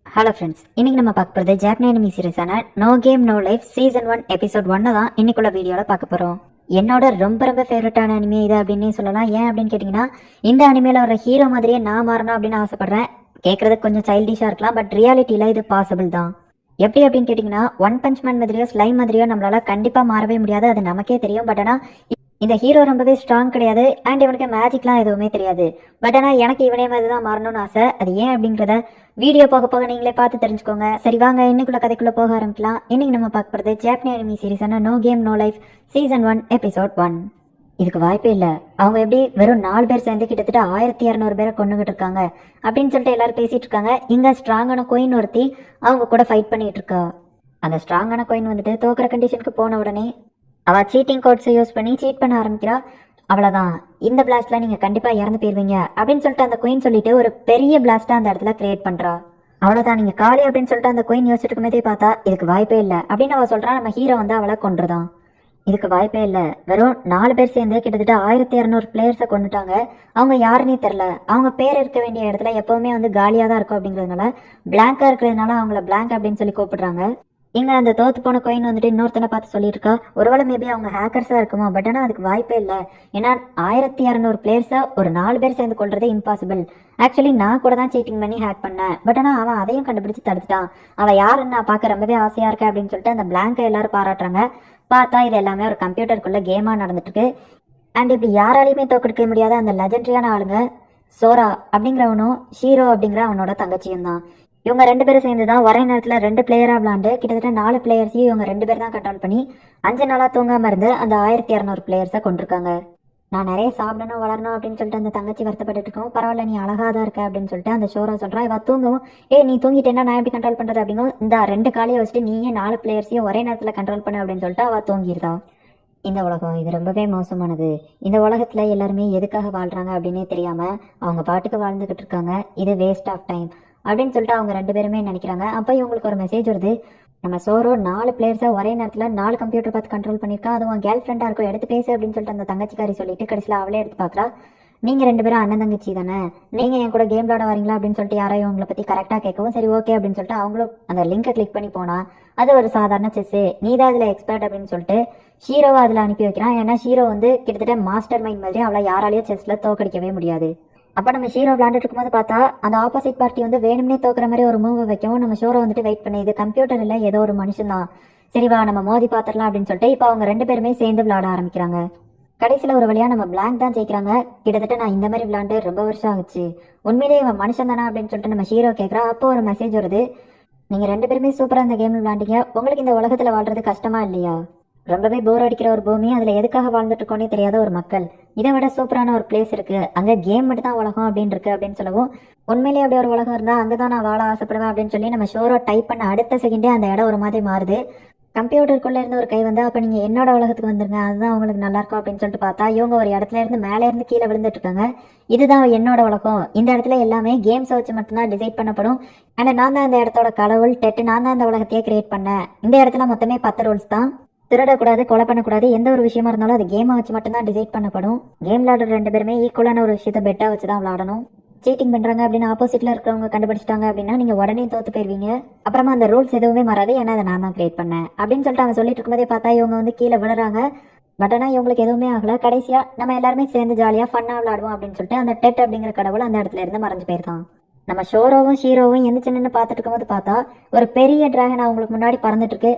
Hello friends, இன்னைக்கு நம்ம பார்க்க போகிறது ஜாப்பனீஸ் அனிமி சீரிஸான no game no life season 1 episode 1 தான் இன்னைக்குள்ள வீடியோவில் பார்க்க போகிறோம். என்னோட ரொம்ப ஃபேவரட்டான அனிமே இது அப்படின்னே சொல்லலாம். ஏன் அப்படின்னு கேட்டிங்கன்னா, இந்த அனிமேல வர ஹீரோ மாதிரியே நான் மாறணும் அப்படின்னு ஆசைப்படுறேன். கேட்குறதுக்கு கொஞ்சம் சைல்டிஷாக இருக்கலாம், பட் ரியாலிட்டியில் இது பாசிபிள் தான். எப்படி அப்படின்னு கேட்டிங்கன்னா, ஒன் பஞ்ச் மேன் மாதிரியோ ஸ்லைம் மாதிரியோ நம்மளால கண்டிப்பாக மாறவே முடியாது, அது நமக்கே தெரியும். பட் ஆனால் இந்த ஹீரோ ரொம்பவே ஸ்ட்ராங் கிடையாது, அண்ட் இவனுக்கு மேஜிக்லாம் எதுவுமே தெரியாது. பட் ஆனால் எனக்கு இவனே மாதிரி தான் மாறணும்னு ஆசை. அது ஏன் அப்படிங்கிறத வீடியோ போக நீங்களே பார்த்து தெரிஞ்சுக்கோங்க. சரி வாங்க இன்னைக்குள்ள கதைக்குள்ள போக ஆரம்பிக்கலாம். இன்னைக்கு நம்ம பார்க்க போகிறது ஜாப்பனீஸ் அனிமி சீரிஸான no game no life season 1 episode 1. இதுக்கு வாய்ப்பே இல்லை. அவங்க எப்படி வெறும் 4 பேர் சேர்ந்து கிட்டத்தட்ட 1200 பேரை கொண்டுகிட்டு இருக்காங்க அப்படின்னு சொல்லிட்டு எல்லாரும் பேசிட்டு இருக்காங்க. இங்க ஸ்ட்ராங்கான கோயின் ஒருத்தி அவங்க கூட ஃபைட் பண்ணிட்டு இருக்கா. அந்த ஸ்ட்ராங்கான கோயின் வந்துட்டு தோக்குற கண்டிஷனுக்கு போன உடனே அவ சீட்டிங் கோட்ஸை யூஸ் பண்ணி சீட் பண்ண ஆரம்பிக்கிறா. அவ்வளோதான், இந்த பிளாஸ்ட்ல நீங்க கண்டிப்பா இறந்து போயிருவீங்க அப்படின்னு சொல்லிட்டு அந்த குயின் சொல்லிட்டு ஒரு பெரிய பிளாஸ்டா அந்த இடத்துல கிரியேட் பண்றா. அவ்வளோதான், நீங்க காலி அப்படின்னு சொல்லிட்டு அந்த குயின் யோசிச்சுட்டு இருக்கும்போதே பார்த்தா இதுக்கு வாய்ப்பே இல்லை அப்படின்னு அவ சொல்றா. நம்ம ஹீரோ வந்து அவளை கொன்றுதான். இதுக்கு வாய்ப்பே இல்லை. வெறும் 4 பேர் சேர்ந்து கிட்டத்தட்ட 1200 பிளேயர்ஸை கொண்டுட்டாங்க. அவங்க யாருன்னே தெரில. அவங்க பேர் இருக்க வேண்டிய இடத்துல எப்பவுமே வந்து காலியாக தான் இருக்கும் அப்படிங்கிறதுனால, பிளாங்கா இருக்கிறதுனால அவங்கள பிளாங்க் அப்படின்னு சொல்லி கூப்பிடுறாங்க. இங்க அந்த தோத்து போன கோயின் வந்துட்டு இன்னொருத்தனை பார்த்து சொல்லிட்டு இருக்கா. ஒருவேளை மேபி அவங்க ஹேக்கர்ஸா இருக்குமோ, பட் ஆனால் அதுக்கு வாய்ப்பே இல்லை. ஏன்னா 1200 பிளேயர்ஸை ஒரு 4 பேர் சேர்ந்து கொள்றதே இம்பாசிபிள். ஆக்சுவலி நான் கூட தான் சீட்டிங் பண்ணி ஹேக் பண்ணேன், பட் ஆனால் அவன் அதையும் கண்டுபிடிச்சு தடுத்துட்டான். அவன் யாருன்னு நான் பார்க்க ரொம்பவே ஆசையா இருக்கேன் அப்படின்னு சொல்லிட்டு அந்த பிளாங்கை எல்லாரும் பாராட்டுறாங்க. பார்த்தா இது எல்லாமே ஒரு கம்ப்யூட்டருக்குள்ள கேமா நடந்துட்டு இருக்கு. அண்ட் இப்படி யாராலையுமே தோக்கடிக்க முடியாத அந்த லெஜெண்டரியான ஆளுங்க சோரா அப்படிங்கிறவனும் ஷீரோ அப்படிங்கிற அவனோட தங்கச்சியும் தான். இவங்க 2 பேரும் சேர்ந்து தான் ஒரே நேரத்தில் 2 பிளேயராக விளாண்டு கிட்டத்தட்ட 4 பிளேயர்ஸையும் இவங்க 2 பேர் தான் கண்ட்ரோல் பண்ணி 5 நாளாக தூங்காமல் இருந்து அந்த 1200 பிளேயர்ஸை கொண்டிருக்காங்க. நான் நிறைய சாப்பிடணும் வளரணும் அப்படின்னு சொல்லிட்டு அந்த தங்கச்சி வருத்தப்பட்டு இருக்கோம். பரவாயில்ல, நீ அழகாக தான் இருக்க அப்படின்னு சொல்லிட்டு அந்த ஷோரா சொல்கிறா. இவ தூங்கவும், நீ தூங்கிட்டேன்னா நான் எப்படி கண்ட்ரோல் பண்ணுறது அப்படிங்கும். இந்த 2 காலையை வச்சுட்டு நீயே 4 பிளேயர்ஸையும் ஒரே நேரத்தில் கண்ட்ரோல் பண்ணு அப்படின்னு சொல்லிட்டு அவள் தூங்கிடுதா. இந்த உலகம் இது ரொம்பவே மோசமானது. இந்த உலகத்தில் எல்லாருமே எதுக்காக வாழ்கிறாங்க அப்படின்னே தெரியாமல் அவங்க பாட்டுக்கு வாழ்ந்துக்கிட்டு இருக்காங்க. இது வேஸ்ட் ஆஃப் டைம் அப்படின்னு சொல்லிட்டு அவங்க 2 பேருமே நினைக்கிறாங்க. அப்போ இவங்களுக்கு ஒரு மெசேஜ் வருது. நம்ம சோரோ 4 பிளேயர்ஸை ஒரே நேரத்தில் 4 கம்ப்யூட்டர் பார்த்து கண்ட்ரோல் பண்ணியிருக்கா. அதுவும் கேர்ள் ஃப்ரெண்டாக இருக்கும், எடுத்து பேசு அப்படின்னு சொல்லிட்டு அந்த தங்கச்சிக்காரி சொல்லிட்டு கடைசியில் அவளே எடுத்து பார்க்குறா. நீங்கள் 2 பேரும் அண்ணன் தங்கச்சி தானே, நீங்கள் என் கூட கேம் விளாட வரீங்களா அப்படின்னு சொல்லிட்டு யாரையும் உங்களை பற்றி கரெக்டாக கேட்கவும், சரி ஓகே அப்படின்னு சொல்லிட்டு அவங்களும் அந்த லிங்கை கிளிக் பண்ணி போனால் அது ஒரு சாதாரண செஸ்ஸு, நீ தான் அதில் எக்ஸ்பர்ட் அப்படின்னு சொல்லிட்டு ஷீரோவை அதில் அனுப்பி வைக்கிறான். ஏன்னா ஷீரோ வந்து கிட்டத்தட்ட மாஸ்டர் மைண்ட் மாதிரி அவளை யாராலையும் செஸ்ஸில் தோக்கடிக்கவே முடியாது. அப்போ நம்ம ஷீரோ விளாண்டுட்டு இருக்கும்போது பார்த்தா அந்த ஆப்போசிட் பார்ட்டி வந்து வேணும்னே தோக்குற மாதிரி ஒரு மூவை வைக்கவும் நம்ம ஷோரோ வந்துட்டு வெயிட் பண்ணி, இது கம்ப்யூட்டர் இல்லை ஏதோ ஒரு மனுஷன் தான், சரி வா நம்ம மோதி பார்த்துடலாம் அப்படின்னு சொல்லிட்டு இப்போ அவங்க 2 பேருமே சேர்ந்து விளாட ஆரம்பிக்கிறாங்க. கடைசியில் ஒரு வழியாக நம்ம பிளாங்க் தான் ஜெயிக்கிறாங்க. கிட்டத்தட்ட நான் இந்த மாதிரி விளாண்டு ரொம்ப வருஷம் ஆகுச்சு, உண்மையிலேயே இவன் மனுஷன் தானா அப்படின்னு சொல்லிட்டு நம்ம ஷீரோ கேட்குறா. அப்போ ஒரு மெசேஜ் வருது. நீங்கள் 2 பேருமே சூப்பராக இந்த கேம் விளாண்டீங்க, உங்களுக்கு இந்த உலகத்தில் வாழ்றது கஷ்டமா இல்லையா? ரொம்பவே போர் அடிக்கிற ஒரு பூமி, அதில் எதுக்காக வாழ்ந்துட்டு இருக்கோன்னே தெரியாத ஒரு மக்கள், இதை விட சூப்பரான ஒரு பிளேஸ் இருக்கு, அங்கே கேம் மட்டும் தான் உலகம் அப்படின்னு இருக்கு அப்படின்னு சொல்லவும், உண்மையிலேயே அப்படி ஒரு உலகம் இருந்தால் அங்கே தான் நான் வாழ ஆசைப்படுவேன் அப்படின்னு சொல்லி நம்ம ஷோரோ டைப் பண்ண அடுத்த செகண்டே அந்த இடம் ஒரு மாதிரி மாறுது. கம்ப்யூட்டருக்குள்ளே இருந்து ஒரு கை வந்து, அப்போ நீங்கள் என்னோட உலகத்துக்கு வந்துருங்க, அதுதான் உங்களுக்கு நல்லா இருக்கும் அப்படின்னு சொல்லிட்டு பார்த்தா இவங்க ஒரு இடத்துல இருந்து மேலே இருந்து கீழே விழுந்துட்டு இருக்காங்க. இதுதான் என்னோட உலகம், இந்த இடத்துல எல்லாமே கேம்ஸை வச்சு மட்டும்தான் டிசைட் பண்ணப்படும். ஆனால் நான் தான் இந்த இடத்தோட கடவுள் டெட்டு, நான் தான் இந்த உலகத்தையே கிரியேட் பண்ணேன். இந்த இடத்துல மொத்தமே 10 ரூல்ஸ் தான். திருடக்கூடாது, கொலை பண்ணக்கூடாது, எந்த ஒரு விஷயமா இருந்தாலும் அது கேமை வச்சு மட்டும்தான் டிசைட் பண்ணப்படும். கேம் விளாடுற 2 பேருமே ஈக்குவலான ஒரு விஷயத்தை பெட்டாக வச்சு தான் விளாடணும். சீட்டிங் பண்ணுறாங்க அப்படின்னு ஆப்போசிட்டில் இருக்கிறவங்க கண்டுபிடிச்சிட்டாங்க அப்படின்னா நீங்கள் உடனே தோற்று போயிருவீங்க. அப்புறமா அந்த ரூல்ஸ் எதுவுமே மாறாது, ஏன்னா அதை நான் தான் கிரியேட் பண்ணேன் அப்படின்னு சொல்லிட்டு அவன் சொல்லிட்டு இருக்கும்போதே பார்த்தா இவங்க வந்து கீழே விழுறாங்க. பட் ஆனால் இவங்களுக்கு எதுவுமே ஆகலை. கடைசியாக நம்ம எல்லாருமே சேர்ந்து ஜாலியாக ஃபன்னாக விளாடுவோம் அப்படின்னு சொல்லிட்டு அந்த டெட் அப்படிங்கிற கடவுள் அந்த இடத்துல இருந்து மறைஞ்சு போயிருக்கான். நம்ம ஷோரோவும் ஷீரோவும் எந்த சின்னன்னு பார்த்துட்டு இருக்கும்போது பார்த்தா ஒரு பெரிய டிராகன் அவங்களுக்கு முன்னாடி பறந்துட்டு இருக்கு.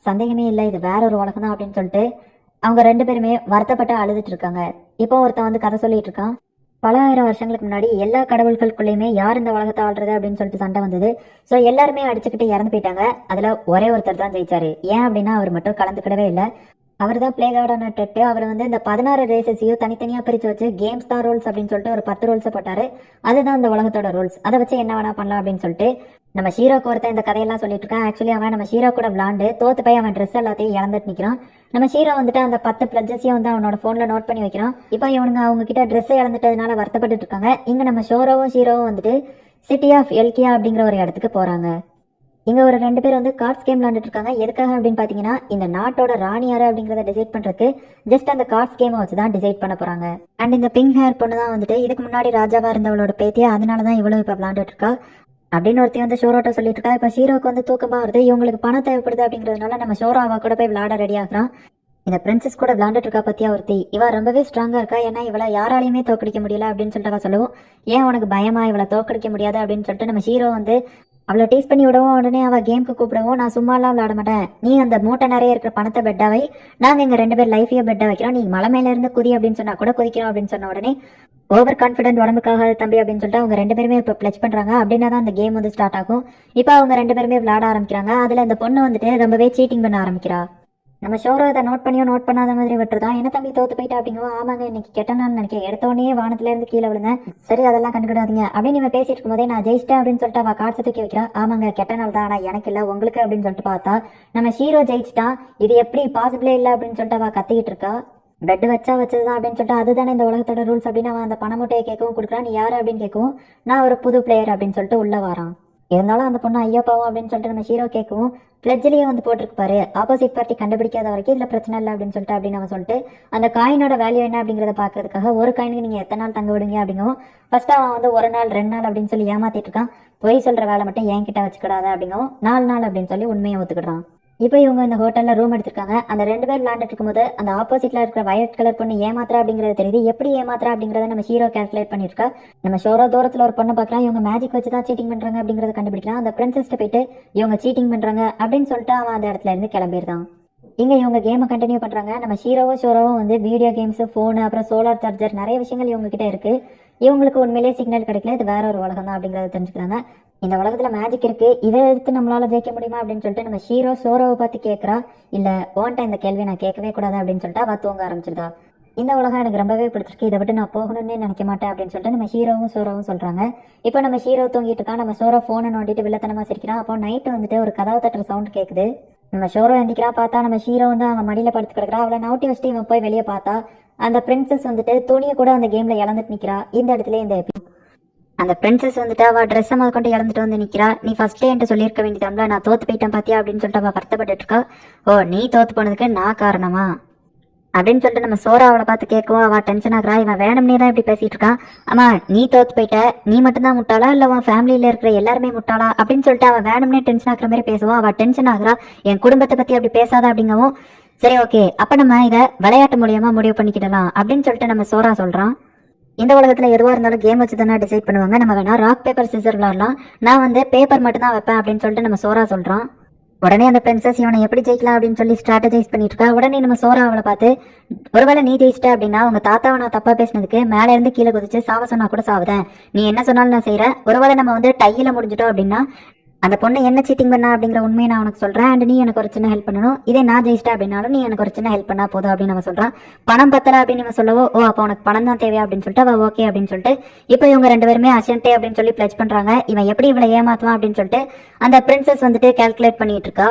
சந்தேகமே இல்லை, இது வேற ஒரு உலகம் தான் அப்படின்னு சொல்லிட்டு அவங்க 2 பேருமே வருத்தப்பட்டு அழுதுட்டு இருக்காங்க. இப்போ ஒருத்தன் வந்து கதை சொல்லிட்டு இருக்கான். பல ஆயிரம் வருஷங்களுக்கு முன்னாடி எல்லா கடவுள்களுக்குள்ளேயுமே யார் இந்த உலகத்தை ஆள்றது அப்படின்னு சொல்லிட்டு சண்டை வந்தது. ஸோ எல்லாருமே அடிச்சுக்கிட்டு இறந்து போயிட்டாங்க. அதில் ஒரே ஒருத்தர் தான் ஜெயிச்சாரு. ஏன் அப்படின்னா அவர் மட்டும் கலந்துக்கிடவே இல்லை. அவர் தான் பிளே கார்டான டெட்டு. அவர் வந்து இந்த 16 ரேசஸையும் தனித்தனியாக பிரித்து வச்சு கேம்ஸ் தான் ரூல்ஸ் அப்படின்னு சொல்லிட்டு ஒரு 10 ரூல்ஸை போட்டார். அதுதான் இந்த உலகத்தோட ரூல்ஸ், அதை வச்சு என்ன வேணா பண்ணலாம் அப்படின்னு சொல்லிட்டு நம்ம ஷீரோக்கு ஒருத்தன் இந்த கதையெல்லாம் சொல்லிட்டு இருக்கான். ஆக்சுவலி அவன் நம்ம ஷீரோ கூட விளாண்டு தோத்து போய் அவன் ட்ரெஸ் எல்லாத்தையும் இழந்துட்டு நிற்கிறான். நம்ம ஷீரோ வந்துட்டு அந்த 10 பிளட்ஜஸையும் வந்து அவனோட ஃபோனில் நோட் பண்ணி வைக்கிறான். இப்போ இவனுங்க அவங்க கிட்ட ட்ரெஸ்ஸை இழந்துட்டதுனால வருத்தப்பட்டு இருக்காங்க. இங்கே நம்ம ஷோரோவும் ஷீரோவும் வந்துட்டு சிட்டி ஆஃப் எல்கியா அப்படிங்கிற ஒரு இடத்துக்கு போகிறாங்க. இங்கே ஒரு 2 பேர் வந்து கார்ட்ஸ் கேம் விளாண்டுட்டு இருக்காங்க. எதுக்காக அப்படின்னு பார்த்தீங்கன்னா இந்த நாட்டோட ராணி யாரு அப்படிங்கிறத டிசைட் பண்ணுறதுக்கு ஜஸ்ட் அந்த கார்ட்ஸ் கேமை வச்சு தான் டிசைட் பண்ண போகிறாங்க. அண்ட் இந்த பிங்க் ஹேர் பொண்ணு தான் வந்துட்டு இதுக்கு முன்னாடி ராஜாவாக இருந்தவளோட பேத்தியா, அதனால தான் இவ்வளோ இப்போ விளாண்டுட்டு இருக்கா. அப்படின்னு ஒருத்தி வந்து ஷோரோட்ட சொல்லிட்டு இருக்கா. இப்போ ஷீரோக்கு வந்து தூக்கமாக வருது, இவங்களுக்கு பணம் தேவைப்படுது அப்படிங்கிறதுனால நம்ம ஷோராவா கூட போய் விளையாட ரெடி ஆகுறான். இந்த பிரின்சஸ் கூட விளையாண்டுட்டு இருக்கா பத்தியா ஒருத்தி, இவ ரொம்பவே ஸ்ட்ராங்கா இருக்கா, ஏன்னா இவளை யாராலையுமே தோக்கடிக்க முடியல அப்படின்னு சொல்லிட்டு அவ சொல்லுவோம். ஏன் உனக்கு பயமா இவளை தோக்கடிக்க முடியாது அப்படின்னு சொல்லிட்டு நம்ம ஹீரோ வந்து அவளை டீஸ் பண்ணி விடவும், உடனே அவள் கேமுக்கு கூப்பிடவும், நான் சும்மாலாம் விளையாட மாட்டேன், நீ அந்த மூட்டை நிறைய இருக்கிற பணத்தை பெட்டாவை, நாங்கள் எங்கள் 2 பேர் லைஃபையே பெட்டை வைக்கிறோம், நீ மலை மேலே இருந்து குதி அப்படின்னு சொன்னா கூட குதிக்கிறோம் அப்படின்னு சொன்ன உடனே ஓவர் கான்ஃபிடென்ட் உடம்புக்காக தம்பி அப்படின்னு சொல்லிட்டு அவங்க 2 பேருமே இப்போ பிளச் பண்ணுறாங்க. அப்படின்னா தான் அந்த கேம் வந்து ஸ்டார்ட் ஆகும். இப்போ அவங்க 2 பேருமே விளையாட ஆரம்பிக்கிறாங்க. அதில் அந்த பொண்ணு வந்துட்டு ரொம்பவே சீட்டிங் பண்ண ஆரம்பிக்கிறா. நம்ம ஷோரோ இதை நோட் பண்ணியோ நோட் பண்ணாத மாதிரி விட்டுருதான். என்ன தம்பி தோத்து போயிட்டா அப்படிங்கோ. ஆமாங்க, இன்னைக்கு கெட்டனான்னு நினைக்கிறேன், எடுத்தோடனே வானத்துலேருந்து கீழே விழுங்க, சரி அதெல்லாம் கண்டுக்கிடாதீங்க அப்படின்னு இவன் பேசிட்டு இருக்கும் போதே நான் ஜெயிச்சிட்டேன் அப்படின்னு சொல்லிட்டு அவள் கார்ட்ஸ் தூக்கி வைக்கிறா. ஆமாங்க, கெட்ட நாள் தான், ஆனால் எனக்கு இல்லை உங்களுக்கு அப்படின்னு சொல்லிட்டு பார்த்தா நம்ம ஹீரோ ஜெயிச்சிட்டான், இது எப்படி பாசிபிளே இல்லை அப்படின்னு சொல்லிட்டு அவள் கத்திக்கிட்டு இருக்கா. பெட் வச்சா வச்சதுதான் அப்படின்னு சொல்லிட்டு அதுதானே இந்த உலகத்தோட ரூல்ஸ் அப்படின்னு அவன் அந்த பண மூட்டையை கேட்கவும் கொடுக்குறான். நீ யார் அப்படின்னு கேட்கவும் நான் ஒரு புது பிளேயர் அப்படின்னு சொல்லிட்டு உள்ள வரான். இருந்தாலும் அந்த பொண்ணு ஐயோ பாவம் அப்படின்னு சொல்லிட்டு நம்ம ஹீரோ கேட்கவும் பிளட்ஜிலேயே வந்து போட்டிருப்பாரு, ஆப்போசிட் பார்ட்டி கண்டுபிடிக்காத வரைக்கும் இல்லை பிரச்சனை இல்லை அப்படின்னு சொல்லிட்டு அப்படின்னு அவன் சொல்லிட்டு அந்த காயினோட வேல்யூ என்ன அப்படிங்கிறத பார்க்கறதுக்காக ஒரு காயினுக்கு நீங்கள் எத்தனை நாள் தங்க விடுங்க அப்படிங்கவும் ஃபர்ஸ்ட் அவன் வந்து 1 நாள் 2 நாள் அப்படின்னு சொல்லி ஏமாத்திட்டு இருக்கான். பொய் சொல்கிற வேலை மட்டும் என்கிட்ட வச்சுக்கிடாத அப்படிங்கவும் 4 நாள் அப்படின்னு சொல்லி உண்மையை ஒத்துக்கிடுறான். இப்போ இவங்க இந்த ஹோட்டலில் ரூம் எடுத்திருக்காங்க. அந்த 2 பேர் விளையாண்டுட்டு இருக்கும்போது அந்த ஆப்போசிட்ல இருக்கிற வயலட் கலர் பொண்ணு ஏமாத்திரா அப்படிங்கிறது தெரியுது. எப்படி ஏமாத்திரா அப்படிங்கிறத நம்ம ஹீரோ கால்குலேட் பண்ணிருக்கா. நம்ம ஷோரோ தூரத்தில் ஒரு பொண்ணை பார்க்கலாம், இவங்க மேஜிக் வச்சு தான் சீட்டிங் பண்றாங்க அப்படிங்கிறத கண்டுபிடிக்கலாம். அந்த பிரின்சஸ்ட்ட போயிட்டு இவங்க சீட்டிங் பண்றாங்க அப்படின்னு சொல்லிட்டு அவன் அந்த இடத்துல இருந்து கிளம்பிடுறான். இங்க இவங்க கேமை கண்டினியூ பண்றாங்க. நம்ம ஷோரோவும் வந்து வீடியோ கேம்ஸ், ஃபோனு, அப்புறம் சோலார் சார்ஜர், நிறைய விஷயங்கள் இவங்க கிட்ட இருக்கு. இவங்களுக்கு உண்மையிலேயே சிக்னல் கிடைக்கல, இது வேற ஒரு உலகம் தான் அப்படிங்கிறத தெரிஞ்சுக்கிறாங்க. இந்த உலகத்துல மேஜிக் இருக்கு, இதை எடுத்து நம்மளால ஜெயிக்க முடியுமா அப்படின்னு சொல்லிட்டு நம்ம ஷோரோவை பார்த்து கேட்கறா. இல்ல ஓன்ட்ட இந்த கேள்வி நான் கேட்கவே கூடாது அப்படின்னு சொல்லிட்டு அவ தூங்க ஆரம்பிச்சிருதா. இந்த உலகம் எனக்கு ரொம்பவே பிடிச்சிருக்கு, இதை விட்டு நான் போகணும்னே நினைக்க மாட்டேன் அப்படின்னு சொல்லிட்டு நம்ம ஷோரோவும் சொல்றாங்க. இப்போ நம்ம ஹீரோ தூங்கிட்டு இருக்கான். நம்ம ஷோரோ போனை நோண்டிட்டு வில்லத்தனமா சிரிக்கிறான். அப்போ நைட்டு வந்துட்டு ஒரு கதவை தட்டுற சவுண்ட் கேட்குது. நம்ம ஷோரோ எந்திக்கிறா. பார்த்தா நம்ம ஹீரோ வந்து அவன் மடியில படுத்து கிடக்குறா. அவளை நவுட்டி வச்சுட்டு இவன் போய் வெளியே பார்த்தா அந்த பிரின்சஸ் வந்துட்டு துணியை கூட அந்த கேம்ல இழந்துட்டு நிக்கிறா. இந்த இடத்துல இந்த அந்த பிரின்சஸ் வந்துட்டு அவள் ட்ரெஸ்ஸை முதல் கொண்டு இழந்துட்டு வந்து நிற்கிறா. நீ ஃபர்ஸ்டே என்கிட்ட சொல்லியிருக்க வேண்டியதாம்ல, நான் தோத்து போயிட்டேன் பாத்தியா அப்படின்னு சொல்லிட்டு அவள் வருத்தப்பட்டு இருக்கா. ஓ, நீ தோத்து போனதுக்கு நான் காரணமா அப்படின்னு சொல்லிட்டு நம்ம அவளை பார்த்து கேட்கவும் அவள் டென்ஷன் ஆகுறா. இவன் வேணும்னே தான் இப்படி பேசிட்டு இருக்கான். ஆமா, நீ தோத்து போயிட்ட, நீ மட்டும்தான் முட்டாளா இல்லை உன் ஃபேமிலியில இருக்கிற எல்லாருமே முட்டாளா அப்படின்னு சொல்லிட்டு அவள் வேணும்னே டென்ஷன் ஆகுற மாதிரி பேசுவோம். அவள் டென்ஷன் ஆகுறா. என் குடும்பத்தை பற்றி அப்படி பேசாத அப்படிங்கவும் சரி ஓகே, அப்போ நம்ம இதை விளையாட்டு மூலியமா முடிவு பண்ணிக்கிடலாம் அப்படின்னு சொல்லிட்டு நம்ம சொல்றான். இந்த உலகத்தில் எதுவாக இருந்தாலும் கேம் வச்சு தானே டிசைட் பண்ணுவாங்க, நம்ம வேணா ராக் பேப்பர் சிசர் விளாடலாம், நான் வந்து பேப்பர் மட்டும் தான் வைப்பேன் அப்படின்னு சொல்லிட்டு நம்ம சொல்கிறான். உடனே அந்த பிரின்சஸ் இவனை எப்படி ஜெயிக்கலாம் அப்படின்னு சொல்லி ஸ்ட்ராட்டஜைஸ் பண்ணிட்டு இருக்கா. உடனே நம்ம அவளை பார்த்து ஒருவேளை நீ ஜெயிச்சிட்ட அப்படின்னா உங்க தாத்தாவை நான் தப்பா பேசினதுக்கு மேலே இருந்து கீழே குதிச்சு சாவ சொன்னா கூட சாவுதேன், நீ என்ன சொன்னாலும் நான் செய்யறேன், ஒருவேளை நம்ம வந்து டையில முடிஞ்சிட்டோம் அப்படின்னா அந்த பொண்ணு என்ன சீட்டிங் பண்ணா அப்படிங்கிற உண்மையை நான் உனக்கு சொல்றேன், அண்ட் நீ எனக்கு ஒரு சின்ன ஹெல்ப் பண்ணணும், இதே நான் ஜெயிச்சிட்டா அப்படின்னாலும் நீ எனக்கு ஒரு சின்ன ஹெல்ப் பண்ணா போதும் அப்படின்னு நம்ம சொல்றான். பணம் பத்தல அப்படின்னு நம்ம சொல்லவோ, ஓ அப்போ உனக்கு பணம் தான் தேவையா அப்படின்னு சொல்லிட்டு அவ ஓகே அப்படின்னு சொல்லிட்டு இப்போ இவங்க 2 பேருமே அசன்டே அப்படின்னு சொல்லி பிளட்ஜ் பண்றாங்க. இவன் எப்படி இவளை ஏமாத்துவான் அப்படின்னு சொல்லிட்டு அந்த பிரின்சஸ் வந்துட்டு கால்குலேட் பண்ணிட்டு இருக்கா.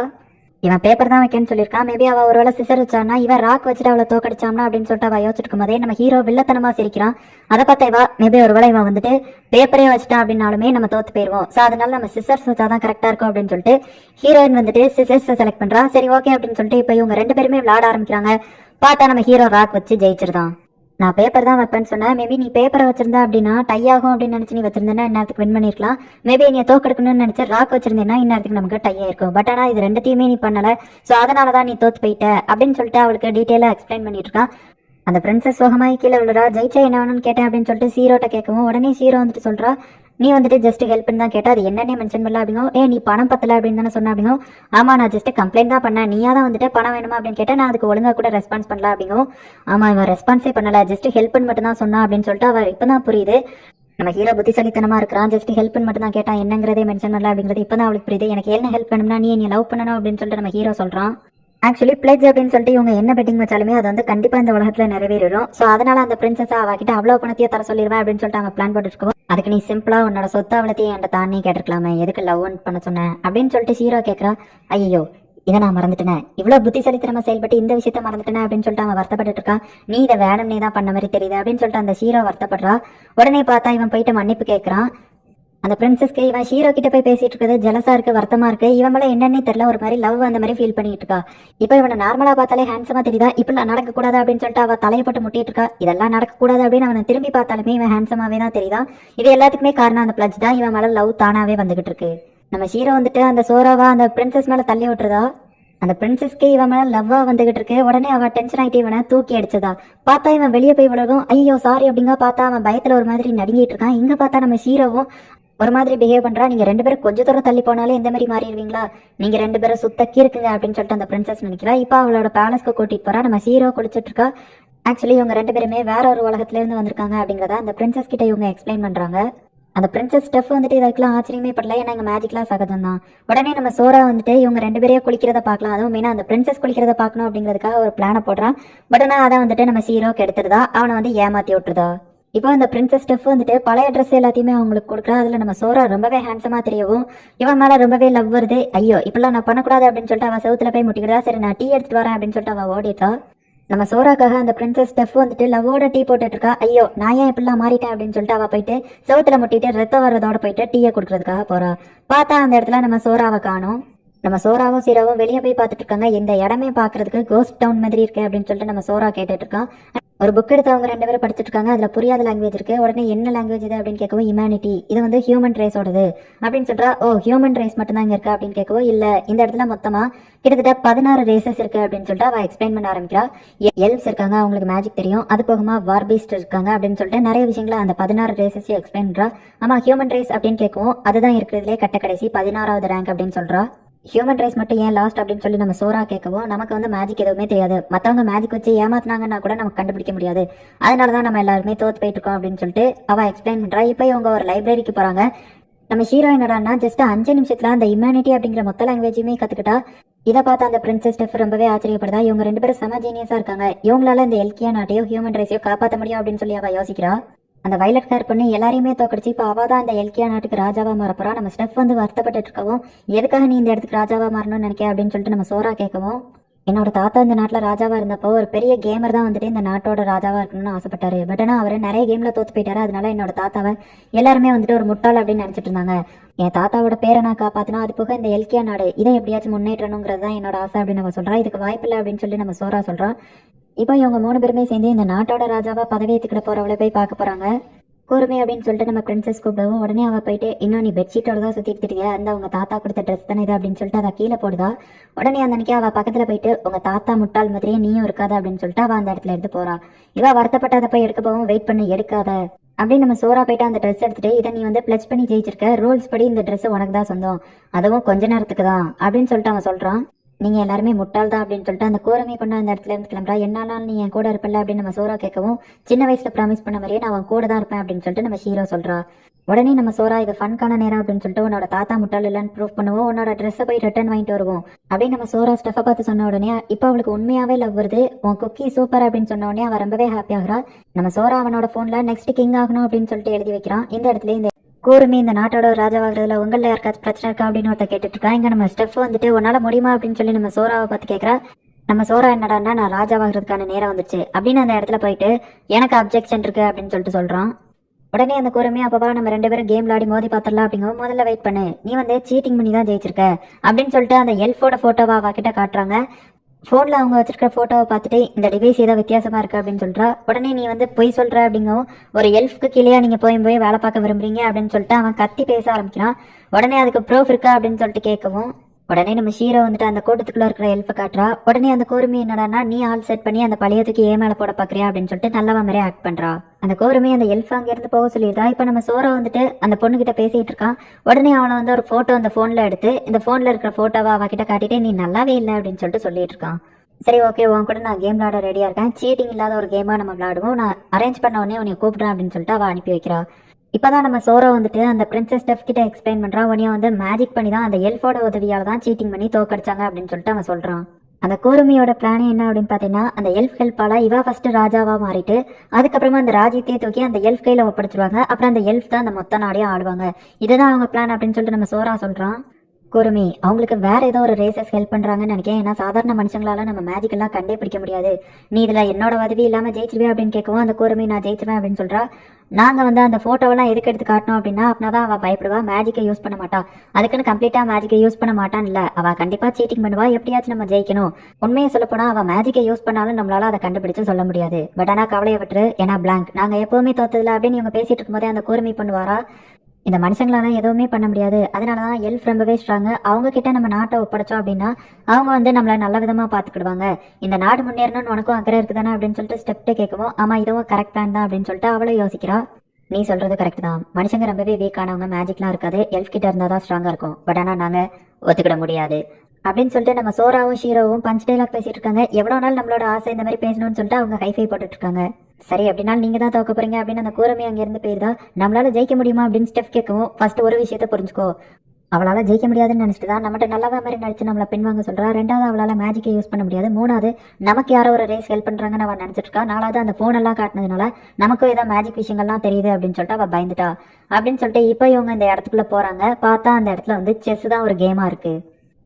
இவன் பேப்பர் தான் வைக்கன்னு சொல்லியிருக்கான். மேபி அவள் ஒருவேளை சிசர் வச்சானா இவன் ராக் வச்சுட்டு அவளை தோக்கடிச்சாம்னா அப்படின்னு சொல்லிட்டு அவள் யோசிச்சுட்டு இருக்கும் போதே நம்ம ஹீரோ வில்லத்தனமா சிரிக்கிறான். அதை பார்த்தா இவா மேபி ஒருவேளை இவன் வந்துட்டு பேப்பரே வச்சுட்டான் அப்படின்னாலுமே நம்ம தோத்து போயிடுவோம், ஸோ அதனால நம்ம சிசர்ஸ் வச்சாதான் கரெக்டாக இருக்கும் அப்படின்னு சொல்லிட்டு ஹீரோயின் வந்துட்டு சிசர்ஸ் செலக்ட் பண்றா. சரி ஓகே அப்படின்னு சொல்லிட்டு இப்போ இவங்க 2 பேருமே விளையாட ஆரம்பிக்கிறாங்க. பார்த்தா நம்ம ஹீரோ ராக் வச்சு ஜெயிச்சிருந்தான். நான் பேப்பர் தான் வைப்பேன்னு சொன்னேன், மேபி நீ பேப்பரை வச்சிருந்தா அப்படின்னா டை ஆகும் அப்படின்னு நினைச்சு நீ வச்சிருந்தேன்னா இந்நேரத்துக்கு வின் பண்ணிருக்கலாம். மேபி நீ தோக்கெடுக்கணும்னு நினைச்சு ராக் வச்சிருந்தேன்னா இந்நேரத்துக்கு நமக்கு டை ஆயிருக்கும். பட் ஆனால் இது 2த்தையுமே நீ பண்ணல, ஸோ அதனால தான் நீ தோத்து போயிட்ட அப்படின்னு சொல்லிட்டு அவளுக்கு டீட்டெயிலாக எக்ஸ்பிளைன் பண்ணிட்டு இருக்கான். அந்த பிரின்சஸ் சுகமாய் கீழே விழுறா. ஜெயிச்சா என்ன வேணும்னு கேட்டேன் அப்படின்னு சொல்லிட்டு ஹீரோட்ட கேட்கவும் உடனே ஹீரோ வந்துட்டு சொல்றா, நீ வந்துட்டு ஜஸ்ட் ஹெல்ப்னு தான் கேட்டா, அது என்னன்னே மென்ஷன் பண்ணல அப்படிங்கோ. நீ பணம் பத்தல அப்படின்னு தானே சொன்ன அப்படிங்கோ. ஆமா, நான் ஜஸ்ட் கம்ப்ளைண்ட் தான் பண்ணேன், நீயா தான் வந்துட்டு பணம் வேணுமா அப்படின்னு கேட்டேன், நான் அதுக்கு ஒழுங்கா கூட ரெஸ்பான்ஸ் பண்ணல அப்படிங்கோ. ஆமா, இவன் ரெஸ்பான்ஸே பண்ணல, ஜஸ்ட் ஹெல்ப்னு மட்டும் தான் சொன்னா அப்படின்னு சொல்லிட்டு அவ இப்பதான் புரியுது. நம்ம ஹீரோ புத்திசாலித்தனமா இருக்கிறான், ஜஸ்ட் ஹெல்ப்னு மட்டும் தான் கேட்டான், என்னங்கிறதே மென்ஷன் பண்ணல அப்படிங்கிறது இப்பதான் அவளுக்கு புரியுது. எனக்கு என்ன ஹெல்ப் வேணும்னா நீ என்ன லவ் பண்ணணும் அப்படின்னு சொல்லிட்டு நம்ம ஹீரோ சொல்றான். ஆக்சுவலி பிளட்ஜ் அப்படின்னு சொல்லிட்டு இவங்க என்ன பெட்டிங் வச்சாலுமே அது வந்து கண்டிப்பா இந்த உலகத்துல நிறைவேறும். ஸோ அதனால அந்த பிரின்சஸ் அவகிட்ட அவ்வளவு பணத்தையே தர சொல்லிடுவேன் அப்படின்னு சொல்லிட்டு அவங்க பிளான் போட்டு இருக்கோம். அதுக்கு நீ சிம்பிளா உன்னோட சொத்து அவளத்தையும் என்கிட்ட தானே கேட்டிருக்கலாமே, எதுக்கு லவ் பண்ண சொன்னேன் அப்படின்னு சொல்லிட்டு ஹீரோ கேட்கறா. ஐயோ, இதை நான் மறந்துட்டேன், இவ்வளவு புத்திசாலித்தனமா செயல்பட்டு இந்த விஷயத்த மறந்துட்டேன் அப்படின்னு சொல்லிட்டு அவன் வருத்தப்பட்டு இருக்கா. நீ இதை வேணும் நீ தான் பண்ண மாதிரி தெரியுது அப்படின்னு சொல்லிட்டு அந்த ஹீரோ வருத்தப்படுறா. உடனே பார்த்தா இவன் போயிட்டு மன்னிப்பு கேட்கறான். அந்த பிரின்சஸ்க்கு இவன் ஹீரோ கிட்ட போய் பேசிட்டு இருக்கிறது ஜெலஸா இருக்கு, வருத்தமா இருக்கு. இவன் மேல என்னன்னே தெரியல, ஒரு மாதிரி லவ் அந்த மாதிரி ஃபீல் பண்ணிட்டு இருக்கா. இப்போ இவனை நார்மலா பார்த்தாலே ஹேண்ட்ஸமா தெரியுதா, இப்பெல்லாம் நடக்க கூடாது அப்படின்னு சொல்லிட்டு அவ தலையை போட்டு முட்டிட்டு இருக்கா. இதெல்லாம் நடக்கக்கூடாது அப்படின்னு அவனை திரும்பி பார்த்தாலுமே இவன் ஹேண்ட்ஸமாவே தான் தெரியுதா. இது எல்லாத்துக்குமே காரணம் அந்த பிளட்ஜ் தான். இவன் மேல லவ் தானாவே வந்துகிட்டு இருக்கு. நம்ம ஹீரோ வந்துட்டு அந்த சோராவா அந்த பிரின்சஸ் மேல தள்ளி விட்டுறதா. அந்த பிரின்சஸ்க்கு இவன் மேல லவ்வா வந்துகிட்டு இருக்கு. உடனே அவ டென்ஷன் ஆகிட்டு இவனை தூக்கி அடிச்சதா. பார்த்தா இவன் வெளியே போய் விடவும் ஐயோ சாரி அப்படிங்க பார்த்தா அவன் பயத்துல ஒரு மாதிரி நடுங்கிட்டு இருக்கான். இங்க பார்த்தா நம்ம ஹீரோவும் ஒரு மாதிரி பிஹேவ் பண்றா. நீங்க ரெண்டு பேரும் கொஞ்ச தூரம் தள்ளி போனாலே இந்த மாதிரி மாறிடுவீங்களா, நீங்க ரெண்டு பேரும் சுத்தக்கி இருக்குங்க அப்படின்னு சொல்லிட்டு அந்த பிரின்சஸ் நினைக்கிறா. இப்போ அவளோட பேலஸ்க்கு கூட்டிட்டு போறா. நம்ம ஹீரோ குளிச்சிட்டு இருக்கா. ஆக்சுவலி இவங்க ரெண்டு பேருமே வேற ஒரு உலகத்துல இருந்து வந்திருக்காங்க அப்படிங்கறத அந்த பிரின்சஸ் கிட்ட இவங்க எக்ஸ்பிளைன் பண்றாங்க. அந்த பிரின்சஸ் ஸ்டெஃப் வந்துட்டு இதற்கெல்லாம் ஆச்சரியமே படல, ஏன்னா எங்க மேஜிக்லாம் சகஜம் தான். உடனே நம்ம சோரா வந்துட்டு இவங்க ரெண்டு பேரையும் குளிக்கிறத பார்க்கலாம், அதுவும் மெயினா அந்த பிரின்சஸ் குளிக்கிறத பார்க்கணும் அப்படிங்கிறதுக்காக ஒரு பிளானை போடுறான். பட் ஆனால் அதை வந்துட்டு நம்ம ஹீரோக்கு எடுத்துருதா, அவனை வந்து ஏமாத்தி விட்டுருதா. இப்போ அந்த பிரின்சஸ் ஸ்டெஃப் வந்துட்டு பழைய ட்ரெஸ் எல்லாத்தையுமே அவங்களுக்கு கொடுக்குறா. அதில் நம்ம சோரா ரொம்பவே ஹேண்ட்ஸமாக தெரியவும் இவன் மேலே ரொம்பவே லவ் வருது. ஐயோ இப்பெல்லாம் நான் பண்ணக்கூடாது அப்படின்னு சொல்லிட்டு அவள் செவுத்துல போய் முட்டிக்கிறதா. சரி நான் டீ எடுத்துட்டு வரேன் அப்படின்னு சொல்லிட்டு அவள் ஓடிட்டா. நம்ம சோராக்காக அந்த பிரின்சஸ் ஸ்டெஃப் வந்துட்டு லவ்வோட டீ போட்டுட்டு இருக்கா. ஐயோ நான் ஏன் இப்படிலாம் மாறிட்டேன் அப்படின்னு சொல்லிட்டு அவள் போயிட்டு செவுத்துல முட்டிட்டு ரத்தம் வர்றதோட போயிட்டு டீயை கொடுக்கறதுக்காக போறா. பார்த்தா அந்த இடத்துல நம்ம சோராவை காணும். நம்ம சோராவும் சீராவும் வெளியே போய் பார்த்துட்டு இருக்காங்க. இந்த இடமே பார்க்கறதுக்கு கோஸ்ட் டவுன் மாதிரி இருக்கு அப்படின்னு சொல்லிட்டு நம்ம சோரா கேட்டுட்டு இருக்கான். ஒரு புக் எடுத்து அவங்க ரெண்டு பேரும் படிச்சுட்டு இருக்காங்க. அதுல புரியாத லாங்குவேஜ் இருக்கு. உடனே என்ன லாங்குவேஜ் இது அப்படின்னு கேட்கவும் ஹியூமனிட்டி, இது வந்து ஹியூமன் ரேஸோடது அப்படின்னு சொல்றா. ஓ ஹியூமன் ரேஸ் மட்டும் தான் இங்க இருக்கா அப்படின்னு கேட்கவும் இல்ல இந்த இடத்துல மொத்தமா கிட்டத்தட்ட 16 ரேசஸ் இருக்கு அப்படின்னு சொல்லிட்டு அவ எக்ஸ்பிளைன் பண்ண ஆரம்பிக்கிறா. எல்ப்ஸ் இருக்காங்க, அவங்களுக்கு மேஜிக் தெரியும், அது போகமா வார்பீஸ்ட் இருக்காங்க அப்படின்னு சொல்லிட்டு நிறைய விஷயங்களை அந்த 16 ரேசஸையும் எக்ஸ்பிளைன் பண்றா. ஆமா ஹியூமன் ரேஸ் அப்படின்னு கேட்கவும் அதுதான் இருக்கிறதுலே கட்ட கடைசி 16வது ரேங்க் அப்படின்னு சொல்றா. ஹியூமன் ரைஸ் மட்டும் ஏன் லாஸ்ட் அப்படின்னு சொல்லி நம்ம சோரா கேட்கவும் நமக்கு வந்து மேஜிக் எதுவுமே தெரியாது, மற்றவங்க மேஜிக் வச்சு ஏமாத்தினாங்கன்னா கூட நமக்கு கண்டுபிடிக்க முடியாது, அதனால தான் நம்ம எல்லாருமே தோத்து போயிட்டு இருக்கோம் அப்படின்னு சொல்லிட்டு அவள் எக்ஸ்பிளைன் பண்ணுறா. இப்போ இவங்க ஒரு லைப்ரரிக்கு போகிறாங்க. நம்ம ஹீரோ என்னடான்னா ஜஸ்ட் 5 நிமிஷத்துல அந்த ஹியூமனிட்டி அப்படிங்கிற மொத்த லாங்குவேஜுமே கற்றுக்கிட்டா. இதை பார்த்து அந்த பிரின்சஸ் ஸ்டெஃப் ரொம்பவே ஆச்சரியப்படுதா. இவங்க ரெண்டு பேரும் செம ஜீனியஸாக இருக்காங்க, இவங்களால இந்த எல்கியா நாட்டையோ ஹியூமன் ரைஸையோ காப்பாற்ற முடியும் அப்படின்னு சொல்லி அவள் யோசிக்கிறா. அந்த வயலட் ஹேர் பண்ணி எல்லாரையுமே தோக்கடிச்சு இப்போ அவள் தான் அந்த எல்கியா நாட்டுக்கு ராஜாவா மாறப்போறா. நம்ம ஸ்டெஃப் வந்து வருத்தப்பட்டு இருக்கவும் எதுக்காக நீ இந்த இடத்துக்கு ராஜாவா மாறணும்னு நினைக்க அப்படின்னு சொல்லிட்டு நம்ம சோரா கேட்கவும் என்னோட தாத்தா இந்த நாட்டில் ராஜாவா இருந்தப்போ ஒரு பெரிய கேமர் தான் வந்துட்டு இந்த நாட்டோட ராஜாவா இருக்கணும்னு ஆசைப்பட்டாரு. பட் ஆனால் அவர் நிறைய கேம்ல தோத்து போயிட்டாரு. அதனால என்னோட தாத்தாவை எல்லாருமே வந்துட்டு ஒரு முட்டாள் அப்படின்னு நினைச்சிட்டு இருந்தாங்க. என் தாத்தாவோட பேரை நான் காப்பாத்தினா அது போக இந்த எல்கியா நாடு இதை எப்படியாச்சும் முன்னேற்றணுங்கிறது தான் என்னோட ஆசை அப்படின்னு நம்ம சொல்றா. இதுக்கு வாய்ப்பில்லை அப்படின்னு சொல்லி நம்ம சோரா சொல்றோம். இப்போ இவங்க 3 பேருமே சேர்ந்து இந்த நாட்டோட ராஜாவா பதவி ஏற்றுக்கிட போறவளை போய் பார்க்க போறாங்க. கூர்மை அப்படின்னு சொல்லிட்டு நம்ம பிரின்சஸ் கூப்பிடுவோம். உடனே அவள் போயிட்டு இன்னும் நீ பெட்ஷீட்டோட தான் சுற்றிட்டு அந்த உங்கள் தாத்தா கொடுத்த ட்ரெஸ் தானே இது அப்படின்னு சொல்லிட்டு அதை கீழே போடுதா. உடனே அந்த அன்னைக்கு அவள் பக்கத்தில் போயிட்டு உங்கள் தாத்தா முட்டாள் மாதிரியே நீயும் இருக்காத அப்படின்னு சொல்லிட்டு அவள் அந்த இடத்துல எடுத்து போறா. இவ வருத்தப்பட்டு அதை போய் எடுக்க போவோம். வெயிட் பண்ணி எடுக்காத அப்படின்னு நம்ம சோரா போயிட்டு அந்த ட்ரெஸ் எடுத்துட்டு இதை நீ வந்து பிளஸ் பண்ணி ஜெயிச்சிருக்க, ரூல்ஸ் படி இந்த ட்ரெஸ் உனக்கு தான் சொந்தம், அதுவும் கொஞ்ச நேரத்துக்கு தான் அப்படின்னு சொல்லிட்டு அவன் சொல்றான். நீங்கள் எல்லாருமே முட்டாள் தான் அப்படின்னு சொல்லிட்டு அந்த கூரமே கொண்டு அந்த இடத்துல இருந்து கிளம்புறா. என்னாலும் நீ என் கூட இருப்பில்ல அப்படின்னு நம்ம சோரா கேட்கவும் சின்ன வயசுல ப்ராமிஸ் பண்ண மாதிரியே நான் அவன் கூட தான் இருப்பேன் அப்படின்னு சொல்லிட்டு நம்ம ஹீரோ சொல்றா. உடனே நம்ம சோரா இது ஃபன்கான நேரம் அப்படின்னு சொல்லிட்டு உன்னோட தாத்தா முட்டாள் இல்லைன்னு ப்ரூவ் பண்ணுவோம், உன்னோட ட்ரெஸ்ஸை போய் ரிட்டர்ன் வாங்கிட்டு வருவோம் அப்படின்னு நம்ம சோரா ஸ்டெஃபை பார்த்து சொன்ன உடனே இப்போ அவளுக்கு உண்மையாவே லவ் வருது. உன் குக்கி சூப்பர் அப்படின்னு சொன்ன உடனே அவன் ரொம்பவே ஹாப்பி ஆகுறா. நம்ம சோரா அவனோட ஃபோன்ல நெக்ஸ்ட் கிங் ஆகணும் அப்படின்னு சொல்லிட்டு எழுதி வைக்கிறான். இந்த இடத்துல இந்த கூர்மி இந்த நாட்டோட ராஜாவாகிறதுல உங்களில் யாருக்காச்சும் பிரச்சனை இருக்கா அப்படின்னு ஒருத்த கேட்டுட்டு இருக்கா. இங்க நம்ம ஸ்டெஃப் வந்துட்டு உன்னால முடியுமா அப்படின்னு சொல்லி நம்ம சோராவை பார்த்து கேட்கறா. நம்ம சோரா என்னடான்னா நான் ராஜாவாகிறதுக்கான நேரம் வந்துச்சு அப்படின்னு அந்த இடத்துல போயிட்டு எனக்கு அப்ஜெக்ஷன் இருக்கு அப்படின்னு சொல்லிட்டு சொல்றான். உடனே அந்த கூரமே அப்பப்பா நம்ம 2 பேரும் கேம் விளையாடி மோதி பார்த்துடலாம் அப்படிங்கும். முதல்ல வெயிட் பண்ணு, நீ வந்து சீட்டிங் பண்ணி தான் ஜெயிச்சிருக்க அப்படின்னு சொல்லிட்டு அந்த எல்ஃபோட போட்டோவா அவகிட்ட காட்டுறாங்க. ஃபோனில் அவங்க வச்சிருக்கிற ஃபோட்டோவை பார்த்துட்டு இந்த டிவைஸ் ஏதோ வித்தியாசமாக இருக்குது அப்படின்னு சொல்கிறா. உடனே நீ வந்து பொய் சொல்கிற அப்படிங்கவும் ஒரு எல்ஃப்க்கு கீழே நீங்கள் போய் வேலை பார்க்க விரும்புறீங்க அப்படின்னு சொல்லிட்டு அவன் கத்தி பேச ஆரம்பிக்கிறான். உடனே அதுக்கு ப்ரூஃப் இருக்கா அப்படின்னு சொல்லிட்டு கேட்கவும் உடனே நம்ம ஹீரோ வந்துட்டு அந்த கூட்டத்துக்குள்ள இருக்கிற எல்ஃபை காட்டுறா. உடனே அந்த கூர்மி என்னடான்னா நீ ஆள் செட் பண்ணி அந்த பழையத்துக்கு மேலே போட பார்க்குறியா அப்படின்னு சொல்லிட்டு நல்லவ மாதிரியே ஆக்ட் பண்ணுறா. அந்த கூர்மி அந்த எல்ஃப் அங்கேருந்து போக சொல்லிடுறா. இப்போ நம்ம சோரா வந்துட்டு அந்த பொண்ணுகிட்ட பேசிகிட்டு இருக்கான். உடனே அவனை வந்து ஒரு ஃபோட்டோ அந்த ஃபோனில் எடுத்து இந்த ஃபோனில் இருக்கிற ஃபோட்டோவை அவகிட்ட காட்டிட்டு நீ நல்லாவே இல்லை அப்படின்னு சொல்லிட்டு சொல்லிட்டு இருக்கான். சரி ஓகே உன் கூட நான் கேம் விளாட ரெடியாக இருக்கேன், சீட்டிங் இல்லாத ஒரு கேமாக நம்ம விளாடுவோம், நான் அரேஞ்ச் பண்ண உடனே உன்னை கூப்பிடுறேன் அப்படின்னு சொல்லிட்டு அவள் அனுப்பி வைக்கிறா. இப்போதான் நம்ம சோரா வந்துட்டு அந்த பிரின்சஸ் ஸ்டெஃப் கிட்ட எக்ஸ்பிளைன் பண்ணுறா. உடனே வந்து மேஜிக் பண்ணி தான் அந்த எல்ஃபோட உதவியால் தான் சீட்டிங் பண்ணி தோக்கடிச்சாங்க அப்படின்னு சொல்லிட்டு அவன் சொல்கிறான். அந்த கூர்மியோட பிளானே என்ன அப்படின்னு பார்த்தீங்கன்னா அந்த எல்ஃப் ஹெல்ப்பால் இவா ஃபர்ஸ்ட் ராஜாவாக மாறிட்டு அதுக்கப்புறமா அந்த ராஜ்யத்தையே தூக்கி அந்த எல்ஃப் கையில் ஒப்படைச்சிருவாங்க. அப்புறம் அந்த எல்ஃப் தான் அந்த மொத்த நாடையும் ஆடுவாங்க. இதுதான் அவங்க பிளான் அப்படின்னு சொல்லிட்டு நம்ம சோரா சொல்கிறான். கூர்மி அவங்களுக்கு வேற ஏதோ ஒரு ரேசஸ் ஹெல்ப் பண்றாங்கன்னு நினைக்கிறேன், ஏன்னா சாதாரண மனுஷங்களால நம்ம மேஜிக் எல்லாம் கண்டே பிடிக்க முடியாது, நீ இதுல என்னோட உதவி இல்லாம ஜெயிச்சிருவே அப்படின்னு கேட்கவும் அந்த கூர்மி நான் ஜெயிச்சிருவேன் அப்படின்னு சொல்றா. நாங்கள் வந்து அந்த ஃபோட்டோவெல்லாம் எதுக்கு எடுத்து காட்டணும் அப்படின்னா அப்படின்னா தான் அவள் பயப்படுவா, மேஜிக்கை யூஸ் பண்ண மாட்டா. அதுக்குன்னு கம்ப்ளீட்டாக மேஜிக்கை யூஸ் பண்ண மாட்டான்னு இல்லை, அவள் கண்டிப்பாக சீட்டிங் பண்ணுவா, எப்படியாச்சும் நம்ம ஜெயிக்கணும். உண்மையை சொல்லப்போனால் அவள் மேஜிக்கை யூஸ் பண்ணாலும் நம்மளால அதை கண்டுபிடிச்சு சொல்ல முடியாது. பட் ஆனால் கவலையை விட்டுரு, ஏன்னா பிளாங்க் நாங்கள் எப்போவுமே தோத்ததில்ல அப்படின்னு இவங்க பேசிட்டு இருக்கும்போதே அந்த கூர்மை பண்ணுவாரா, இந்த மனுஷங்களால எதுவுமே பண்ண முடியாது, அதனால தான் எல்ஃப் ரொம்பவே ஸ்ட்ராங்கு, அவங்க கிட்ட நம்ம நாட்டை ஒப்படைச்சோம் அப்படின்னா அவங்க வந்து நம்மளை நல்ல விதமாக பார்த்துக்கிடுவாங்க, இந்த நாடு முன்னேறணும்னு உனக்கும் அக்கறை இருக்குதானே அப்படின்னு சொல்லிட்டு ஸ்டெப்டே கேட்கவும், ஆமாம் இதுவும் கரெக்ட் பிளான் தான் அப்படின்னு சொல்லிட்டு அவளை யோசிக்கிறா. நீ சொல்றது கரெக்ட் தான், மனுஷங்க ரொம்பவே வீக்கானவங்க, மேஜிக்லாம் இருக்காது, எல்ஃப் கிட்ட இருந்தால் தான் ஸ்ட்ராங்காக இருக்கும். பட் ஆனால் நாங்கள் ஒத்துக்கிட முடியாது அப்படின்னு சொல்லிட்டு நம்ம சோராவும் ஷீரோவும் பஞ்ச் டைலாக் பேசிட்டு இருக்காங்க. எவ்வளோ நாள் நம்மளோட ஆசை இந்த மாதிரி பேசணும்னு சொல்லிட்டு அவங்க ஹைஃபை போட்டுட்டு இருக்காங்க. சரி அப்படின்னா நீங்க தான் தோக்க போறீங்க அப்படின்னு அந்த கூரமே அங்கிருந்து போயிருந்தா, நம்மளால ஜெயிக்க முடியுமா அப்படின்னு ஸ்டெப் கேட்கவும், ஃபர்ஸ்ட் ஒரு விஷயத்த புரிஞ்சுக்கோ, அவளால ஜெயிக்க முடியாதுன்னு நினைச்சிட்டு தான் நம்மகிட்ட நல்லவா மாதிரி நடிச்சு நம்மளை பின்வாங்க சொல்றா. ரெண்டாவது அவளால மேஜிக்கை யூஸ் பண்ண முடியாது. மூணாவது நமக்கு யாரோ ஒரு ரேஸ் ஹெல்ப் பண்றாங்கன்னு அவன் நினைச்சிட்டு இருக்கா. நாலாவது அந்த போன் எல்லாம் காட்டினதுனால நமக்கும் ஏதோ மேஜிக் விஷயங்கள்லாம் தெரியுது அப்படின்னு சொல்லிட்டு அவள் பயந்துட்டா. அப்படின்னு சொல்லிட்டு இப்போ இவங்க இந்த இடத்துக்குள்ள போறாங்க. பார்த்தா அந்த இடத்துல வந்து செஸ் தான் ஒரு கேமா இருக்கு.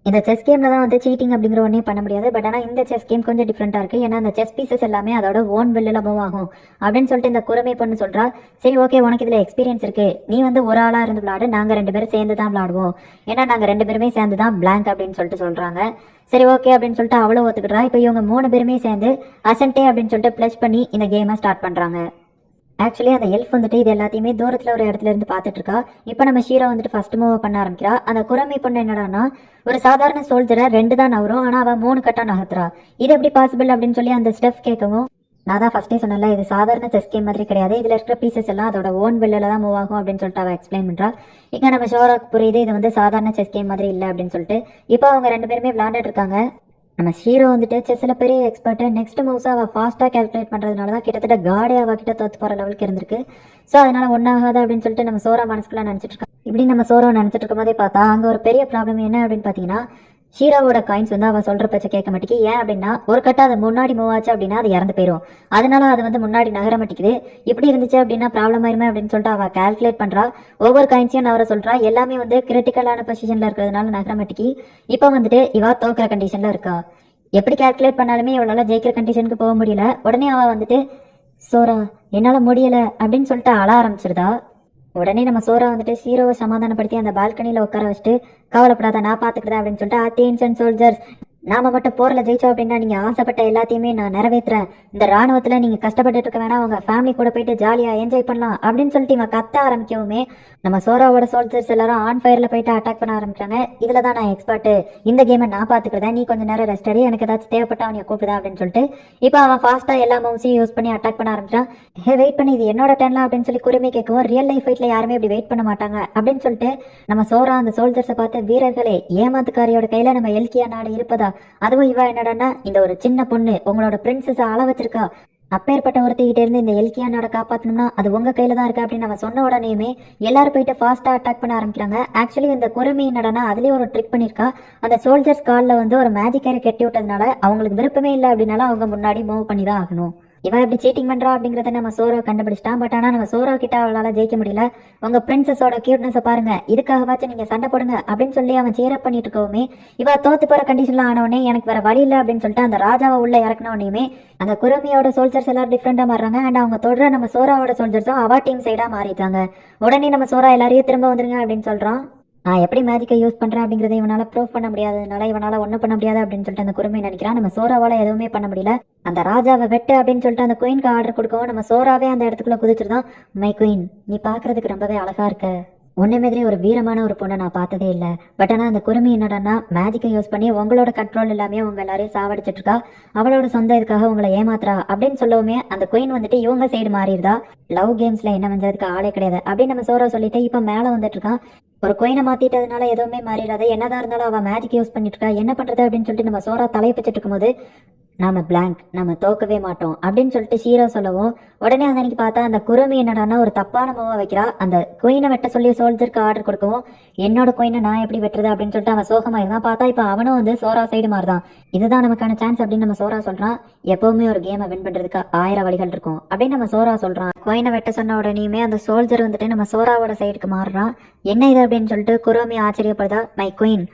இந்த செஸ் கேமில் தான் வந்து சீட்டிங் அப்படிங்கிற ஒன்றே பண்ண முடியாது. பட் ஆனால் இந்த செஸ் கேம் கொஞ்சம் டிஃப்ரெண்ட்டாக இருக்குது. ஏன்னா அந்த செஸ் பீசஸ் எல்லாமே அதோட ஓன் வெளியில் மூவ் ஆகும் அப்படின்னு சொல்லிட்டு இந்த குறுமை பொண்ணு சொல்கிறா. சரி ஓகே, உனக்கு இதில் எக்ஸ்பீரியன்ஸ் இருக்குது, நீ வந்து ஒரு ஆளாக இருந்து விளாடு, நாங்கள் 2 பேரும் சேர்ந்து தான் விளாடுவோம், ஏன்னா நாங்கள் 2 பேருமே சேர்ந்து தான் பிளாங்க் அப்படின்னு சொல்லிட்டு சொல்கிறாங்க. சரி ஓகே அப்படின்னு சொல்லிட்டு அவ்வளோ ஒத்துக்கிட்டா. இப்போ இவங்க 3 பேருமே சேர்ந்து அசன்டே அப்படின்னு சொல்லிட்டு ப்ளஸ் பண்ணி இந்த கேமை ஸ்டார்ட் பண்ணுறாங்க. ஆக்சுவலி அந்த எல்ஃப் வந்துட்டு இது எல்லாத்தையுமே தூரத்தில் ஒரு இடத்துல இருந்து பார்த்துட்டு இருக்கா. இப்போ நம்ம ஷீரோ வந்துட்டு ஃபர்ஸ்ட் மூவ் பண்ண ஆரம்பிக்கிறா. அந்த குரமை பொண்ணு என்னடானா, ஒரு சாதாரண சோல்ஜரை 2 தான் நவரும், ஆனால் அவள் 3 கட்டா நகர்த்துறா. இது எப்படி பாசிபிள் அப்படின்னு சொல்லி அந்த ஸ்டெப் கேட்கவும், நான் தான் ஃபர்ஸ்டே சொன்னல, இது சாதாரண செஸ் கேம் மாதிரி கிடையாது, இதில் இருக்கிற பீசஸ் எல்லாம் அதோட ஓன் வெளில தான் மூவ் ஆகும் அப்படின்னு சொல்லிட்டு அவள் எக்ஸ்பிளைன் பண்ணுறா. இங்கே நம்ம ஷோராக்கு புரியுது இது வந்து சாதாரண செஸ் கேம் மாதிரி இல்லை அப்படின்னு சொல்லிட்டு. இப்போ அவங்க 2 பேருமே விளையாண்டுட்டு இருக்காங்க. நம்ம ஹீரோ வந்துட்டு செஸ்ஸில் பெரிய எக்ஸ்பர்ட்டு. நெக்ஸ்ட் மூவ்ஸை அவள் ஃபாஸ்ட்டாக கால்குலேட் பண்ணுறதுனால தான் கிட்டத்தட்ட காடே அவகிட்ட தோற்று போகிற லெவலுக்கு இருந்திருக்கு. ஸோ அதனால் ஒன்றாகாது அப்படின்னு சொல்லிட்டு நம்ம சோரா மனசுக்குள்ளே நினச்சிட்டு இருக்கோம். இப்படி நம்ம சோரா நினச்சிட்டு இருக்கும் போதே பார்த்தா அங்கே ஒரு பெரிய ப்ராப்ளம் என்ன அப்படின்னு பார்த்தீங்கன்னா, ஷீராவோட காயின்ஸ் வந்து அவள் சொல்கிற பேச்சை கேட்க மாட்டேங்குது. ஏன் அப்படின்னா, ஒரு கட்டை அது முன்னாடி மூவ் ஆச்சு அப்படின்னா அது இறந்து போயிடும், அதனால அது வந்து முன்னாடி நகர மாட்டேங்குது. இப்படி இருந்துச்சு அப்படின்னா ப்ராப்ளம் ஆயிருமே அப்படின்னு சொல்லிட்டு அவள் கால்குலேட் பண்ணுறா. ஒவ்வொரு காயின்ஸையும் நகர சொல்கிறா. எல்லாமே வந்து கிரிட்டிக்கலான பொசிஷனில் இருக்கிறதுனால நகர மாட்டேங்கி. இப்போ வந்துட்டு இவா தோக்குற கண்டிஷனில் இருக்கா. எப்படி கால்குலேட் பண்ணாலுமே இவளால் ஜெயிக்கிற கண்டிஷனுக்கு போக முடியல. உடனே அவள் வந்துட்டு, சோரா என்னால் முடியலை அப்படின்னு சொல்லிட்டு அழ ஆரம்பிச்சிருதா. உடனே நம்ம சோரா வந்துட்டு ஹீரோவை சமாதானப்படுத்தி அந்த பால்கனியில் உட்கார வச்சுட்டு, கவலைப்படாத நான் பார்த்துக்கிறேன் அப்படின்னு சொல்லிட்டு, அத்தேன்ஸ் அண்ட் சோல்ஜர்ஸ், நாம மட்டும் போரில் ஜெயிச்சோம் அப்படின்னா நீங்கள் ஆசைப்பட்ட எல்லாத்தையுமே நான் நிறைவேற்றுறேன், இந்த ராணுவத்தில் நீங்கள் கஷ்டப்பட்டு இருக்க வேணாம், உங்கள் ஃபேமிலி கூட போயிட்டு ஜாலியாக என்ஜாய் பண்ணலாம் அப்படின்னு சொல்லிட்டு இவன் கத்த ஆரம்பிக்கவுமே நம்ம சோராவோட சோல்ஜர்ஸ் எல்லாரும் ஆன் ஃபயரில் போயிட்டு அட்டாக் பண்ண ஆரம்பிச்சாங்க. இதில் தான் நான் எக்ஸ்பர்ட்டு, இந்த கேமை நான் பார்த்துக்கிறேன், நீ கொஞ்சம் நேரம் ரெஸ்ட் எடு, எனக்கு ஏதாச்சும் தேவைப்பட்டா அவனை கூப்பிடுதா அப்படின்னு சொல்லிட்டு இப்போ அவன் ஃபாஸ்ட்டாக எல்லா மூவ்ஸையும் யூஸ் பண்ணி அட்டாக் பண்ண ஆரம்பிச்சான். வெயிட் பண்ணி இது என்னோட டர்ன்லாம் அப்படின்னு சொல்லி குறுமை கேட்கவும், ரியல் லைஃப் ஃபைட்டில் யாருமே இப்படி வெயிட் பண்ண மாட்டாங்க அப்படின்னு சொல்லிட்டு நம்ம சோரா அந்த சோல்ஜர்ஸை பார்த்து, வீரர்களே ஏமாத்துக்காரியோட கையில் நம்ம எல்கியா நாடு இருப்பதா, அதுவும் இவ என்னடா இந்த ஒரு சின்ன பொண்ணு உங்களோட பிரின்சஸ் அள வச்சிருக்கா, அப்பேற்பட்ட ஒருத்திக்கிட்ட இருந்து இந்த எல்கியானோட காப்பாற்றணும்னா அது உங்க கையில தான் இருக்கு அப்படின்னு அவன் சொன்ன உடனேயுமே எல்லாரும் போயிட்டு ஃபாஸ்டா அட்டாக் பண்ண ஆரம்பிக்கிறாங்க. ஆக்சுவலி இந்த குறுமை என்னடனா அதுலயே ஒரு ட்ரிக் பண்ணிருக்கா. அந்த சோல்ஜர்ஸ் காலில் வந்து ஒரு மேஜிக் கேரி கட்டி விட்டதுனால அவங்களுக்கு விருப்பமே இல்லை அப்படின்னால அவங்க முன்னாடி மூவ் பண்ணி தான் ஆகணும். இவன் எப்படி சீட்டிங் பண்றா அப்படிங்கறத நம்ம சோரோ கண்டுபிடிச்சிட்டான். பட் ஆனா நம்ம சோரோ கிட்ட அவளால ஜெயிக்க முடியல. உங்க பிரின்சஸோட கியூட்னஸ் பாருங்க, இதுக்காகவாச்சும் நீங்க சண்டை போடுங்க அப்படின்னு சொல்லி அவன் சேரப் பண்ணிட்டு இருக்கவுமே இவ தோத்து போற கண்டிஷன்ல ஆனவனே எனக்கு வேற வழி இல்லை அப்படின்னு சொல்லிட்டு அந்த ராஜாவை உள்ள இறக்குனவனையுமே அந்த குறுமையோட சோல்ஜர்ஸ் எல்லாரும் டிஃப்ரெண்டா மாறுறாங்க. அண்ட் அவங்க தொடர நம்ம சோராவோட சோல்ஜர்ஸும் அவா டீம் சைடா மாறிட்டாங்க. உடனே நம்ம சோரா எல்லாரையும் திரும்ப வந்துருங்க அப்படின்னு சொல்றான். நான் எப்படி மேஜிக்கை யூஸ் பண்ணுறேன் அப்படிங்கிறத இவனால் ப்ரூவ் பண்ண முடியாததுனால இவனால் ஒன்றும் பண்ண முடியாது அப்படின்னு சொல்லிட்டு அந்த குறுமை நினைக்கிறான். நம்ம சோராவால் எதுவுமே பண்ண முடியல. அந்த ராஜாவை வெட்டு அப்படின்னு சொல்லிட்டு அந்த குயின்க்கு ஆர்டர் கொடுக்கவும் நம்ம சோராவே அந்த இடத்துக்குள்ள குதிச்சிருந்தான். மை குயின், நீ பார்க்கறதுக்கு ரொம்பவே அழகா இருக்க, உன்னை மாதிரி ஒரு வீரமான ஒரு பொண்ணை நான் பார்த்ததே இல்லை. பட் ஆனால் அந்த குறுமை என்னடான்னா மேஜிக்கை யூஸ் பண்ணி உங்களோட கண்ட்ரோல் எல்லாமே உங்க எல்லாரையும் சாவடிச்சிட்டு இருக்கா, அவளோட சொந்த இதுக்காக உங்களை ஏமாத்துறா அப்படின்னு சொல்லவுமே அந்த குயின் வந்துட்டு இவங்க சைடு மாறிடுதா. லவ் கேம்ஸ்ல என்ன வந்ததுக்கு ஆளே கிடையாது அப்படின்னு நம்ம சோரா சொல்லிட்டு இப்போ மேலே வந்துட்டு இருக்கான். ஒரு கோயினை மாத்திட்டதுனால எதுவுமே மாறிடாது, என்னதான் இருந்தாலும் அவள் மேஜிக் யூஸ் பண்ணிட்டு இருக்கா, என்ன பண்றது அப்படின்னு சொல்லிட்டு நம்ம சோரா தலையை பிச்சுட்டு இருக்கும்போது நாம பிளாங்க், நம்ம தோக்கவே மாட்டோம் அப்படின்னு சொல்லிட்டு ஹீரோ சொல்லவும் உடனே அந்த அன்னைக்கு பார்த்தா அந்த குறுமை என்னடானா ஒரு தப்பான மூவா வைக்கிறா. அந்த குயினை வெட்ட சொல்லி சோல்ஜருக்கு ஆர்டர் கொடுக்கவும் என்னோட குயினை நான் எப்படி வெட்டுறது அப்படின்னு சொல்லிட்டு அவன் சோகமாயிருந்தான். பார்த்தா இப்போ அவனும் வந்து சோரா சைடு மாறுதான். இதுதான் நமக்கான சான்ஸ் அப்படின்னு நம்ம சோரா சொல்றான். எப்பவுமே ஒரு கேமை வின் பண்றதுக்கு 1000 வழிகள் இருக்கும் அப்படின்னு நம்ம சோரா சொல்றான். குயினை வெட்ட சொன்ன உடனேயுமே அந்த சோல்ஜர் வந்துட்டு நம்ம சோராவோட சைடுக்கு மாறுறான். என்ன இது அப்படின்னு சொல்லிட்டு குறுமை ஆச்சரியப்படுதா. மை குயின்,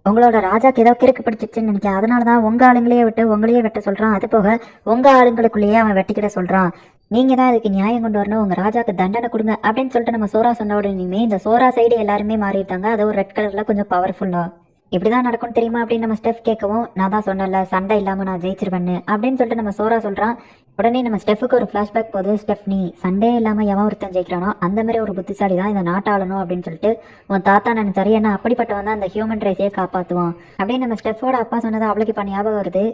உங்களோட ராஜாக்கு ஏதோ கிறுக்கு பிடிச்சிச்சுன்னு நினைக்கிறேன், அதனால தான் உங்க ஆளுங்களையே விட்டு உங்களையே வெட்ட சொல்றான். அது போக உங்க ஆளுங்களுக்குள்ளேயே அவன் வெட்டிக்கிட சொல்றான். நீங்க தான் அதுக்கு நியாயம் கொண்டு வரணும், உங்க ராஜாக்கு தண்டனை கொடுங்க அப்படின்னு சொல்லிட்டு நம்ம சோரா சொன்ன உடனே இந்த சோரா சைடு எல்லாருமே மாறிட்டாங்க. அது ஒரு ரெட் கலர்ல கொஞ்சம் பவர்ஃபுல்லா. இப்படிதான் நடக்கும் தெரியுமா அப்படின்னு நம்ம ஸ்டெஃப் கேட்கவும், நான் தான் சொன்னல சண்டை இல்லாம நான் ஜெயிச்சிருவேன்னு அப்படின்னு சொல்லிட்டு நம்ம சோரா சொல்றான். உடனே நம்ம ஸ்டெஃபுக்கு ஒரு ஃபிளாஷ்பேக் போகுது. ஸ்டெஃப், நீ சண்டே இல்லாம எவன் ஒருத்தன் ஜெயிக்கிறானோ அந்த மாதிரி ஒரு புத்திசாலி தான் இந்த நாட்டாளணும் அப்படின்னு சொல்லிட்டு உன் தாத்தா நினைச்சாரு. ஏன்னா அப்படிப்பட்டவன் தான் அந்த ஹியூமன் ரைஸையே காப்பாற்றுவான் அப்படின்னு நம்ம ஸ்டெஃபோட அப்பா சொன்னது அவளுக்கு இப்போ ஞாபகம் வருது.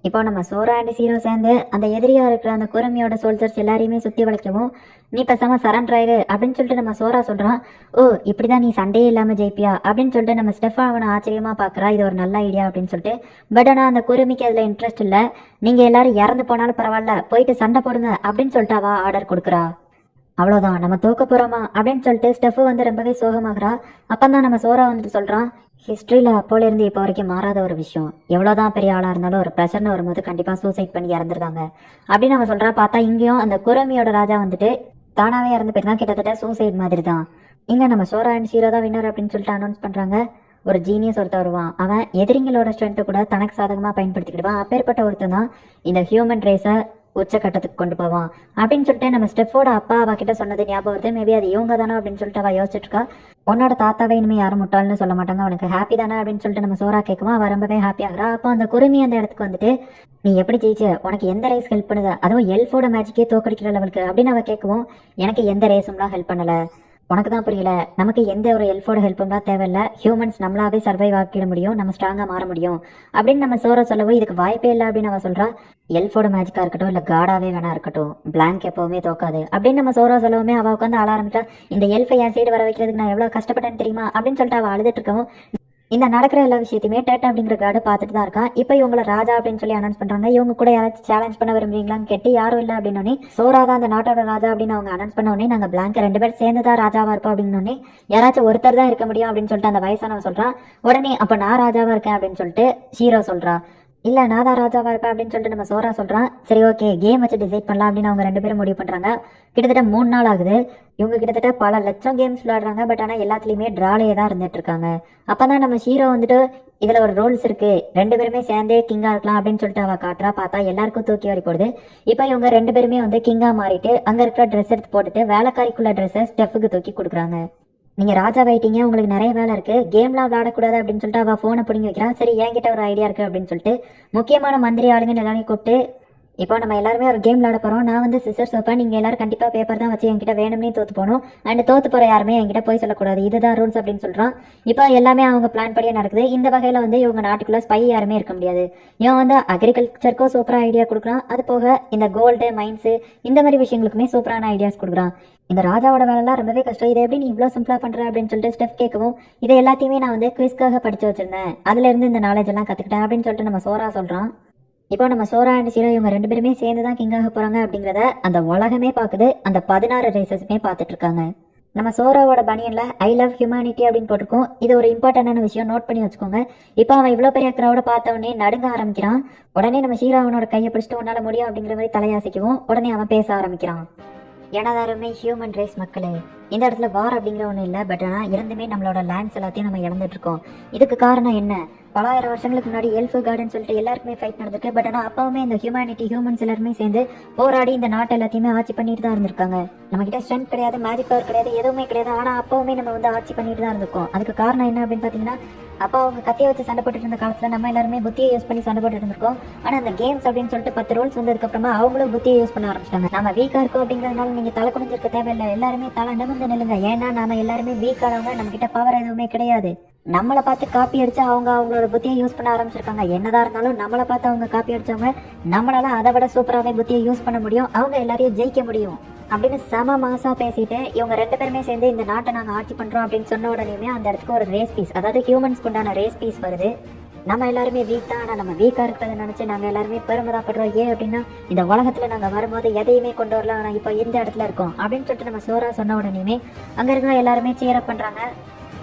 இப்போ நம்ம சோரா அண்ட் ஹீரோ சேர்ந்து அந்த எதிரியா இருக்கிற அந்த குரமியோட சோல்ஜர்ஸ் எல்லாரையுமே சுத்தி வளைக்கவும், நீ பேசாம சரண்டர் ஆயிரு அப்படின்னு சொல்லிட்டு நம்ம சோரா சொல்றான். ஓ, இப்படிதான் நீ சண்டே இல்லாம ஜெயிப்பியா அப்படின்னு சொல்லிட்டு நம்ம ஸ்டெஃபா அவனை ஆச்சரியமா பாக்குறா. இது ஒரு நல்ல ஐடியா அப்படின்னு சொல்லிட்டு. பட் ஆனா அந்த குருமிக்கு அதுல இன்ட்ரெஸ்ட் இல்ல. நீங்க எல்லாரும் இறந்து போனாலும் பரவாயில்ல, போயிட்டு சண்டை போடுங்க அப்படின்னு சொல்லிட்டு அவ ஆர்டர் கொடுக்குறா. அவ்வளோதான், நம்ம தோக்க போறோமா அப்படின்னு சொல்லிட்டு ஸ்டெஃப் வந்து ரொம்பவே சோகமாகறா. அப்பந்தான் நம்ம சோரா வந்துட்டு சொல்றான், ஹிஸ்ட்ரியில் அப்போலேருந்து இப்போ வரைக்கும் மாறாத ஒரு விஷயம், எவ்வளோதான் பெரிய ஆளாக இருந்தாலும் ஒரு ப்ரெஷர்னு வரும்போது கண்டிப்பாக சூசைட் பண்ணி இறந்துருந்தாங்க அப்படின்னு அவன் சொல்கிறா. பார்த்தா இங்கேயும் அந்த குரமியோட ராஜா வந்துட்டு தானாகவே இறந்து போயிருந்தான். கிட்டத்தட்ட சூசைட் மாதிரி தான். இங்கே நம்ம சோரா அண்ட் ஹீரோ தான் வின்னர் அப்படின்னு சொல்லிட்டு அனௌன்ஸ் பண்ணுறாங்க. ஒரு ஜீனியஸ் ஒருத்தர் வருவான். அவன் எதிரிங்களோட ஸ்ட்ரென்த்தை கூட தனக்கு சாதகமாக பயன்படுத்திக்கிடுவான். அப்பேற்பட்ட ஒருத்தன் தான் இந்த ஹியூமன் ரேஸை உச்சக்கட்டத்துக்கு கொண்டு போவான் அப்படின்னு சொல்லிட்டு நம்ம ஸ்டெஃபோட அப்பா அவகிட்ட சொன்னது ஞாபகம் வருது. மேபி அது இவங்க தானே அப்படின்னு சொல்லிட்டு அவள் யோசிச்சுட்டு இருக்கா. உன்னோட தாத்தாவே இனிமேல் யாரும் முட்டாள்னு சொல்ல மாட்டாங்க, அவனுக்கு ஹாப்பி தானே அப்படின்னு சொல்லிட்டு நம்ம சோரா கேட்கவும் அவள் ரொம்பவே ஹாப்பி ஆகிறா. அப்போ அந்த குருமி அந்த இடத்துக்கு வந்துட்டு, நீ எப்படி ஜெயிச்ச, உனக்கு எந்த ரேஸ் ஹெல்ப் பண்ணுது, அதுவும் எல்ஃபோட மேஜிக்கே தோக்கடிக்கிற லெவலுக்கு அப்படின்னு அவள் கேட்கவும், எனக்கு எந்த ரேஸும்லாம் ஹெல்ப் பண்ணலை, உனக்கு தான் புரியல, நமக்கு எந்த ஒரு எல்ஃபோட ஹெல்ப்பும்லாம் தேவையில்லை, ஹியூமன்ஸ் நம்மளாவே சர்வைவ் ஆக்கிட முடியும், நம்ம ஸ்ட்ராங்காக மாற முடியும் அப்படின்னு நம்ம சோரா சொல்லவும், இதுக்கு வாய்ப்பே இல்லை அப்படின்னு அவள் சொல்கிறா. எல்ஃபோட மேஜிக்காக இருக்கட்டும் இல்லை காடாவே வேணா இருக்கட்டும், பிளாங்க் எப்போவுமே தோக்காது அப்படின்னு நம்ம சோரா சொல்லவுமே அவள் உட்காந்து ஆள ஆரம்பிச்சா. இந்த எல்ஃபை என் சைடு வர வைக்கிறதுக்கு நான் எவ்வளோ கஷ்டப்பட்டேன்னு தெரியுமா அப்படின்னு சொல்லிட்டு அவள் அழுதுட்டு இருக்கவும், இந்த நடக்கிற எல்லா விஷயத்தையுமே டேட் அப்படிங்கிற கார்டு பார்த்துட்டு தான் இருக்கான். இப்போ இவங்களை ராஜா அப்படின்னு சொல்லி அனௌன்ஸ் பண்றாங்க. இவங்க கூட யாராச்சும் சேலஞ்ச் பண்ண விரும்புறீங்களான்னு கேட்டு யாரும் இல்லை அப்படின்னோடனே, சோரா தான் அந்த நாட்டோட ராஜா அப்படின்னு அவங்க அனௌன்ஸ் பண்ண உடனே, நாங்கள் பிளாங்க் 2 பேர் சேர்ந்து தான் ராஜாவா இருப்போம் அப்படின்னு யாராச்சும் ஒருத்தர் தான் இருக்க முடியும் அப்படின்னு சொல்லிட்டு அந்த வயசானவன் சொல்றான். உடனே அப்போ நான் ராஜாவா இருக்கேன் அப்படின்னு சொல்லிட்டு ஹீரோ சொல்றா. இல்லை நான் தான் ராஜாவா இருப்பேன் அப்படின்னு சொல்லிட்டு நம்ம சோரா சொல்றான். சரி ஓகே, கேம் வச்சு டிசைட் பண்ணலாம் அப்படின்னு அவங்க 2 பேரும் முடிவு பண்றாங்க. கிட்டத்தட்ட 3 நாள் ஆகுது. இவங்க கிட்டத்தட்ட பல லட்சம் கேம்ஸ் விளையாடுறாங்க. பட் ஆனால் எல்லாத்துலேயுமே ட்ராலேயே தான் இருந்துட்டு இருக்காங்க. அப்பதான் நம்ம ஹீரோ வந்துட்டு, இதில் ஒரு ரூல்ஸ் இருக்கு, 2 பேருமே சேர்ந்தே கிங்கா இருக்கலாம் அப்படின்னு சொல்லிட்டு அவள் காட்டுறா. பார்த்தா எல்லாருக்கும் தூக்கி வரி போடுது. இப்போ இவங்க 2 பேருமே வந்து கிங்கா மாறிட்டு அங்கே இருக்கிற ட்ரெஸ் எடுத்து போட்டுட்டு வேலைக்காரிக்குள்ள ட்ரெஸ்ஸை ஸ்டெஃபுக்கு தூக்கி கொடுக்குறாங்க. நீங்க ராஜா வைட்டீங்க, உங்களுக்கு நிறைய வேலை இருக்கு, கேம்லாம் விளையாடக்கூடாது அப்படின்னு சொல்லிட்டு அவள் ஃபோனை பிடிங்கி வைக்கிறான். சரி, என்கிட்ட ஒரு ஐடியா இருக்கு அப்படின்னு சொல்லிட்டு முக்கியமான மந்திரி ஆளுங்கன்னு எல்லாரையும் கூப்பிட்டு, இப்போ நம்ம எல்லாருமே ஒரு கேம் விளையாட போகிறோம். நான் வந்து சிசர்ஸ் வைப்பேன், நீங்கள் எல்லாரும் கண்டிப்பாக பேப்பர் தான் வச்சு என்கிட்ட வேணும்னே தோற்று போகணும். அண்ட் தோற்று போகிற யாருமே என்கிட்ட போய் சொல்லக்கூடாது, இதுதான் ரூல்ஸ் அப்படின்னு சொல்கிறான். இப்போ எல்லாமே அவங்க பிளான் படியே நடக்குது. இந்த வகையில் வந்து இவங்க நாட்டுக்குள்ளே ஸ்பை யாருமே இருக்க முடியாது. இவன் வந்து அக்ரிகல்ச்சருக்கும் சூப்பராக ஐடியா கொடுக்குறான். அது போக இந்த கோல்டு மைன்ஸு இந்த மாதிரி விஷயங்களுக்குமே சூப்பரான ஐடியாஸ் கொடுக்குறான். இந்த ராஜாவோட வேலைலாம் ரொம்பவே கஷ்டம், இதை எப்படி நீ இவ்வளோ சிம்பிளாக பண்ணுற அப்படின்னு சொல்லிட்டு ஸ்டெஃப் கேட்கவும், இதை எல்லாத்தையுமே நான் வந்து குவிஸ்க்காக படித்து வச்சிருந்தேன், அதுலேருந்து இந்த நாலேஜ் எல்லாம் கற்றுக்கிட்டேன் அப்படின்னு சொல்லிட்டு நம்ம சோரா சொல்கிறான். இப்போ நம்ம சோரா அண்ட் ஹீரோ இவங்க 2 பேருமே சேர்ந்து தான் கிங்காக போகிறாங்க அப்படிங்கிறத அந்த உலகமே பார்க்குது. அந்த 16 ரேசஸுமே பார்த்துட்டு இருக்காங்க. நம்ம சோராவோட பனியன்ல ஐ லவ் ஹியூமனிட்டி அப்படின்னு போட்டிருக்கோம். இது ஒரு இம்பார்ட்டன்டான விஷயம், நோட் பண்ணி வச்சுக்கோங்க. இப்போ அவன் இவ்வளோ பெரிய க்ரௌட பார்த்த உடனே நடுங்க ஆரம்பிக்கிறான். உடனே நம்ம ஹீரோ அவனோட கையை பிடிச்சிட்டு உன்னால முடியும் அப்படிங்கிற மாதிரி தலையாசிக்கவும் உடனே அவன் பேச ஆரம்பிக்கிறான். எனதாருமே ஹியூமன் ரேஸ் மக்களே, இந்த இடத்துல வார் அப்படிங்கிற ஒன்றும் இல்லை. பட் ஆனால் இருந்துமே நம்மளோட லேண்ட்ஸ் எல்லாத்தையும் நம்ம இழந்துட்டு இருக்கோம். இதுக்கு காரணம் என்ன? பல ஆயிரம் வருஷங்களுக்கு முன்னாடி எல்ஃபு கார்டன் சொல்லிட்டு எல்லாருக்குமே ஃபைட் நடந்திருக்கு. பட் ஆனால் அப்பவுமே இந்த ஹியூமன்ஸ் எல்லாருமே சேர்ந்து போராடி இந்த நாட்டை எல்லாத்தையுமே ஆட்சி பண்ணிட்டு தான் இருந்திருக்காங்க. நம்ம கிட்ட ஸ்ட்ரென்த் கிடையாது, மேஜிக் பவர் கிடையாது, எதுவுமே கிடையாது. ஆனால் அப்பவுமே நம்ம வந்து ஆட்சி பண்ணிட்டு தான் இருந்திருக்கோம். அதுக்கு காரணம் என்ன அப்படின்னு பார்த்தீங்கன்னா, அப்போ அவங்க கத்தியை வச்சு சண்டை போட்டுட்டு இருந்த காலத்தில் நம்ம எல்லாருமே புத்தியை யூஸ் பண்ணி சண்டை போட்டுட்டு இருந்திருக்கோம். ஆனால் அந்த கேம்ஸ் அப்படின்னு சொல்லிட்டு 10 ரூல்ஸ் வந்ததுக்கப்புறமா அவங்களும் புத்தியை யூஸ் பண்ண ஆரம்பிச்சிட்டாங்க. நம்ம வீக்காக இருக்கோம் அப்படிங்கிறதுனால நீங்கள் தலை குனிஞ்சிருக்க தேவையில்லை, எல்லாருமே தலை நிமிர்ந்து நில்லுங்க. ஏன்னா நாம எல்லாருமே வீக்கானவங்க, நம்ம கிட்ட பவர் எதுவுமே கிடையாது. நம்மளை பார்த்து காப்பி அடிச்சு அவங்க அவங்களோட புத்தியை யூஸ் பண்ண ஆரம்பிச்சிருக்காங்க. என்னதான் இருந்தாலும் நம்மளை பார்த்து அவங்க காப்பி அடிச்சவங்க நம்மளால அதை விட சூப்பராகவே புத்தியை யூஸ் பண்ண முடியும், அவங்க எல்லாரையும் ஜெயிக்க முடியும் அப்படின்னு செம மாசா பேசிட்டு இவங்க 2 பேருமே சேர்ந்து இந்த நாட்டை நாங்கள் ஆட்சி பண்றோம் அப்படின்னு சொன்ன உடனேயுமே அந்த இடத்துக்கு ஒரு ரேஸ் பீஸ், அதாவது ஹியூமன்ஸ்க்கு உண்டான ரேஸ் பீஸ் வருது. நம்ம எல்லாருமே வீக் தான், ஆனால் நம்ம வீக்காக இருக்கிறத நினச்சி நாங்கள் எல்லாருமே பெருமைதாப்படுறோம். ஏன் அப்படின்னா இந்த உலகத்தில் நாங்கள் வரும்போது எதையுமே கொண்டு வரலாம், ஆனால் இப்போ இந்த இடத்துல இருக்கோம் அப்படின்னு சொல்லிட்டு நம்ம சோரா சொன்ன உடனேயுமே அங்கே இருக்கிற எல்லாருமே சேரப் பண்ணுறாங்க.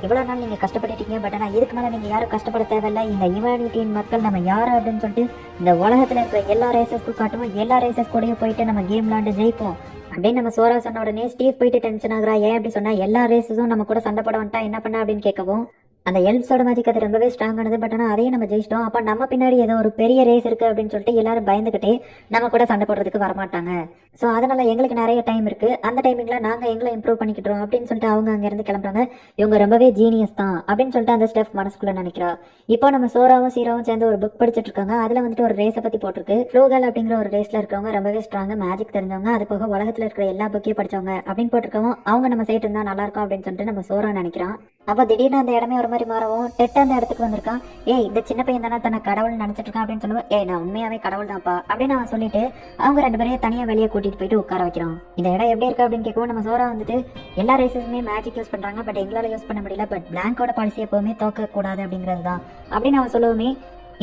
இவ்வளோ நாள் நீங்கள் கஷ்டப்பட்டுட்டீங்க, பட் ஆனால் இதுக்கு மேலே நீங்கள் யாரும் கஷ்டப்பட தேவையில்லை. இந்த ஹியூமனிட்டியின் மக்கள் நம்ம யார் அப்படின்னு சொல்லிட்டு இந்த உலகத்தில் இருக்கிற எல்லா ரேசஸ்க்கும் காட்டுவோம், எல்லா ரேசஸ் கூடயும் போயிட்டு நம்ம கேம் விளாண்டு ஜெயிப்போம் அப்படின்னு நம்ம சோரா சொன்ன உடனே ஸ்டீவ் போயிட்டு டென்ஷன் ஆகுறா. ஏன் அப்படி சொன்னா, எல்லா ரேசஸும் நம்ம கூட சண்டை போட வந்துட்டா என்ன பண்ண அப்படின்னு கேட்கவும், அந்த எல்ப்ஸோட மேஜிக் அது ரொம்பவே ஸ்ட்ராங்கானது. பட் ஆனால் அதையும் நம்ம ஜெயிச்சிட்டோம். அப்போ நம்ம பின்னாடி ஏதோ ஒரு பெரிய ரேஸ் இருக்குது அப்படின்னு சொல்லிட்டு எல்லாரும் பயந்துக்கிட்டே நம்ம கூட சண்டை போடுறதுக்கு வரமாட்டாங்க. ஸோ அதனால் எங்களுக்கு நிறைய டைம் இருக்குது. அந்த டைமிங்கில் நாங்கள் எங்களை இம்ப்ரூவ் பண்ணிக்கிட்டோம் அப்படின்னு சொல்லிட்டு அவங்க அங்கேருந்து கிளம்புறாங்க. இவங்க ரொம்பவே ஜீனியஸ் தான் அப்படின்னு சொல்லிட்டு அந்த ஸ்டெஃப் மனசுக்குள்ளே நினைக்கிறா. இப்போ நம்ம சோராவும் சீராவும் சேர்ந்து ஒரு புக் படிச்சுட்டு இருக்காங்க. அதில் வந்துட்டு ஒரு ரேஸை பற்றி போட்டிருக்கு. ஃப்ளோகல் அப்படிங்கிற ஒரு ரேஸில் இருக்கிறவங்க ரொம்பவே ஸ்ட்ராங்காக மேஜிக் தெரிஞ்சவங்க, அது போக உலகத்தில் இருக்கிற எல்லா புக்கையும் படித்தவங்க அப்படின்னு போட்டிருக்கவும் அவங்க நம்ம சைட் இருந்தால் நல்லாயிருக்கும் அப்படின்னு சொல்லிட்டு நம்ம சோரா நினைக்கிறான். அப்போ திடீர்னு அந்த இடமே ஒரு மாதிரி மாறவும் டெட் அந்த இடத்துக்கு வந்திருக்கான். இந்த சின்ன பையன் தானே தன்னை கடவுள் நினைச்சிட்டு இருக்கான் அப்படின்னு சொல்லுவோம். நான் உண்மையாவே கடவுள் தான்ப்பா அப்படின்னு அவன் சொல்லிட்டு அவங்க 2 பேரையும் தனியாக வெளியே கூட்டிட்டு போயிட்டு உட்கார வைக்கிறான். இந்த இடம் எப்படி இருக்கு அப்படின்னு கேட்கவும் நம்ம சோரா வந்துட்டு எல்லா ரேசஸுமே மேஜிக் யூஸ் பண்றாங்க, பட் எங்களால் யூஸ் பண்ண முடியல. பட் பிளாங்கோட பாலிசி எப்பவுமே தோக்க கூடாது அப்படிங்கிறது தான் அப்படின்னு அவன் சொல்லுவோமே.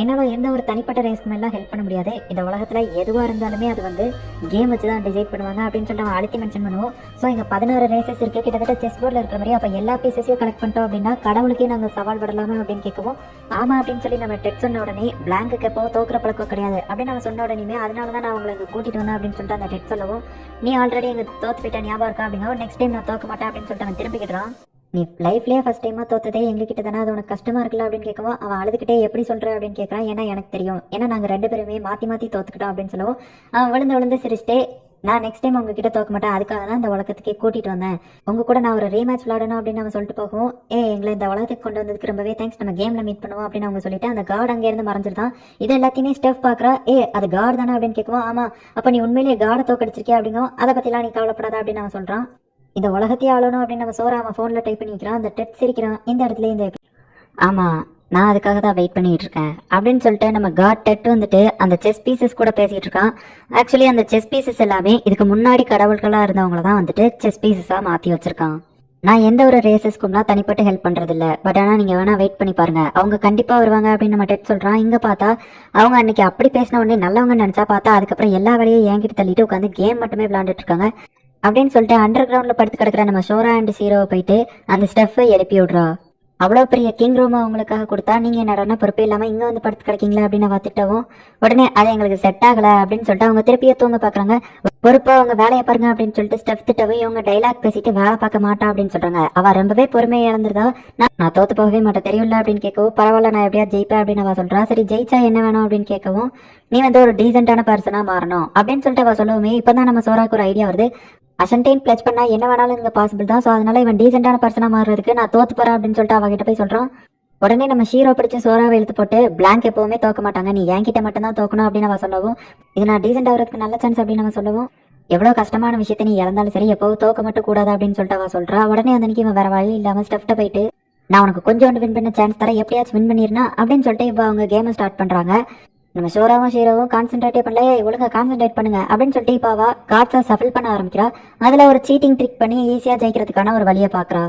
என்னால் எந்த ஒரு தனிப்பட்ட ரேஸ்க்கு எல்லாம் ஹெல்ப் பண்ண முடியாது. இந்த உலகத்தில் எதுவாக இருந்தாலுமே அது வந்து கேம் வச்சு தான் டிசைட் பண்ணுவாங்க அப்படின்னு சொல்லிட்டு அவன் அழுத்தி மென்ஷன் பண்ணுவோம். ஸோ இங்கே 16 ரேசஸ் இருக்குது, கிட்டத்தட்ட செஸ் போர்டில் இருக்கிற மாதிரி. அப்போ எல்லா பீசஸையும் கலெக்ட் பண்ணிட்டோம் அப்படின்னா கடவுளுக்கே நாங்கள் சவால் விடலாமா அப்படின்னு கேட்கவும் ஆமாம் அப்படின்னு சொல்லி நம்ம டெட் சொன்ன உடனே பிளாங்குக்கு எப்போ தோக்குற பழக்கம் கிடையாது அப்படின்னு அவன் சொன்ன உடனே அதனால தான் நான் அவங்களை இங்கே கூட்டிகிட்டு வந்தேன் அப்படின்னு சொல்லிட்டு அந்த டெட் சொல்லவும் நீ ஆல்ரெடி எங்கள் தோத்து போயிட்டா ஞாபகம் இருக்கா அப்படிங்க. நெக்ஸ்ட் டைம் நான் தோக்க மாட்டேன் அப்படின்னு சொல்லிட்டு அவன் திரும்பிக்கிட்டான். நீ லைஃப்லேயே ஃபஸ்ட் டைமாக தோத்ததே எங்ககிட்ட தானே, அது உனக்கு கஷ்டமாக இருக்குல்ல அப்படின்னு கேட்கவும் அவன் அழுதுகிட்டே எப்படி சொல்கிற அப்படின்னு கேட்குறான். ஏன்னா எனக்கு தெரியும், ஏன்னா நாங்கள் 2 பேருமே மாற்றி தோத்துக்கிட்டோம் அப்படின்னு சொல்லவும் அவன் விழுந்து சிரிச்சிட்டே நான் நெக்ஸ்ட் டைம் உங்ககிட்ட தோக்க மாட்டேன், அதுக்காக தான் இந்த உலகத்துக்கே கூட்டிகிட்டு வந்தேன், உங்க கூட நான் ஒரு ரீமேட்ச் விளாடணும் அப்படின்னு அவன் சொல்லிட்டு போகவும் எங்களை இந்த உலகத்துக்கு கொண்டு வந்ததுக்கு ரொம்பவே தேங்க்ஸ், நம்ம கேமில் மீட் பண்ணுவோம் அப்படின்னு அவங்க சொல்லிட்டு அந்த கார்டு அங்கேருந்து மறைஞ்சிருந்தான். இது எல்லாத்தையுமே ஸ்டெஃப் பார்க்குறா. அது கார்டு தானே அப்படின்னு கேட்கவும் ஆமாம், அப்போ நீ உண்மையிலேயே கார்டை தோக்கடிச்சிருக்கியா அப்படிங்கவும் அதை பற்றிலாம் நீ கவலைப்படாத அப்படின்னு அவன் சொல்கிறான். இந்த உலகத்தையே ஆளணும் அப்படின்னு நம்ம சோரா அவன் ஃபோனில் டைப் பண்ணிக்கிறான். அந்த டெட் சிரிக்கிறான். இந்த இடத்துல இந்த ஆமாம் நான் அதுக்காக தான் வெயிட் பண்ணிகிட்டு இருக்கேன் அப்படின்னு சொல்லிட்டு நம்ம காட் டெட் வந்துட்டு அந்த செஸ் பீசஸ் கூட பேசிகிட்டு இருக்கான். ஆக்சுவலி அந்த செஸ் பீசஸ் எல்லாமே இதுக்கு முன்னாடி கடவுள்களாக இருந்தவங்கள தான் வந்துட்டு செஸ் பீசஸாக மாற்றி வச்சுருக்கான். நான் எந்த ஒரு ரேசஸ்க்கும்லாம் தனிப்பட்டு ஹெல்ப் பண்ணுறதில்ல, பட் ஆனால் நீங்கள் வேணால் வெயிட் பண்ணி பாருங்கள், அவங்க கண்டிப்பாக வருவாங்க அப்படின்னு நம்ம டெட் சொல்கிறான். இங்கே பார்த்தா அவங்க அன்றைக்கி அப்படி பேசின உடனே நல்லவங்க நினச்சா பார்த்தா அதுக்கப்புறம் எல்லா வேலையும் என்கிட்ட தள்ளிட்டு உட்காந்து கேம் மட்டுமே விளாண்டுட்டு இருக்காங்க அப்படின்னு சொல்லிட்டு அண்டர் கிரவுண்டில் படுத்து கிடக்கிற நம்ம சோரா அண்ட் சீரோவை போயிட்டு அந்த ஸ்டெஃப்பை எழுப்பி விட்றா. அவ்வளோ பெரிய கிங் ரூமை அவங்களுக்காக கொடுத்தா நீங்கள் என்னடனா பொறுப்பே இல்லாமல் இங்கே வந்து படுத்து கிடக்கீங்களா அப்படின்னு பார்த்துட்டவும் உடனே அது எங்களுக்கு செட் ஆகலை அப்படின்னு சொல்லிட்டு அவங்க திருப்பியே தூங்க பார்க்குறாங்க. பொறுப்பாக அவங்க வேலையை பாருங்க அப்படின்னு சொல்லிட்டு ஸ்டெஃப் திட்டவும் இவங்க டைலாக் பேசிட்டு வேலை பார்க்க மாட்டா அப்படின்னு சொல்கிறாங்க. அவள் ரொம்பவே பொறுமையை இழந்துருதா. நான் தோற்று போகவே மாட்டேன் தெரியல அப்படின்னு கேட்கவும் பரவாயில்ல நான் எப்படியா ஜெயிப்பேன் அப்படின்னு அவள் சொல்கிறா. சரி ஜெயிச்சா என்ன வேணும் அப்படின்னு கேட்கவும் நீ வந்து ஒரு டீசென்டான பர்சனாக மாறணும் அப்படின்னு சொல்லிட்டு அவள் சொல்லுவோமே. இப்போ தான் நம்ம சோராக்கு ஒரு ஐடியா வருது. அசன்டைன் பிளச் பண்ணா என்ன வேணாலும் இங்கே பாசிபிள் தான். ஸோ அதனால இவன் டீசென்டான பர்சனாக மாறுறதுக்கு நான் தோத்து போறேன் அப்படின்னு சொல்லிட்டு அவகிட்ட போய் சொல்கிறான். உடனே நம்ம ஷீரோ பிடிச்சி சோராவை இழுத்து போட்டு பிளாங்க் எப்பவுமே தோக்க மாட்டாங்க, நீ என்கிட்ட மட்டும் தான் தோக்கணும் அப்படின்னு அவன் சொல்லவும் இது நான் டீசென்ட் ஆகிறதுக்கு நல்ல சான்ஸ் அப்படின்னு அவன் சொல்லவும் எவ்வளோ கஷ்டமான விஷயத்தை நீ இழந்தாலும் சரி எப்போவும் தோக்க மட்டும் கூடாது அப்படின்னு சொல்லிட்டு அவன் சொல்கிறா. உடனே அந்த இவன் வேற வழி இல்லாமல் ஸ்டெஃப்ட்ட போயிட்டு நான் உனக்கு கொஞ்சோண்டு வின் பண்ண சான்ஸ் தரேன், எப்படியாச்சும் வின் பண்ணிருனா அப்படின்னு சொல்லிட்டு இப்போ அவங்க கேமை ஸ்டார்ட் பண்ணுறாங்க. நம்ம ஷோராவும் ஷீரோவும் கான்சென்ட்ரேட்டே பண்ணல, ஒழுங்கா கான்சென்ட்ரேட் பண்ணுங்க அப்படின்னு சொல்லிட்டு இப்போ அவள் கார்ட்ஸை சஃபில் பண்ண ஆரம்பிக்கிறா. அதில் ஒரு சீட்டிங் ட்ரிக் பண்ணி ஈஸியாக ஜெயிக்கிறதுக்கான ஒரு வழியை பார்க்குறா.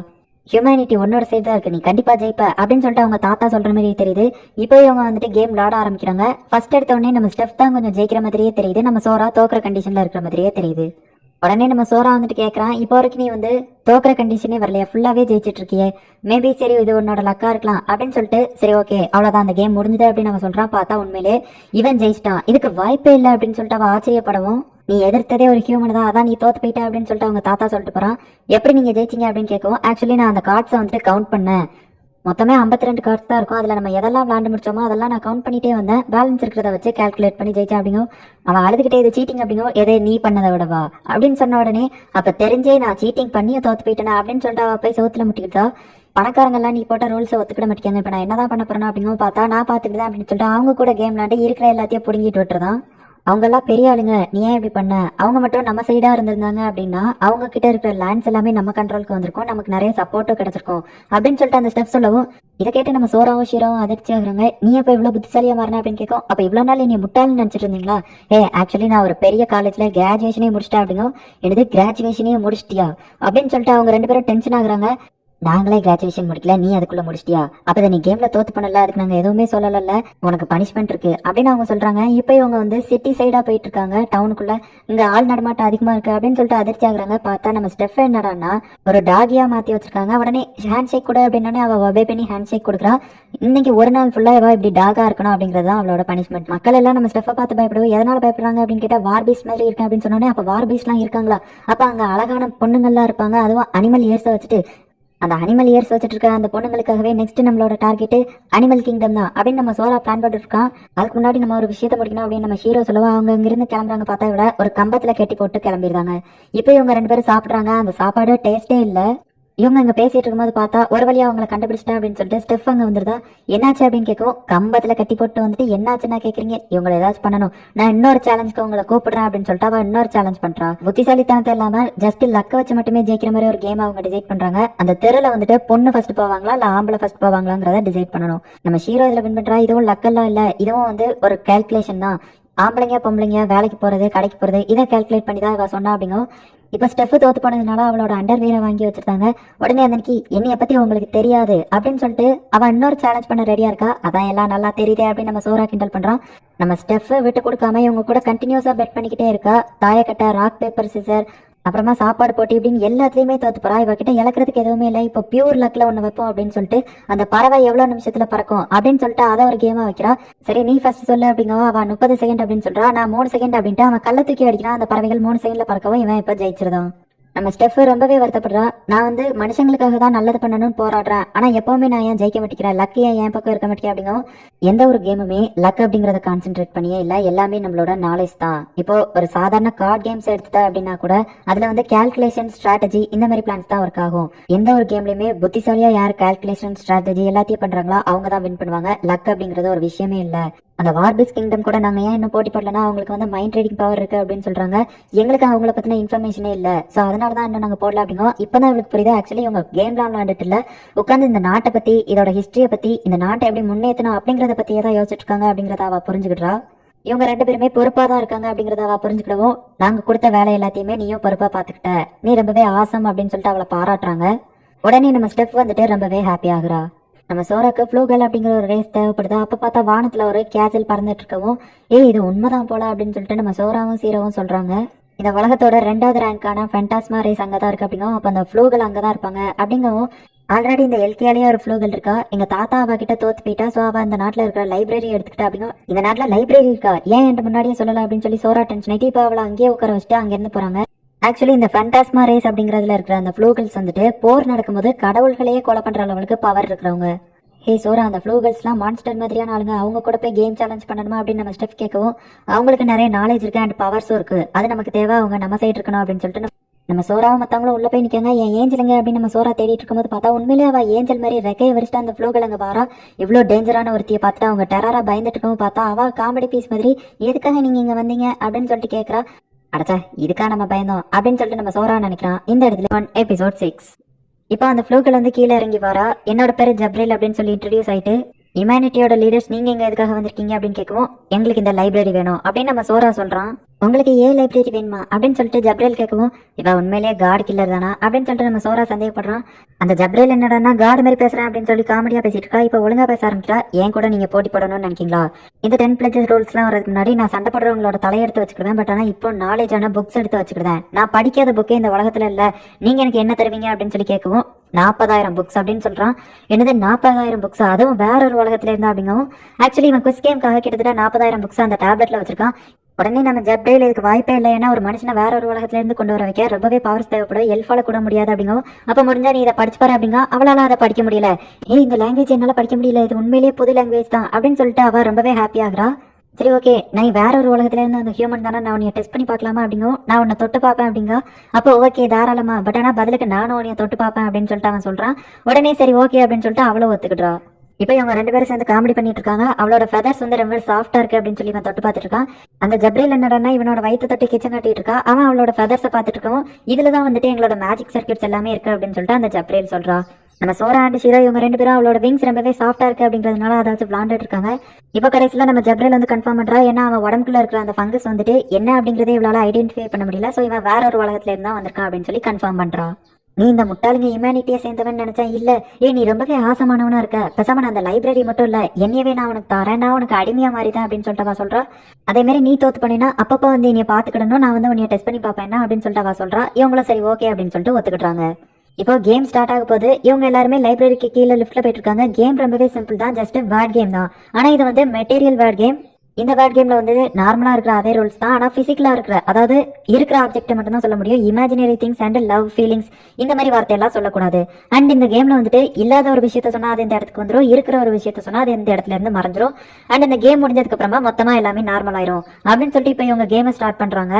ஹியூமனிட்டி உன்னோட சைடு தான் இருக்கு, நீ கண்டிப்பாக ஜெயிப்ப அப்படின்னு சொல்லிட்டு அவங்க தாத்தா சொல்கிற மாதிரி தெரியுது. இப்போ இவங்க வந்துட்டு கேம் விளாட ஆரம்பிக்கிறாங்க. ஃபர்ஸ்ட் எடுத்த உடனே நம்ம ஸ்டெஃப் தான் கொஞ்சம் ஜெயிக்கிற மாதிரியே தெரியுது, நம்ம சோரா தோக்குற கண்டிஷனில் இருக்கிற மாதிரியே தெரியுது. உடனே நம்ம சோரா வந்துட்டு கேட்குறான், இப்போ வரைக்கும் நீ வந்து தோக்குற கண்டிஷனே வரலையா, ஃபுல்லாகவே ஜெயிச்சிட்டு இருக்கியே, மேபி சரி இது உன்னோட லக்கா இருக்கலாம் அப்படின்னு சொல்லிட்டு சரி ஓகே அவ்வளோதான் அந்த கேம் முடிஞ்சது அப்படின்னு அவன் சொல்கிறான். பார்த்தா உண்மையிலே இவன் ஜெயிச்சிட்டான், இதுக்கு வாய்ப்பே இல்லை அப்படின்னு சொல்லிட்டு அவள் ஆச்சரியப்படவும் நீ எதிர்த்ததே ஒரு ஹியூமன் தான், அதான் நீ தோத்து போயிட்ட அப்படின்னு சொல்லிட்டு அவங்க தாத்தா சொல்லிட்டு போகிறான். எப்படி நீங்கள் ஜெயிச்சிங்க அப்படின்னு கேட்கவும் ஆக்சுவலி நான் அந்த கார்ட்ஸை வந்துட்டு கவுண்ட் பண்ணேன், மொத்தமே 52 கார்ட்ஸ் தான் இருக்கும், அதில் நம்ம எதெல்லாம் விளாண்டு முடிச்சோமோ அதெல்லாம் நான் கவுண்ட் பண்ணிட்டே வந்தேன், பேலன்ஸ் இருக்கிறத வச்சு கால்குலேட் பண்ணி ஜெயிச்சேன் அப்படிங்கும். அவன் அழுதுகிட்டே இது சீட்டிங் அப்படிங்கும், எதே நீ பண்ணதை விடவா அப்படின்னு சொன்ன உடனே அப்போ தெரிஞ்சே நான் சீட்டிங் பண்ணியே தோத்து போயிட்டேனா அப்படின்னு சொல்லிட்டு அவள் போய் சவுத்தில் முட்டிக்கிட்டா. பணக்காரங்கெல்லாம் நீ போட்ட ரூல்ஸை ஒத்துக்கிட மாட்டேங்க, இப்போ நான் என்னதான் பண்ண போறேன் அப்படிங்கும். பார்த்தா நான் பார்த்துக்கிட்டேன் அப்படின்னு சொல்லிட்டு அவங்க கூட கேம் விளாண்டு இருக்கிற எல்லாத்தையும் பிடுங்கிட்டு விட்டுறதான். அவங்கெல்லாம் பெரிய ஆளுங்க, நீ ஏன் இப்படி பண்ண, அவங்க மட்டும் நம்ம சைடாக இருந்திருந்தாங்க அப்படின்னா அவங்க கிட்ட இருக்கிற லேண்ட்ஸ் எல்லாமே நம்ம கண்ட்ரோலுக்கு வந்திருக்கும், நமக்கு நிறைய சப்போர்ட்டும் கிடைச்சிருக்கும் அப்படின்னு சொல்லிட்டு அந்த ஸ்டெப் சொல்லவும் இதை கேட்டு நம்ம சோராவும் ஷீராவும் அதிர்ச்சி ஆகுறாங்க. நீ அப்போ இவ்வளோ புத்திசாலியாக மாறின அப்படின்னு கேட்கும். அப்போ இவ்வளோ நாள் நீ முட்டாள்னு நினச்சிட்டு இருந்தீங்களா, ஆக்சுவலி நான் ஒரு பெரிய காலேஜில் கிராஜுவேஷனே முடிச்சிட்டேன் அப்படிங்கும். எனது கிராஜுவேஷனே முடிச்சிட்டியா அப்படின்னு சொல்லிட்டு அவங்க 2 பேரும் டென்ஷன் ஆகுறாங்க. நாங்களே கிராஜுவேஷன் முடிக்கல, நீ அதுக்குள்ள முடிச்சிட்டியா, அப்போ நீ கேம்ல தோத்து பண்ணல, அதுக்கு நாங்கள் எதுவுமே சொல்லல, உனக்கு பனிஷ்மெண்ட் இருக்கு அப்படின்னு அவங்க சொல்றாங்க. இப்போ இவங்க வந்து சிட்டி சைடா போயிட்டு இருக்காங்க, டவுனுக்குள்ள இங்க ஆள் நடமாட்டம் அதிகமா இருக்கு அப்படின்னு சொல்லிட்டு அதிர்ச்சி ஆகுறாங்க. பார்த்தா நம்ம ஸ்டெஃப் என்னடான்னா ஒரு டாகியா மாத்தி வச்சிருக்காங்க. உடனே ஹேண்ட் ஷேக் கூட அப்படின்னே அவ ஒபே பண்ணி ஹேண்ட் ஷேக் கொடுக்குறா. இன்னைக்கு ஒரு நாள் ஃபுல்லா இவ இப்படி டாகா இருக்கணும் அப்படிங்கிறது தான் அவளோட பனிஷ்மெண்ட். மக்கள் எல்லாம் நம்ம ஸ்டெஃபை பார்த்து பயப்படுவோம், எதனால பயப்படுறாங்க அப்படின்னு கேட்டா வார் பீஸ் மாதிரி இருக்கேன் அப்படின்னு சொன்னோன்னே அப்போ வார் பீஸ்லாம் இருக்காங்களா, அப்போ அங்க அழகான பொண்ணுங்கள்லாம் இருப்பாங்க, அதுவும் அனிமல் இயர்ஸை வச்சுட்டு அந்த அனிமல் இயர்ஸ் வச்சுட்டு இருக்க அந்த பொண்ணுங்களுக்காகவே நெக்ஸ்ட் நம்மளோட டார்கெட் அனிமல் கிங்டம் தான் அப்படின்னு நம்ம சோரா பிளான் பண்ணிட்டு இருக்கான். அதுக்கு முன்னாடி நம்ம ஒரு விஷயத்தை முடிக்கணும் அப்படின்னு நம்ம ஹீரோ சொல்லுவோம். அவங்க இங்கிருந்து கிளம்புறாங்க பார்த்தா விட ஒரு கம்பத்துல கட்டி போட்டு கிளம்பிடுறாங்க. இப்போ இவங்க 2 பேரும் சாப்பிட்றாங்க. அந்த சாப்பாடு டேஸ்டே இல்லை. இவங்க அங்க பேசிட்டு இருக்கும்போது பார்த்தா ஒரு வழியா அவங்களை கண்டுபிடிச்சிட்டேன் அப்படின்னு சொல்லிட்டு ஸ்டெஃப் அங்க வந்துருதா. என்னாச்சு அப்படின்னு கேட்கவும் கம்பத்துல கட்டி போட்டு வந்துட்டு என்னாச்சுன்னா கேக்குறீங்க, இவங்களை ஏதாச்சும் பண்ணணும், நான் இன்னொரு சேலஞ்சுக்கு உங்களை கூப்பிடுறேன் அப்படின்னு சொல்லிட்டு அவ இன்னொரு சேலஞ்ச் பண்றா. புத்திசாலித்தனத்தை இல்லாம ஜஸ்ட் லக்க வச்சு மட்டுமே ஜெயிக்கிற மாதிரி ஒரு கேம் அவங்க டிசைட் பண்றாங்க. அந்த தெருல வந்துட்டு பொண்ணு ஃபர்ஸ்ட் போவாங்களா இல்ல ஆம்பளை ஃபர்ஸ்ட் போவாங்களாங்கிறத டிசைட் பண்ணணும். நம்ம ஹீரோ இதுல வின் பண்றா. இதுவும் லக்கெல்லாம் இல்ல, இதுவும் வந்து ஒரு கால்குலேஷன் தான். ஆம்பளைங்க பொம்பளைங்க வேலைக்கு போறது கடைக்கு போறது இதை கால்குலேட் பண்ணி தான் இவ சொன்னா. அப்படிங்க இப்போ ஸ்டெஃப் தோத்து போனதுனால அவளோட அண்டர் வீரை வாங்கி வச்சிருக்காங்க. உடனே அன்னைக்கு என்னைய பத்தி உங்களுக்கு தெரியாது அப்படின்னு சொல்லிட்டு அவன் இன்னொரு சேலஞ்ச் பண்ண ரெடியா இருக்கா. அதான் எல்லாம் நல்லா தெரியுதே அப்படின்னு நம்ம சோரா கிண்டல் பண்றான். நம்ம ஸ்டெஃப் விட்டு கொடுக்காம இவங்க கூட கண்டினியூஸா பெட் பண்ணிக்கிட்டே இருக்கா. தாயக்கட்டை, ராக் பேப்பர் சிசர், அப்புறமா சாப்பாடு போட்டி இப்படின்னு எல்லாத்துலயுமே தோத்து போறா. இவகிட்ட இழக்கிறதுக்கு எதுவுமே இல்லை. இப்போ பியூர் லக்ல ஒண்ணு வைப்போம் அப்படின்னு சொல்லிட்டு அந்த பறவை எவ்வளவு நிமிஷத்துல பறக்கும் அப்படின்னு சொல்லிட்டு அதை ஒரு கேமா வைக்கிறா. சரி நீ ஃபர்ஸ்ட் சொல்லு அப்படிங்கவா. அவன் 30 செகண்ட் அப்படின்னு சொல்றா. நான் 3 செகண்ட் அப்படின்ட்டு அவன் கள்ள தூக்கி அடிக்கிறான். அந்த பறவைகள் 3 செகண்ட்ல பறக்கவும் இவன் இப்ப ஜெயிச்சிருதான். நம்ம ஸ்டெஃப் ரொம்பவே வருத்தப்படுறா. நான் வந்து மனுஷங்களுக்காக தான் நல்லது பண்ணணும்னு போராடுறேன், ஆனா எப்பவுமே நான் ஏன் ஜெயிக்க மாட்டேங்கிறேன், லக் ஏன் என் பக்கம் இருக்க மாட்டேங்க அப்படிங்கும். எந்த ஒரு கேமுமே லக் அப்படிங்கறத கான்சென்ட்ரேட் பண்ணியே இல்ல, எல்லாமே நம்மளோட நாலேஜ் தான். இப்போ ஒரு சாதாரண கார்டு கேம்ஸ் எடுத்துட்டா அப்படின்னா கூட அதுல வந்து கால்குலேஷன், ஸ்ட்ராட்டஜி இந்த மாதிரி பிளான்ஸ் தான் ஒர்க் ஆகும். எந்த ஒரு கேம்லயுமே புத்திசாலியா யார் கால்குலேஷன், ஸ்ட்ராட்டஜி எல்லாத்தையும் பண்றாங்களோ அவங்க தான் வின் பண்ணுவாங்க. லக் அப்படிங்கறது ஒரு விஷயமே இல்ல. அந்த வார்பிஸ் கிங்டம் கூட நாங்க ஏன் இன்னும் போட்டி போடலன்னா அவங்களுக்கு வந்து மைண்ட் ரீடிங் பவர் இருக்கு அப்படின்னு சொல்றாங்க. எங்களுக்கு அவங்கள பத்தின இன்ஃபர்மேஷனே இல்ல, சோ அதனாலதான் இன்னும் நாங்க போடல அப்படிங்க. இப்பதான் இவங்களுக்கு புரியுது ஆக்சுவலி இவங்க கேம்லாம் விளையாண்டுட்டு இல்ல, உட்காந்து இந்த நாட்டை பத்தி, இதோட ஹிஸ்டரியை பத்தி, இந்த நாட்டை எப்படி முன்னேற்றணும் அப்படிங்கறத பத்தி ஏதாவது யோசிச்சுட்டு இருக்காங்க அப்படிங்கறத அவ புரிஞ்சுக்கிட்டா. இவங்க 2 பேருமே பொறுப்பா தான் இருக்காங்க அப்படிங்கறத அவ புரிஞ்சுக்கிடவும், நாங்க கொடுத்த வேலை எல்லாத்தையுமே நீயும் பொறுப்பா பாத்துக்கிட்ட, நீ ரொம்பவே ஆசம் அப்படின்னு சொல்லிட்டு அவளை பாராட்டுறாங்க. உடனே நம்ம ஸ்டெப் வந்துட்டு ரொம்பவே ஹாப்பி ஆகுறா. நம்ம சோராக்கு ஃப்ளூகல் அப்படிங்கிற ஒரு ரேஸ் தேவைப்படுது. அப்ப பார்த்தா வானத்துல ஒரு கேஜல் பறந்துட்டு இருக்கவும், இது உண்மைதான் போல அப்படின்னு சொல்லிட்டு நம்ம சோராவும் சீராவும் சொல்றாங்க. இந்த உலகத்தோட 2வது ரேங்கான ஃபென்டாஸ்மா ரேஸ் அங்கதான் இருக்கு அப்படிங்கவும், அப்ப அந்த ஃப்ளூகல் அங்கதான் இருப்பாங்க அப்படிங்கவும். ஆல்ரெடி இந்த எல்கேலயே ஒரு ஃப்ளூகல் இருக்கா. எங்க தாத்தா அவ கிட்ட தோத்து போயிட்டா, சோ அவ இந்த நாட்டுல இருக்கிற லைப்ரரி எடுத்துக்கிட்டா அப்படிங்கும். இந்த நாட்டுல லைப்ரரி இருக்கா, ஏன் என்கிட்ட முன்னாடியே சொல்லல அப்படின்னு சொல்லி சோரா டென்ஷன் ஆயிட்டு இப்ப அவளை அங்கேயே உட்கார வச்சுட்டு அங்க இருந்து போறாங்க. ஆக்சுவலி இந்த ஃபென்டாஸ்மா ரேஸ் அப்படிங்கறதுல இருக்கிற அந்த ஃப்ளூகல்ஸ் வந்துட்டு போர் நடக்கும்போது கடவுள்களையே கொலை பண்ற அளவுக்கு பவர் இருக்கிறவங்க. ஹே சோரா, அந்த ஃப்ளூகல்ஸ்லாம் மான்ஸ்டர் மாதிரியான ஆளுங்க, அவங்க கூட போய் கேம் சேலஞ்ச் பண்ணணுமா அப்படின்னு நம்ம ஸ்டெப் கேட்கவும், அவங்களுக்கு நிறைய நாலேஜ் இருக்கு அண்ட் பவர்ஸும் இருக்கு, அது நமக்கு தேவை, அவங்க நம்ம சைடு இருக்கணும் அப்படின்னு சொல்லிட்டு நம்ம சோராவும் மற்றவங்களும் உள்ள போய் நிற்காங்க. என் ஏஞ்சலுங்க அப்படின்னு நம்ம சோரா தேடிட்டு இருக்கும்போது பார்த்தா உண்மையிலே அவள் ஏஞ்சல் மாதிரி ரெக்கையை வரிச்சிட்டு அந்த ஃப்ளூகல் அங்கே பாரா. இவ்வளோ டேஞ்சரான ஒருத்தியை பார்த்துட்டு அவங்க டெரரா பயந்துட்டு இருக்கவும் பார்த்தா அவள் காமெடி பீஸ் மாதிரி எதுக்காக நீங்கள் இங்கே வந்தீங்க அப்படின்னு சொல்லிட்டு கேட்குறா. அடச்சா இதுக்காக நம்ம பயந்தோம் அப்படின்னு சொல்லிட்டு நம்ம சோரா நினைக்கிறான். இந்த இடத்துல எபிசோட் 6 இப்போ அந்த ஃப்ளூக்கள் வந்து கீழே இறங்கி வரா. என்னோட பேரு ஜப்ரேல் அப்படின்னு சொல்லி இன்ட்ரடியூஸ் ஆயிட்டு, ஹியூமனிட்டியோட லீடர்ஸ் நீங்க எங்க எதுக்காக வந்திருக்கீங்க அப்படின்னு கேட்கவும், எங்களுக்கு இந்த லைப்ரரி வேணும் அப்படின்னு நம்ம சோரா சொல்றான். உங்களுக்கு ஏன் லைப்ரரி வேணுமா அப்படின்னு சொல்லிட்டு ஜப்ரேல் கேட்கவும், இவ உண்மையிலேயே காட் கில்லர் தானா அப்படின்னு சொல்லிட்டு நம்ம சோரா சந்தேகப்படுறான். அந்த ஜப்ரேல் என்னடான்னா காட் மாதிரி பேசுறேன் அப்படின்னு சொல்லி காமெடியா பேசிட்டு இருக்கா. இப்போ ஒழுங்கா பேச ஆரம்பிச்சா, ஏன் கூட நீங்க போட்டி போடணும்னு நினைக்கீங்களா? இந்த 10 pledges ரூல்ஸ்லாம் வரதுக்கு முன்னாடி நான் சண்டை போடுறவங்களோட தலையெடுத்து வச்சுக்கிடுவேன். பட் ஆனா இப்போ நாலேஜான புக்ஸ் எடுத்து வச்சுக்கிடுவேன். நான் படிக்காத புக்கே இந்த உலகத்துல இல்ல, நீங்க எனக்கு என்ன தருவீங்க அப்படின்னு சொல்லி கேட்கவும், 40,000 புக்ஸ் அப்படின்னு சொல்றான். என்னது 40,000 புக்ஸ், அதுவும் வேற ஒரு உலகத்துல இருந்தா அப்படிங்கவும். ஆக்சுவலி இவன் குவிஸ் கேம்காக கிட்டத்தட்ட 40,000 புக்ஸ் அந்த டேப்லெட்ல வச்சிருக்கான். உடனே நம்ம ஜப்ரேல் இதுக்கு வாய்ப்பே இல்லை, ஏன்னா ஒரு மனுஷனை வேற ஒரு உலகத்துல இருந்து கொண்டு வர வைக்க ரொம்பவே பவர்ஸ் தேவைப்படும், எல்ஃபால கூட முடியாது அப்படிங்கவும். அப்ப முடிஞ்சா நீ இதை படிச்சு பாரு அப்படிங்க. அவளால அதை படிக்க முடியல. இந்த லாங்குவேஜ் என்னால படிக்க முடியல, இது உண்மையிலேயே புது லாங்குவேஜ் தான் அப்படின்னு சொல்லிட்டு அவ ரொம்பவே ஹாப்பி ஆகுறா. சரி ஓகே, நான் வேற ஒரு உலகத்துல இருந்து அந்த ஹியூமன் தானே, நான் உன்னை டெஸ்ட் பண்ணி பார்க்கலாமா அப்படிங்கும். நான் உன்னை தொட்டு பார்ப்பேன் அப்படிங்க. அப்போ ஓகே தாராளமா, பட் ஆனா பதிலுக்கு நானும் உன்னைய தொட்டு பார்ப்பேன் அப்படின்னு சொல்லிட்டு அவன் சொல்றான். உடனே சரி ஓகே அப்படின்னு சொல்லிட்டு அவளும் ஒத்துக்கிடுறா. இப்போ இவங்க 2 பேரும் சேர்ந்து காமெடி பண்ணிட்டு இருக்காங்க. அவளோட ஃபெதர்ஸ் வந்து ரொம்ப சாஃப்டா இருக்கு அப்படின்னு சொல்லி இவன் தொட்டு பார்த்துட்டு இருக்கான். அந்த ஜப்ரேல் என்னடா இவனோட வயிற்று தொட்டு கிச்சன் காட்டிட்டு இருக்கா. அவன் அவளோட ஃபெதர்ஸை பார்த்துட்டு இருக்கவும், இதுலதான் வந்துட்டு எங்களோட மேஜிக் சர்க்கியூட்ஸ் எல்லாமே இருக்கு அப்படின்னு சொல்லிட்டு அந்த ஜப்ரேல் சொல்றா. நம்ம சோரா அண்ட் ஷீரா இவங்க 2 பேரும் அவளோட விங்ஸ் ரொம்பவே சாஃப்டா இருக்கு அப்படிங்கிறதுனால அதாச்சும் விளாண்டுட்டு இருக்காங்க. இப்போ கடைசியில் நம்ம ஜப்ரேல் வந்து கன்ஃபார்ம் பண்றா. ஏன்னா அவன் உடம்புக்குள்ள இருக்கிற அந்த ஃபங்கஸ் வந்துட்டு என்ன அப்படிங்கறதே இவளால ஐடென்டிஃபை பண்ண முடியல. ஸோ இவன் வேற ஒரு உலகத்துல இருந்தா வந்திருக்கான் அப்படின்னு சொல்லி கன்ஃபார்ம் பண்றா. நீ இந்த முட்டாளுங்க ஹியூமனிட்டியை சேர்ந்தவன் நினைச்சா இல்ல, நீ ரொம்பவே ஆசமானவனா இருக்க, பேசாம நான் அந்த லைப்ரரி மட்டும் இல்ல என்னையவே நான் உனக்கு தரேன், நான் உனக்கு அடிமையா மாறிதான் அப்படின்னு சொல்லிட்டு அவ சொல்றா. அதே மாதிரி நீ தோத்து பண்ணினா அப்பப்போ வந்து என்னைய பாத்துக்கிடணும், நான் வந்து உன்னைய டெஸ்ட் பண்ணி பார்ப்பேன் அப்படின்னு சொல்லிட்டு அவ சொல்றா. இவங்களும் சரி ஓகே அப்படின்னு சொல்லிட்டு ஒத்துக்கிட்டாங்க. இப்போ கேம் ஸ்டார்ட் ஆக போது. இவங்க எல்லாருமே லைப்ரரிக்கு கீழே லிஃப்ட்ல போயிட்டு இருக்காங்க. கேம் ரொம்பவே சிம்பிள் தான், ஜஸ்ட் வேர்ட் கேம் தான். ஆனா இது வந்து மெட்டீரியல் வேர்ட் கேம். இந்த வேர்ட் கேம்ல வந்து நார்மலா இருக்கிற அதே ரூல்ஸ் தான், ஆனா பிசிக்கலா இருக்கிற அதாவது இருக்கிற ஆப்ஜெக்ட் மட்டும் தான் சொல்ல முடியும். Imaginary things and love feelings இந்த மாதிரி வார்த்தையெல்லாம் சொல்லக்கூடாது. அண்ட் இந்த கேம்ல வந்துட்டு இல்லாத ஒரு விஷயத்த சொன்னா அது இந்த இடத்துக்கு வந்துடும், இருக்கிற ஒரு விஷயத்த சொன்னா அது இந்த இடத்துல இருந்து மறைஞ்சிரும். அண்ட் இந்த கேம் முடிஞ்சதுக்கு அப்புறமா மொத்தமா எல்லாமே நார்மல் ஆயிரும் அப்படின்னு சொல்லிட்டு இப்போ இவங்க கேமை ஸ்டார்ட் பண்றாங்க.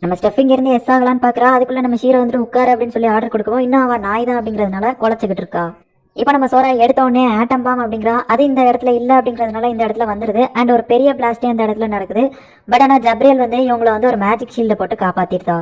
நம்ம ஸ்டெஃபிங் இருந்து எஸ் ஆகலான்னு பாக்குறா. அதுக்குள்ள நம்ம ஷீரோ வந்துட்டு உட்காரு அப்படின்னு சொல்லி ஆர்டர் கொடுக்கவும் இன்னும் அவன் நாய் தான் அப்படிங்கிறதுனால குலைச்சிக்கிட்டு இருக்கா. இப்போ நம்ம சோரா எடுத்த உடனே ஆட்டம் பாம் அப்படிங்கிறா. அது இந்த இடத்துல இல்லை அப்படிங்கிறதுனால இந்த இடத்துல வந்துடுது. அண்ட் ஒரு பெரிய பிளாஸ்டே அந்த இடத்துல நடக்குது. பட் ஆனால் ஜப்ரியல் வந்து இவங்களை வந்து ஒரு மேஜிக் ஷீல்டை போட்டு காப்பாத்திருந்தா.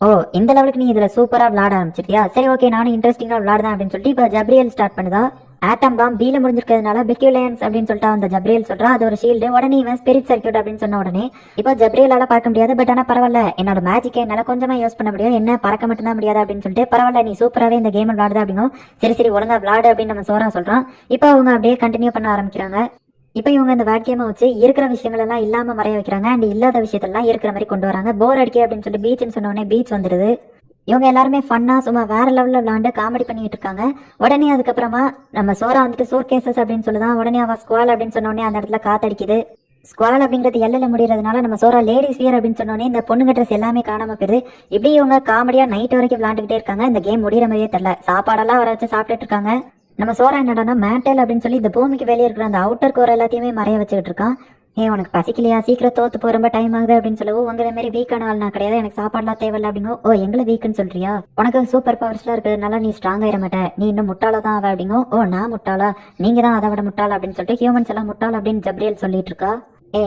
ஓ, இந்த லெவலுக்கு நீ இதுல சூப்பரா விளையாட ஆரம்பிச்சிட்டியா, சரி ஓகே நானும் இன்ட்ரெஸ்டிங்கா விளையாடுதான் அப்படின்னு சொல்லிட்டு இப்போ ஜப்ரியல் ஸ்டார்ட் பண்ணுதா. ஆட்டம் பாம் பீல முடிஞ்சிருக்கிறதுனால பிக்யூலேன்ஸ் அப்படின்னு சொல்லிட்டு அந்த ஜப்ரியல் சொல்றா. அது ஒரு ஷீல்டு. உடனே இவன் ஸ்பிரிட் சர்க்கியூட் அப்படின்னு சொன்ன உடனே இப்போ ஜப்ரியலால பார்க்க முடியாது. பட் ஆனா பரவாயில்ல, என்னோட மேஜிக்கை என்னால கொஞ்சமா யூஸ் பண்ண முடியும், என்ன பறக்க மட்டும்தான் முடியாது அப்படின்னு சொல்லிட்டு பரவாயில்ல நீ சூப்பராகவே இந்த கேம் விளையாடுது அப்படிங்கும். சரி சரி ஒழுங்கா விளையாடு அப்படின்னு நம்ம சோரா சொல்றான். இப்போ அவங்க அப்படியே கண்டினியூ பண்ண ஆரம்பிக்கிறாங்க. இப்போ இவங்க இந்த வேட் கேமை வச்சு இருக்கிற விஷயங்கள் எல்லாம் இல்லாம மறைய வைக்கிறாங்க. அண்ட் இல்லாத விஷயத்தெல்லாம் இருக்கிற மாதிரி கொண்டு வராங்க. போர் அடிக்கே அப்படின்னு சொல்லி பீச்னு சொன்ன உடனே பீச் வந்துடுது. இவங்க எல்லாருமே ஃபன்னா சும்மா வேற லெவலில் விளாண்டு காமெடி பண்ணிட்டு இருக்காங்க. உடனே அதுக்கப்புறமா நம்ம சோரா வந்துட்டு சோர் கேசஸ் அப்படின்னு சொல்லுதான். உடனே அவ ஸ்குவால் அப்படின்னு சொன்ன உடனே அந்த இடத்துல காத்தடிக்குது. ஸ்குவால் அப்படிங்கிறது எல்லையில முடியறதுனால நம்ம சோரா லேடிஸ் வியர் அப்படின்னு சொன்னோடனே இந்த பொண்ணுங்க ட்ரெஸ் எல்லாமே காணாம போயிருது. இப்படி இவங்க காமெடியா நைட் வரைக்கும் விளாண்டுக்கிட்டே இருக்காங்க. இந்த கேம் முடிகிற மாதிரியே தெரியல. சாப்பாடெல்லாம் வர வச்சு சாப்பிட்டுட்டு இருக்காங்க. நம்ம சோரா என்னடானா மேண்டல் அப்படின்னு சொல்லி இந்த பூமிக்கு வெளியே இருக்கிற அந்த அவுட்டர் கோர் எல்லாத்தையுமே மறைய வச்சுக்கிட்டு இருக்கான். உனக்கு பசிக்கலையா, சீக்கிரம் தோத்து போ, ரொம்ப டைம் ஆகுது அப்படின்னு சொல்லவும் உங்களை மாதிரி வீக்கான ஆள் நான் கிடையாது, எனக்கு சாப்பாடுலாம் தேவையில்லை அப்படிங்கோ. ஓ எங்களை வீக்குன்னு சொல்றியா, உனக்கு சூப்பர் பவர்ஸ்லாம் இருக்கிறதுனால நீ ஸ்ட்ராங் ஆயிட மாட்டேன், நீ இன்னும் முட்டாளா தான் அவ அப்படிங்கோ. ஓ நான் முட்டாளா, நீங்க தான் அதை விட முட்டாளா அப்படின்னு சொல்லிட்டு ஹியூமன்ஸ் எல்லாம் முட்டாள் அப்படின்னு ஜப்ரியல் சொல்லிட்டு இருக்கா.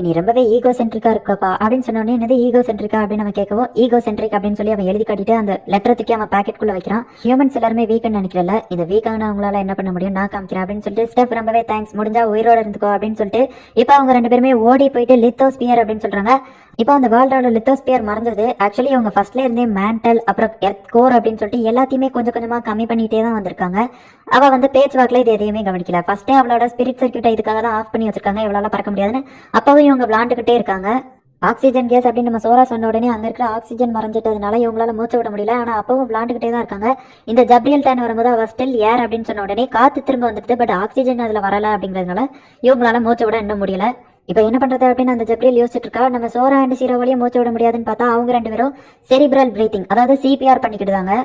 நீ ரொம்பவே ஈகோ சென்ட்ரிக்கா இருக்கப்பா அப்படின்னு சொன்னோடனே என்னது ஈகோ சென்ட்ரிக்கா அப்படின்னு நம்ம கேட்கவும் ஈகோ சென்ட்ரிக் அப்படின்னு சொல்லி அவன் எழுதி காட்டிட்டு அந்த லெட்டர் தூக்கி அவன் பாக்கெட் குள்ள வைக்கிறான். ஹியூமன்ஸ் எல்லாருமே வீக்குன்னு நினைக்கிறல, இது வீக்கான அவங்களால என்ன பண்ண முடியும், நான் காமிக்கிறேன் அப்படின்னு சொல்லிட்டு ஸ்டெப் ரொம்பவே தேங்க்ஸ், முடிஞ்சா உயிரோட இருந்துக்கோ அப்படின்னு சொல்லிட்டு இப்போ அவங்க ரெண்டு பேருமே ஓடி போயிட்டு லித்தோஸ்பியர் அப்படின்னு சொல்றாங்க. இப்போ அந்த வேர்ல்டோட லித்தோஸ்பியர் மறந்துடுது. ஆக்சுவலி அவங்க ஃபர்ஸ்ட்ல இருந்தே மேண்டல் அப்புறம் எர்த் கோர் அப்படின்னு சொல்லிட்டு எல்லாத்தையுமே கொஞ்சம் கொஞ்சமா கம்மி பண்ணிட்டே தான் வந்திருக்காங்க. அவ வந்து பேச்சுவாக்கில் இது எதையுமே கவனிக்கல. ஃபர்ஸ்டே அவளோட ஸ்பிரிட் சர்க்கியூட்டை இதுக்காக தான் ஆஃப் பண்ணி வச்சிருக்காங்க, இவளால பறக்க முடியாதுன்னு. அப்பவும் இவங்க விளாண்டுக்கிட்டே இருக்காங்க. ஆக்சிஜன் கேஸ் அப்படின்னு நம்ம சோரா சொன்ன உடனே அங்க இருக்கிற ஆக்சிஜன் மறைஞ்சிட்டதுனால இவங்களால மூச்சு விட முடியல. ஆனா அப்பவும் விளாண்டுக்கிட்டே தான் இருக்காங்க. இந்த ஜப்ரியல் டைன் வரும்போது அவ ஸ்டில் ஏர் அப்படின்னு சொன்ன உடனே காத்து திரும்ப வந்துட்டு, பட் ஆக்சிஜன் அதுல வரல அப்படிங்கிறதுனால இவங்களால மூச்சு விட இன்னும் முடியல. இப்போ என்ன பண்றது அப்படின்னு அந்த ஜப்ரியல் யோசிச்சுட்டு இருக்கா. நம்ம சோரா அண்ட் ஷீரோவாலையும் மூச்சு விட முடியாதுன்னு பார்த்தா அவங்க ரெண்டு பேரும் செரிப்ரல் பிரீத்திங் அதாவது சிபிஆர் பண்ணிக்கிட்டுதாங்க.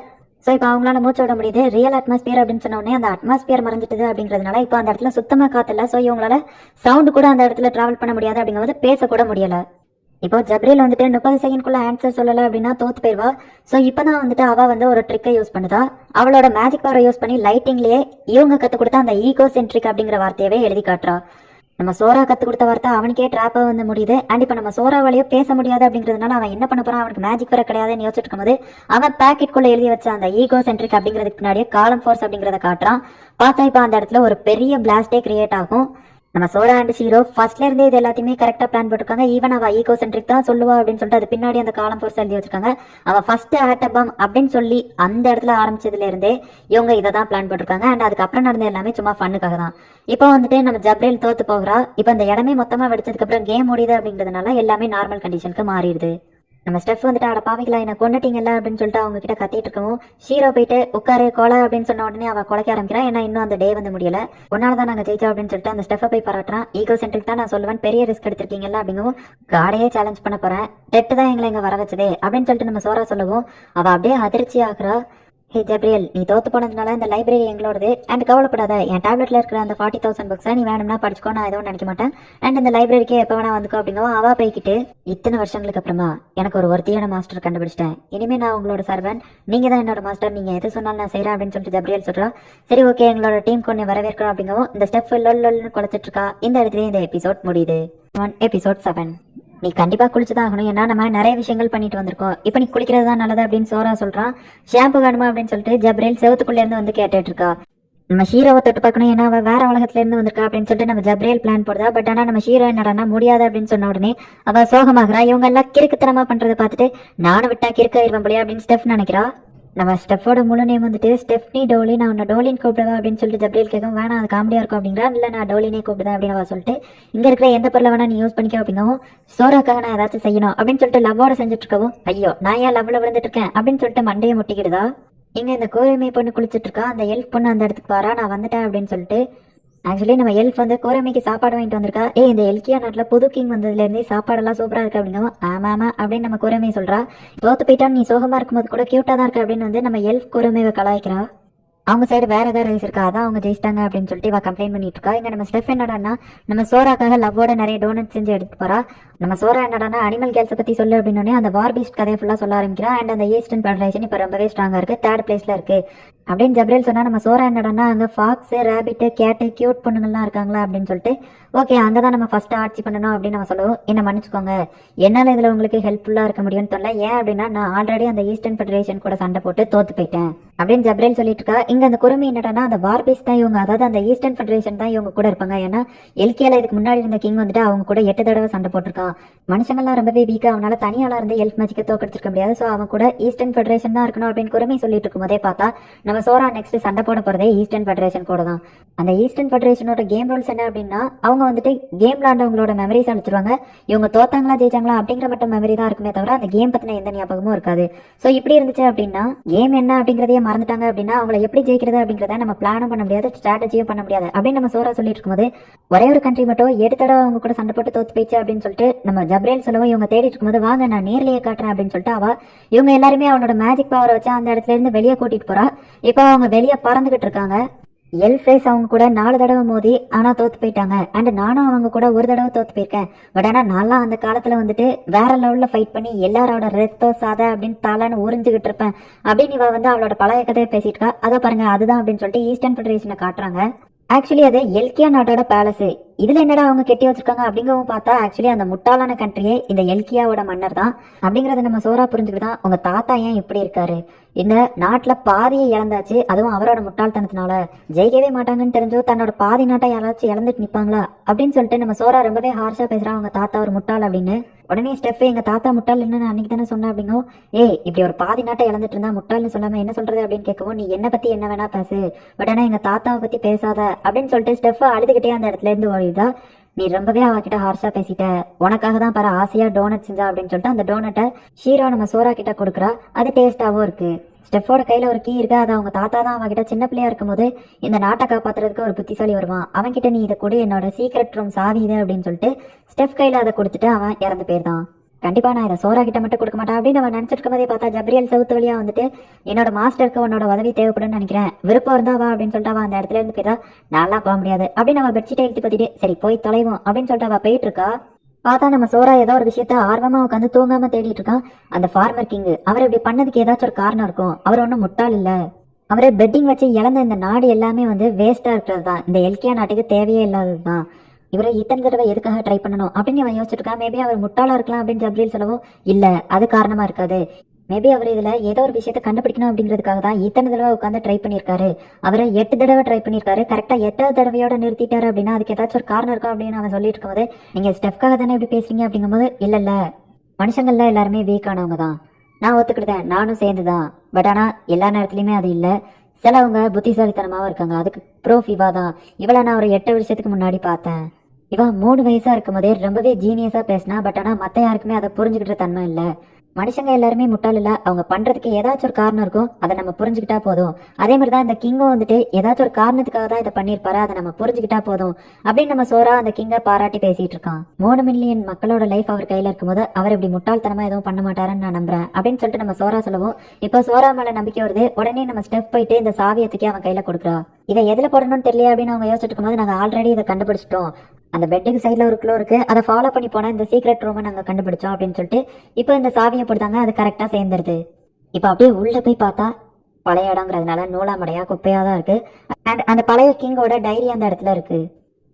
ஸோ இப்போ அவங்களால மூச்சு விட முடியுது. ரியல் அட்மாஸ்பியர் அப்படின்னு சொன்ன உடனே அந்த அட்மாஸ்பியர் மறைஞ்சிட்டது அப்படிங்கிறதுனால இப்போ அந்த இடத்துல சுத்தமா காத்து இல்லை. ஸோ இவங்களால சவுண்டு கூட அந்த இடத்துல டிராவல் பண்ண முடியாது, அப்படிங்கும்போது பேசக்கூட முடியல. இப்போ ஜப்ரியல் வந்துட்டு 30 செகண்ட்குள்ள ஆன்சர் சொல்லலை அப்படின்னா தோத்து போயிடுவா. ஸோ இப்போதான் வந்துட்டு அவ வந்து ஒரு ட்ரிக்கை யூஸ் பண்ணுதா. அவளோட மேஜிக் பவரை யூஸ் பண்ணி லைட்டிங்லேயே இவங்க கற்றுக் கொடுத்த அந்த ஈகோ சென்ட்ரிக் அப்படிங்கிற வார்த்தையவே எழுதி காட்டுறா. நம்ம சோரா கத்து கொடுத்த வார்த்தை அவனுக்கே ட்ராப்பா வந்து முடியுது. அண்ட் இப்போ நம்ம சோராவாலேயே பேச முடியாது அப்படிங்கிறதுனால அவன் என்ன பண்ண போறான், அவனுக்கு மேஜிக் வர கிடையாதுன்னு யோசிச்சுட்டு இருக்கும்போது அவன் பேக்கெட்குள்ள எழுதி வச்ச அந்த ஈகோ சென்ட்ரிக் அப்படிங்கிறதுக்கு பின்னாடியே காலம் ஃபோர்ஸ் அப்படிங்கிறத காட்டுறான். பார்த்தா இப்போ அந்த இடத்துல ஒரு பெரிய பிளாஸ்டே கிரியேட் ஆகும். நம்ம சோரா அண்ட் ஷீரோ ஃபர்ஸ்ட்ல இருந்தே இது எல்லாத்தையுமே கரெக்டா பிளான் போட்டிருக்காங்க. ஈவன் அவ ஈகோ சென்ட்ரிக் தான் சொல்லுவா அப்படின்னு சொல்லிட்டு அது பின்னாடி அந்த காலம் ஃபோர்ஸ் எழுதி வச்சிருக்காங்க. அவ ஃபர்ஸ்ட் ஆட்டபம் அப்படின்னு சொல்லி அந்த இடத்துல ஆரம்பிச்சதுல இருந்தே இவங்க இதை தான் பிளான் போட்டிருக்காங்க. அண்ட் அதுக்கப்புறம் நடந்த எல்லாமே சும்மா ஃபன்னுக்காக தான். இப்போ வந்துட்டு நம்ம ஜப்ரியல் தோத்து போகிறா. இப்போ இந்த இடமே மொத்தமா வெடிச்சதுக்கு அப்புறம் கேம் முடியுது அப்படிங்கிறதுனால எல்லாமே நார்மல் கண்டிஷனுக்கு மாறிடுது. நம்ம ஸ்டெஃப் வந்துட்டு அட பாவிங்களா என்ன கொண்டுட்டீங்கல்ல அப்படின்னு சொல்லிட்டு அவங்க கிட்ட கத்திட்டு இருக்கவும் ஷீரோ போயிட்டு உட்காரு கொலை அப்படின்னு சொன்ன உடனே அவ கொலைக்க ஆரம்பிக்கிறா. ஏன்னா இன்னும் அந்த டே வந்து முடியல. ஒன்னாலதான் நாங்க ஜெயிச்சோம் அப்படின்னு சொல்லிட்டு அந்த ஸ்டெஃபை போய் பாராட்டுறான். ஈகோ சென்ட்ரிக் தான் நான் சொல்லுவேன், பெரிய ரிஸ்க் எடுத்திருக்கீங்கல்ல அப்படிங்கவும் காடையே சேலஞ்ச் பண்ண போறேன், டெட்டு தான் எங்களை இங்க வர வச்சதே அப்படின்னு சொல்லிட்டு நம்ம சோரா சொல்லவும் அவ அப்படியே அதிர்ச்சி ஆகுறா. ஹே ஜப்ரியல், நீ தோத்து போனதுனால இந்த லைப்ரரி எங்களோடது. அண்ட் கவலைப்படாத, என் டேப்லெட்ல இருக்கிற அந்த 40,000 புக்ஸை நீ வேணும்னா படிச்சுக்கோ, நான் எதுவும் நினைக்க மாட்டேன். அண்ட் இந்த லைப்ரரிக்கு எப்போ வேணா வந்துக்கோ அப்படிங்கவும் அவா போய்கிட்டு இத்தனை வருஷங்களுக்கு அப்புறமா எனக்கு ஒரு ஒருத்தியான மாஸ்டர் கண்டுபிடிச்சிட்டேன், இனிமே நான் உங்களோட சர்வன், நீங்க தான் என்னோட மாஸ்டர், நீங்க எது சொன்னாலும் நான் செய்யறேன் அப்படின்னு சொல்லிட்டு ஜப்ரியல் சொல்றா. சரி ஓகே, எங்களோட டீம் கொண்டு வரவேற்கிறோம் அப்படிங்கவும் இந்த ஸ்டெப் லொல்னு குலைச்சிட்டு இருக்கா. இந்த இடத்துலயே இந்த எபிசோட் முடியுது. எபிசோட் 7. நீ கண்டிப்பா குளிச்சுதான் ஆகணும், ஏன்னா நம்ம நிறைய விஷயங்கள் பண்ணிட்டு வந்திருக்கோம், இப்ப நீ குளிக்கிறது தான் நல்லது அப்படின்னு சோரா சொல்றான். ஷாம்பு வேணுமா அப்படின்னு சொல்லிட்டு ஜப்ரியல் செவத்துக்குள்ள இருந்து வந்து கேட்டுட்டு இருக்கா. நம்ம ஹீரோவை தொட்டு பார்க்கணும், ஏன்னா அவ வேற உலகத்துல இருந்து வந்திருக்கா அப்படின்னு சொல்லிட்டு நம்ம ஜப்ரியல் பிளான் போடுதா. பட் ஆனா நம்ம ஹீரோ என்னடா முடியாது அப்படின்னு சொன்ன உடனே அவ சோகமாகறா. இவங்க எல்லாம் கிறுக்குத்தனமா பண்றதை பார்த்துட்டு நானும் விட்டா கிறுக்க இருப்பேன் போலியா அப்படின்னு ஸ்டெஃப் நினைக்கிறா. நம்ம ஸ்டெஃபோட முழு நேம் வந்துட்டு ஸ்டெஃப்னி டோலி, நான் உன்னை டோலின் கூப்பிடுவா அப்படின்னு சொல்லிட்டு ஜப்ரியல் கேட்கும். வேணா அது காமெடியா இருக்கும் அப்படிங்கிறா. இல்லை நான் டோலினே கூப்பிடுதேன் அப்படின்னு சொல்லிட்டு இங்க இருக்கிற எந்த பொருளை வேணா நீ யூஸ் பண்ணிக்க அப்படிங்கவும் சோராக்காக நான் ஏதாச்சும் செய்யணும் அப்படின்னு சொல்லிட்டு லவ்வோட செஞ்சுட்டு இருக்கவும் ஐயோ நான் ஏன் லவ்ல விழுந்துட்டு இருக்கேன் அப்படின்னு சொல்லிட்டு மண்டையை முட்டிக்கிடுதா. இங்க இந்த கோரிமை பொண்ணு குளிச்சுட்டு இருக்கா. அந்த எல்ஃப் பொண்ணு அந்த இடத்துக்கு வரா, நான் வந்துட்டேன் அப்படின்னு சொல்லிட்டு ஆக்சுவலி நம்ம எல்ஃப் வந்து கோரமிக்கு சாப்பாடு வாங்கிட்டு வந்திருக்கா. இந்த எல்கியா நாட்டில் புது கிங் வந்ததுலேருந்து சாப்பாடெல்லாம் சூப்பராக இருக்கு அப்படிங்கவும் ஆமா ஆமா அப்படின்னு நம்ம கோரமி சொல்றா. தோத்து போயிட்டான்னு நீ சோகமா இருக்கும்போது கூட கியூட்டா தான் இருக்கு அப்படின்னு வந்து நம்ம எல்ஃப் கோரமியை கலாய்க்கிறா. அவங்க சைடு வேற ஏதாவது ரைஸ் இருக்கா, அதான் அவங்க ஜெயிச்சிட்டாங்க அப்படின்னு சொல்லிட்டு இவ கம்ப்ளைண்ட் பண்ணிட்டு இருக்கா. இங்க நம்ம ஸ்டெஃப் என்னடான்னா நம்ம சோராக்காக லவ்வோட நிறைய டோனட் செஞ்சு எடுத்து போறா. நம்ம சோரா என்னடான்னா அனிமல் கேர்ள்ஸை பத்தி சொல்லு அப்படின்னு அந்த வார்பீஸ்ட் கதையை ஃபுல்லா சொல்ல ஆரம்பிக்கிறா. அண்ட் அந்த ஈஸ்டர்ன் ஃபெடரேஷன் இப்போ ரொம்பவே ஸ்ட்ராங்கா இருக்கு, 3rd பிளேஸ்ல இருக்கு அப்படின்னு ஜப்ரேல் சொன்னா. நம்ம சோரா என்னடான்னா அங்க ஃபாக்ஸ், ரேபிட், கேட்டு, கியூட் பொண்ணுங்கள்லாம் இருக்காங்களா அப்படின்னு சொல்லிட்டு ஓகே அங்கதான் நம்ம ஃபர்ஸ்ட் ஆட்சி பண்ணணும் அப்படின்னு நம்ம சொல்லுவோம். என்ன மன்னிச்சுக்கோங்க, என்னால இதுல உங்களுக்கு ஹெல்ப்ஃபுல்லா இருக்க முடியும்னு தெரியல. ஏன் அப்படின்னா நான் ஆல்ரெடி அந்த ஈஸ்டர்ன் ஃபெடரேஷன் கூட சண்டை போட்டு தோத்து போயிட்டேன் அப்படின்னு ஜப்ரேல் சொல்லிட்டு இருக்கா. இங்க அந்த குருமி என்னடான்னா அந்த வார்பீஸ் தான் இவங்க, அதாவது அந்த ஈஸ்டர்ன் ஃபெடரேஷன் தான் இவங்க கூட இருப்பாங்க. ஏன்னா எல்கேல இதுக்கு முன்னாடி இருந்த கிங் வந்துட்டு அவங்க கூட 8 தடவை சண்டை போட்டிருக்கான். மனுஷங்கள்லாம் ரொம்பவே வீக்கா, அவனால தனியாளா இருந்து எல்ஃப் மேஜிக்கை தோக்கடிச்சிருக்க முடியாது. ஸோ அவன் கூட ஈஸ்டர்ன் ஃபெடரேஷன் தான் இருக்கணும் அப்படின்னு குருமி சொல்லிட்டு இருக்கும் போதே பார்த்தா நம்ம சோரா நெக்ஸ்ட் சண்டை போட போறதே ஈஸ்டர்ன் ஃபெடரேஷன் கூட தான். அந்த ஈஸ்டர்ன் ஃபெடரேஷனோட கேம் ரூல்ஸ் என்ன அப்படின்னா அவங்க வந்துட்டு கேம் விளாண்டவங்களோட மெமரிஸ் அழிச்சிருவாங்க. இவங்க தோத்தாங்களா ஜெயிச்சாங்களா அப்படிங்கிற மட்டும் மெமரி தான் இருக்குமே தவிர அந்த கேம் பத்தின எந்த ஞாபகமும் இருக்காது. ஸோ இப்படி இருந்துச்சு அப்படின்னா கேம் என்ன அப்படிங்கிறதையே மறந்துட்டாங்க அப்படின்னா அவங்களை எப்படி ஜெயிக்கிறது அப்படிங்கிறத நம்ம பிளானும் பண்ண முடியாது, ஸ்ட்ராட்டஜியும் பண்ண முடியாது அப்படின்னு நம்ம சோரா சொல்லிட்டு இருக்கும்போது ஒரே ஒரு கண்ட்ரி மட்டும் 7 தடவை அவங்க கூட சண்டை போட்டு தோத்து போயிடுச்சு அப்படின்னு சொல்லிட்டு நம்ம ஜப்ரேல் சொல்லவும் இவங்க தேடிட்டு இருக்கும்போது வாங்க நான் நேர்லயே காட்டுறேன் அப்படின்னு சொல்லிட்டு இவங்க எல்லாருமே அவனோட மேஜிக் பவரை வச்சு அந்த இடத்துல இருந்து வெளியே கூட்டிட்டு போறா. இப்போ அவங்க வெளியே பறந்துகிட்டு இருக்காங்க. எல்ஃபேஸ் அவங்க கூட 4 தடவை மோதி ஆனா தோத்து போயிட்டாங்க. அண்ட் நானும் அவங்க கூட ஒரு தடவை தோத்து போயிருக்கேன். பட் ஆனா நான்லாம் அந்த காலத்துல வந்துட்டு வேற லெவல்ல ஃபைட் பண்ணி எல்லாரோட ரத்தோ சாதை அப்படின்னு தாளான்னு உறிஞ்சுகிட்டு இருப்பேன் அப்படின்னு இவ வந்து அவளோட பழைய கதையை பேசிட்டு இருக்கா. அதை பாருங்க அதுதான் அப்படின்னு சொல்லிட்டு ஈஸ்டர்ன் ஃபெடரேஷனை காட்டுறாங்க. ஆக்சுவலி அது எல்கியா நாட்டோட பேலஸ். இதுல என்னடா அவங்க கெட்டி வச்சிருக்காங்க அப்படிங்கவும் பார்த்தா ஆக்சுவலி அந்த முட்டாளான கண்ட்ரியே இந்த எல்கியாவோட மன்னர் தான் அப்படிங்கறத நம்ம சோரா புரிஞ்சுக்கிட்டு தான் உங்க தாத்தா ஏன் இப்படி இருக்காரு, இந்த நாட்டுல பாதியை இழந்தாச்சு, அதுவும் அவரோட முட்டாள்தனத்தினால ஜெயிக்கவே மாட்டாங்கன்னு தெரிஞ்சோ தன்னோட பாதி நாட்டை யாராச்சும் இழந்துட்டு நிப்பாங்களா அப்படின்னு சொல்லிட்டு நம்ம சோரா ரொம்பவே ஹார்ஷா பேசுறான் அவங்க தாத்தா ஒரு முட்டாள் அப்படின்னு. உடனே ஸ்டெஃப் எங்க தாத்தா முட்டாள் என்னன்னு அன்னைக்கு தானே சொன்ன அப்படிங்கும். இப்படி ஒரு பாதி நாட்டை இழந்துட்டு இருந்தா முட்டாள்னு சொல்லாம என்ன சொல்றது அப்படின்னு கேட்கவும் நீ என்ன பத்தி என்ன வேணா பேசு, பட் ஆனா எங்க தாத்தாவை பத்தி பேசாத அப்படின்னு சொல்லிட்டு ஸ்டெஃப் அழுதுகிட்டே அந்த இடத்துல இருந்து ஓடிதா. நீ ரொம்பவே அவகிட்ட ஹார்ஷா பேசிட்ட, உனக்காக தான் பாரு ஆசையா டோனட் செஞ்சா அப்படின்னு சொல்லிட்டு அந்த டோனட்டை ஷீரோ நம்ம சோரா கிட்ட கொடுக்குறா. அது டேஸ்டாவும் இருக்கு. ஸ்டெஃபோட கையில ஒரு கீ இருக்கு, அது அவங்க தாத்தா தான் அவகிட்ட சின்ன பிள்ளையா இருக்கும்போது இந்த நாட்டை காப்பாத்துறதுக்கு ஒரு புத்திசாலி வருவான், அவன்கிட்ட நீ இதை கொடு என்னோட சீக்ரெட் ரூம் சாவி இது அப்படின்னு சொல்லிட்டு ஸ்டெஃப் கையில அதை கொடுத்துட்டு அவன் இறந்து போயிருந்தான். கண்டிப்பா நான் இதை சோரா கிட்ட மட்டும் கொடுக்க மாட்டேன் அப்படின்னு அவன் நினைச்சிருக்கும் போதே பார்த்தா ஜப்ரியல் செவுத்து வழியா வந்துட்டு என்னோட மாஸ்டருக்கு உன்னோட உதவி தேவைப்படுன்னு நினைக்கிறேன், விருப்பம் இருந்தா வா அப்படின்னு சொல்லிட்டு அவன் அந்த இடத்துல இருந்து போயிட்டா. நல்லா போக முடியாது அப்படின்னு அவன் பெட்ஷீட்டை எழுத்து பத்திட்டு சரி போய் தொலைவோம் அப்படின்னு சொல்லிட்டு அவ போயிட்டு இருக்கா. பார்த்தா நம்ம சோரா ஏதோ ஒரு விஷயத்த ஆர்வமா உட்காந்து தூங்காம தேடிட்டு இருக்கான். அந்த ஃபார்மர் கிங் அவர் இப்படி பண்ணதுக்கு ஏதாச்சும் ஒரு காரணம் இருக்கும், அவர் ஒன்றும் முட்டாள் இல்ல. அவரை பெட்டிங் வச்சு இழந்த இந்த நாடு எல்லாமே வந்து வேஸ்டா இருக்கிறது தான், இந்த எல்கியா நாட்டுக்கு தேவையே இல்லாதது தான். இவரை இத்தனை தடவை எதுக்காக ட்ரை பண்ணணும் அப்படின்னு அவன் யோசிச்சிருக்கான். மேபி அவர் முட்டாளா இருக்கலாம் அப்படின்னு ஜப்ரீல் சொல்லவும் இல்ல அது காரணமா இருக்காது, மேபி அவர் இதுல ஏதோ ஒரு விஷயத்த கண்டுபிடிக்கணும் அப்படிங்கிறதுக்காக தான் இத்தனை தடவை உட்காந்து ட்ரை பண்ணியிருக்காரு. அவரை 8 தடவை ட்ரை பண்ணியிருக்காரு, கரெக்டா 8வது தடவையோட நிறுத்திட்டாரு அப்படின்னா அதுக்கு ஏதாச்சும் ஒரு காரணம் இருக்கும் அப்படின்னு அவன் சொல்லிட்டு இருக்கும்போது நீங்க ஸ்டெஃப்காக தானே இப்படி பேசுறீங்க அப்படிங்கும்போது இல்ல மனுஷங்கள்ல எல்லாருமே வீக்கானவங்க தான், நான் ஒத்துக்கிட்டேன், நானும் சேர்ந்துதான். பட் ஆனா எல்லா நேரத்துலயுமே அது இல்ல, சிலவங்க புத்திசாலித்தனமாவும் இருக்காங்க. அதுக்கு ப்ரூஃப் இவா தான். இவளை நான் ஒரு 8 வருஷத்துக்கு முன்னாடி பார்த்தேன். இவன் 3 வயசா இருக்கும் போதே ரொம்பவே ஜீனியஸா பேசினா. பட் ஆனா மத்த யாருக்குமே அதை புரிஞ்சுக்கிட்ட தன்மை இல்ல. மனுஷங்க எல்லாருமே முட்டாள் இல்ல, அவங்க பண்றதுக்கு ஏதாச்சும் ஒரு காரணம் இருக்கும், அதை நம்ம புரிஞ்சுக்கிட்டா போதும். அதே மாதிரிதான் இந்த கிங்கும் வந்துட்டு ஏதாச்சும் ஒரு காரணத்துக்காக தான் இதை பண்ணிருப்பாரு, அதை நம்ம புரிஞ்சுக்கிட்டா போதும் அப்படின்னு நம்ம சோரா அந்த கிங்கை பாராட்டி பேசிட்டு இருக்கான். 3 மில்லியன் மக்களோட லைஃப் அவர் கையில இருக்கும்போது அவர் இப்படி முட்டாள்தனமா எதுவும் பண்ண மாட்டாருன்னு நான் நம்புறேன் அப்படின்னு சொல்லிட்டு நம்ம சோரா சொல்லவும் இப்போ சோரா மேல நம்பிக்கை வருது. உடனே நம்ம ஸ்டெப் போயிட்டு இந்த சாவியத்துக்கு அவன் கையில கொடுக்குறா. இதை எதுல போடணும்னு தெரியல அப்படின்னு அவங்க யோசிச்சுட்டு இருக்கும்போது நாங்க ஆல்ரெடி இதை கண்டுபிடிச்சிட்டோம், அந்த பெட்டுக்கு சைட்ல ஒரு க்ளோ இருக்கு, அதை ஃபாலோ பண்ணி போனா இந்த சீக்ரெட் ரூமை நாங்க கண்டுபிடிச்சோம் அப்படின்னு சொல்லிட்டு இப்போ இந்த சாவியை போட்டாங்க. அது கரெக்டா சேர்ந்துருது. இப்போ அப்படியே உள்ள போய் பார்த்தா பழைய இடங்கிறதுனால நூலாமடையா குப்பையா தான் இருக்கு. அண்ட் அந்த பழைய கிங்கோட டைரி அந்த இடத்துல இருக்கு.